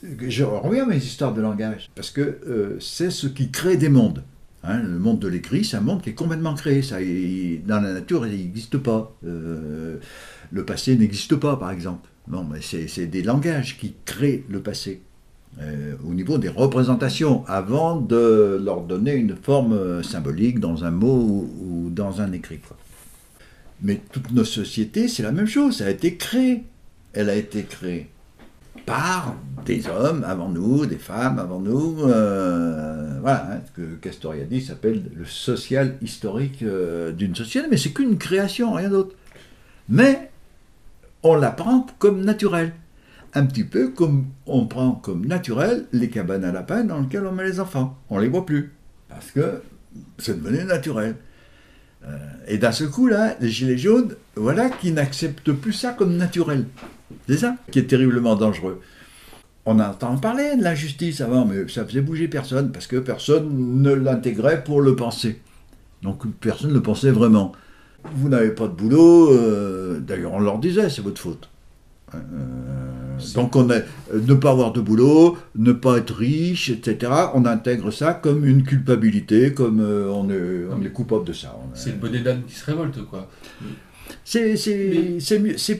Je reviens à mes histoires de langage, parce que c'est ce qui crée des mondes. Hein, le monde de l'écrit, c'est un monde qui est complètement créé. Ça, dans la nature, il n'existe pas. Le passé n'existe pas, par exemple. Non, mais c'est des langages qui créent le passé. Au niveau des représentations, avant de leur donner une forme symbolique dans un mot ou dans un écrit, quoi. Mais toutes nos sociétés, c'est la même chose. Ça a été créé. Elle a été créée par des hommes avant nous, des femmes avant nous. Voilà, hein, ce que Castoriadis s'appelle le social historique d'une société, mais c'est qu'une création, rien d'autre. Mais on la prend comme naturelle. Un petit peu comme on prend comme naturel les cabanes à lapins dans lesquelles on met les enfants. On ne les voit plus, parce que c'est devenu naturel. Et d'un seul coup, là, les Gilets jaunes, voilà, qui n'acceptent plus ça comme naturel. C'est ça qui est terriblement dangereux. On entend parler de l'injustice avant, mais ça faisait bouger personne, parce que personne ne l'intégrait pour le penser. Donc personne ne le pensait vraiment. Vous n'avez pas de boulot, d'ailleurs on leur disait, c'est votre faute. Donc ne pas avoir de boulot, ne pas être riche, etc. On intègre ça comme une culpabilité, comme on est coupable de ça. C'est le bonnet d'âne qui se révolte, quoi. C'est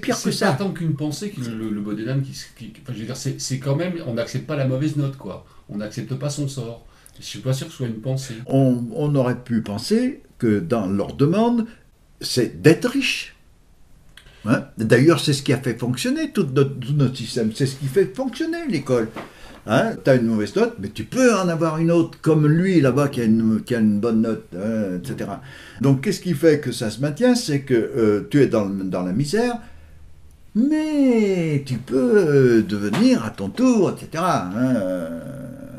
pire que ça. C'est pas tant qu'une pensée que le bonnet d'âne enfin, je veux dire, c'est quand même, on n'accepte pas la mauvaise note, quoi. On n'accepte pas son sort. Je suis pas sûr que ce soit une pensée. On aurait pu penser que dans leur demande, c'est d'être riche. Hein? D'ailleurs, c'est ce qui a fait fonctionner tout notre système. C'est ce qui fait fonctionner l'école. Hein? Tu as une mauvaise note, mais tu peux en avoir une autre, comme lui là-bas qui a une bonne note, hein, etc. Donc, qu'est-ce qui fait que ça se maintient? C'est que tu es dans la misère, mais tu peux devenir à ton tour, etc. Hein?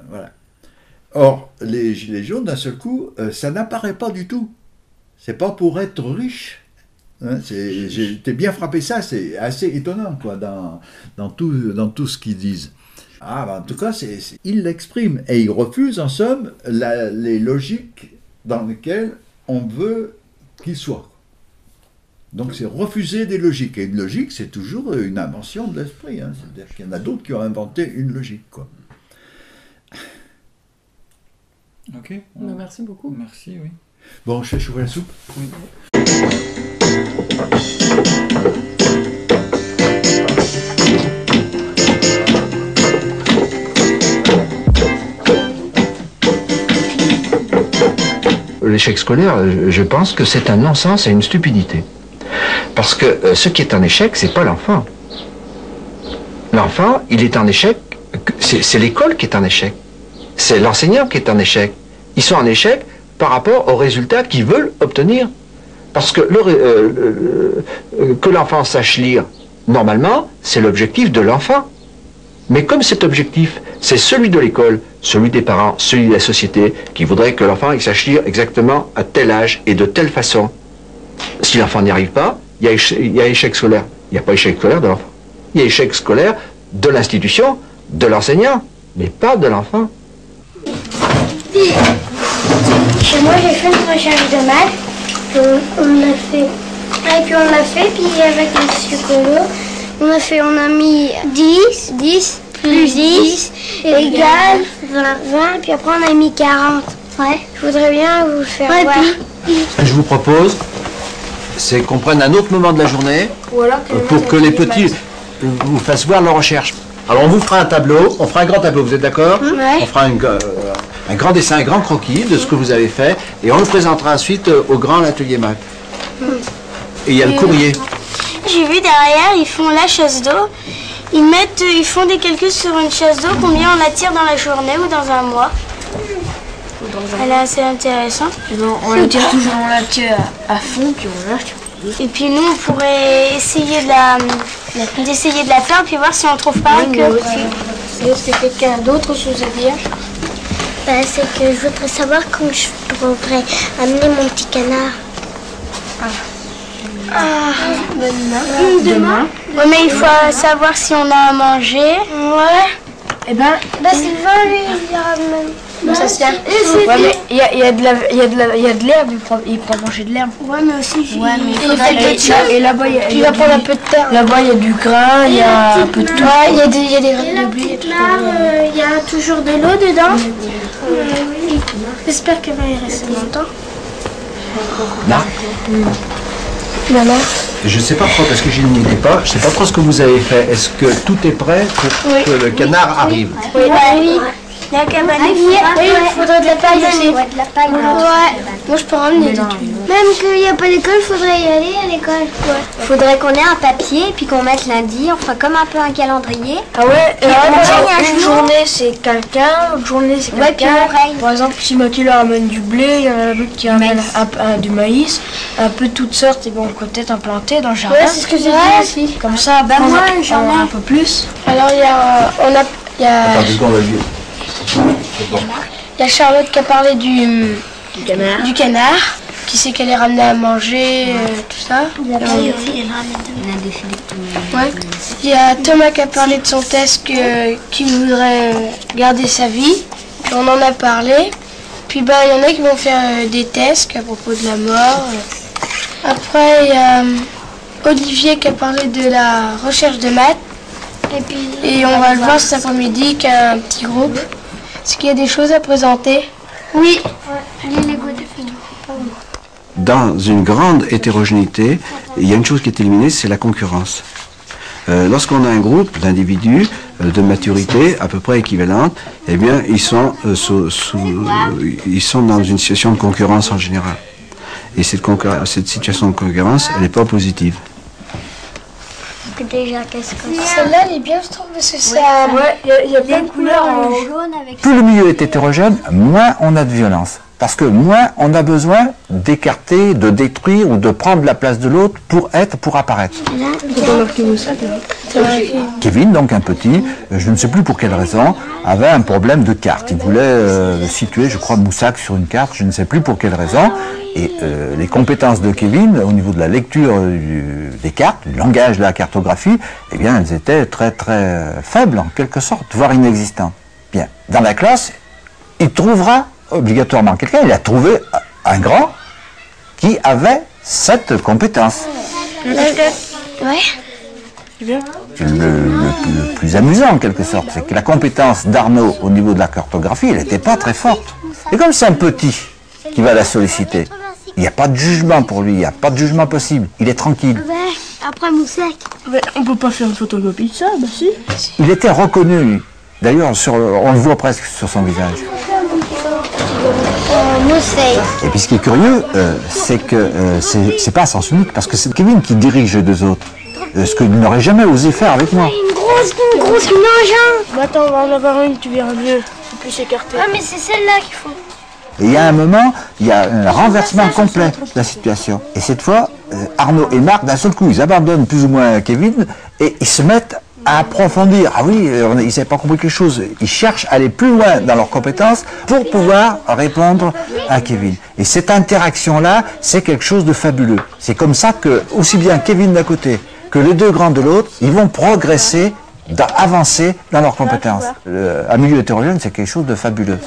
Voilà. Or, les Gilets jaunes, d'un seul coup, ça n'apparaît pas du tout. C'est pas pour être riche. Hein, j'ai bien frappé ça, c'est assez étonnant, quoi, dans tout ce qu'ils disent. En tout cas, ils l'expriment, et ils refusent, en somme, les logiques dans lesquelles on veut qu'ils soient. Donc c'est refuser des logiques, et une logique, c'est toujours une invention de l'esprit, hein. C'est-à-dire qu'il y en a d'autres qui ont inventé une logique, quoi. Ok. Merci beaucoup. Merci, oui. Bon, je fais chauffer la soupe. Oui. L'échec scolaire, je pense que c'est un non-sens et une stupidité. Parce que ce qui est un échec, c'est pas l'enfant. L'enfant, il est en échec, c'est l'école qui est en échec. C'est l'enseignant qui est en échec. Ils sont en échec par rapport aux résultats qu'ils veulent obtenir. Parce que que l'enfant sache lire, normalement, c'est l'objectif de l'enfant. Mais comme cet objectif, c'est celui de l'école, celui des parents, celui de la société, qui voudrait que l'enfant sache lire exactement à tel âge et de telle façon. Si l'enfant n'y arrive pas, il y a échec scolaire. Il n'y a pas échec scolaire de l'enfant. Il y a échec scolaire de l'institution, de l'enseignant, mais pas de l'enfant. Chez moi, j'ai fait une recherche de maths. Et puis on a fait, puis avec M. Colo, on a mis 10 plus 10 égale 20, puis après on a mis 40. Ouais. Je voudrais bien vous faire voir. Ce que je vous propose, c'est qu'on prenne un autre moment de la journée pour que les petits vous fassent voir leurs recherches. Alors on vous fera un tableau, on fera un grand tableau, vous êtes d'accord? Ouais. On fera un grand dessin, un grand croquis de ce que vous avez fait, et on le présentera ensuite au grand atelier maths. Et il y a le courrier. J'ai vu derrière, ils font la chasse d'eau, Ils font des calculs sur une chasse d'eau, combien on attire dans la journée ou dans un mois. Elle est assez intéressante. On la tire toujours, on la tire à fond, puis on lâche. Et puis nous, on pourrait essayer d'essayer de la faire, puis voir si on trouve pas un queue. Est-ce que quelqu'un d'autre chose à dire? C'est que je voudrais savoir quand je pourrais amener mon petit canard. Demain. Ouais, mais il faut savoir si on a à manger. Ouais. Eh ben, Sylvain, lui, il ramène. ça se tient. Ouais, mais il y a de l'herbe, il prend manger de l'herbe. Ouais, mais aussi, Ouais, mais il fait quelque chose. et là-bas, Il va prendre un peu de terre. Là-bas, il y a du grain, il y a un peu de tout. Ouais, il y a des graines de blé. Il y a toujours de l'eau dedans. J'espère qu'elle va y rester longtemps. Là, Maman. je ne sais pas trop, parce que je n'y étais pas, je ne sais pas trop ce que vous avez fait. Est-ce que tout est prêt pour que le canard arrive? Oui. Il y a qu'à balayer. Oui, il faudrait de la paille aussi. Ouais, de la paille. Ouais. Moi, je peux ramener. Même qu'il n'y a pas d'école, il faudrait y aller à l'école. Il faudrait qu'on ait un papier et puis qu'on mette lundi, enfin comme un peu un calendrier. Ah ouais, un une journée c'est quelqu'un, l'autre journée c'est Ouais, puis quelqu'un. pareil. Par exemple, si Mathilde ramène du blé, il y en a l'autre qui ramène du maïs, un peu de toutes sortes, et bon, peut-être implanté dans le jardin. Ouais, c'est ce que j'ai dit aussi. Comme ça, Bah, moi, j'en ai un peu plus. Alors, il y a Charlotte qui a parlé du canard. Qui sait qu'elle est ramenée à manger, tout ça. Ouais. Il y a Thomas qui a parlé de son test qui voudrait garder sa vie. Puis on en a parlé. Puis il y en a qui vont faire des tests à propos de la mort. Après, il y a Olivier qui a parlé de la recherche de maths. Et on va le voir cet après-midi qu'il y a un petit groupe. Est-ce qu'il y a des choses à présenter? Oui. Les Lego de film. Dans une grande hétérogénéité, il y a une chose qui est éliminée, c'est la concurrence. Lorsqu'on a un groupe d'individus de maturité à peu près équivalente, eh bien, ils sont dans une situation de concurrence en général. Et cette situation de concurrence, elle n'est pas positive. Déjà, qu'est-ce que c'est? Celle-là, elle est bien, je trouve, parce que ça... Ouais, il y a plein de couleurs en jaune avec... Plus le milieu est hétérogène, moins on a de violence. Parce que moins on a besoin d'écarter, de détruire ou de prendre la place de l'autre pour apparaître. Kevin, donc un petit, je ne sais plus pour quelle raison, avait un problème de carte. Il voulait situer, je crois, Moussac sur une carte, je ne sais plus pour quelle raison. Et les compétences de Kevin, au niveau de la lecture des cartes, du langage de la cartographie, eh bien, elles étaient très très faibles en quelque sorte, voire inexistantes. Bien, dans la classe, il trouvera obligatoirement quelqu'un, il a trouvé un grand qui avait cette compétence. Ouais. Le plus amusant en quelque sorte, c'est que la compétence d'Arnaud au niveau de la cartographie, elle n'était pas très forte. Et comme c'est un petit qui va la solliciter, il n'y a pas de jugement pour lui, il n'y a pas de jugement possible, il est tranquille. Ouais, après Moussac. On peut pas faire une photocopie de ça, bah si. Il était reconnu, lui. D'ailleurs, on le voit presque sur son visage. Et puis ce qui est curieux, c'est que c'est pas à sens unique, parce que c'est Kevin qui dirige les deux autres. Ce qu'il n'aurait jamais osé faire avec moi. Une grosse engin. Bah attends, on va en avoir une, tu verras mieux. C'est plus écarté. Ah, mais c'est celle-là qu'il faut. Et il y a un moment, il y a un renversement complet de la situation. Et cette fois, Arnaud et Marc, d'un seul coup, ils abandonnent plus ou moins Kevin et ils se mettent à approfondir. Ah oui, ils n'avaient pas compris quelque chose. Ils cherchent à aller plus loin dans leurs compétences pour pouvoir répondre à Kevin. Et cette interaction-là, c'est quelque chose de fabuleux. C'est comme ça que, aussi bien Kevin d'un côté que les deux grands de l'autre, ils vont progresser, avancer dans leurs compétences. Un milieu hétérogène, c'est quelque chose de fabuleux.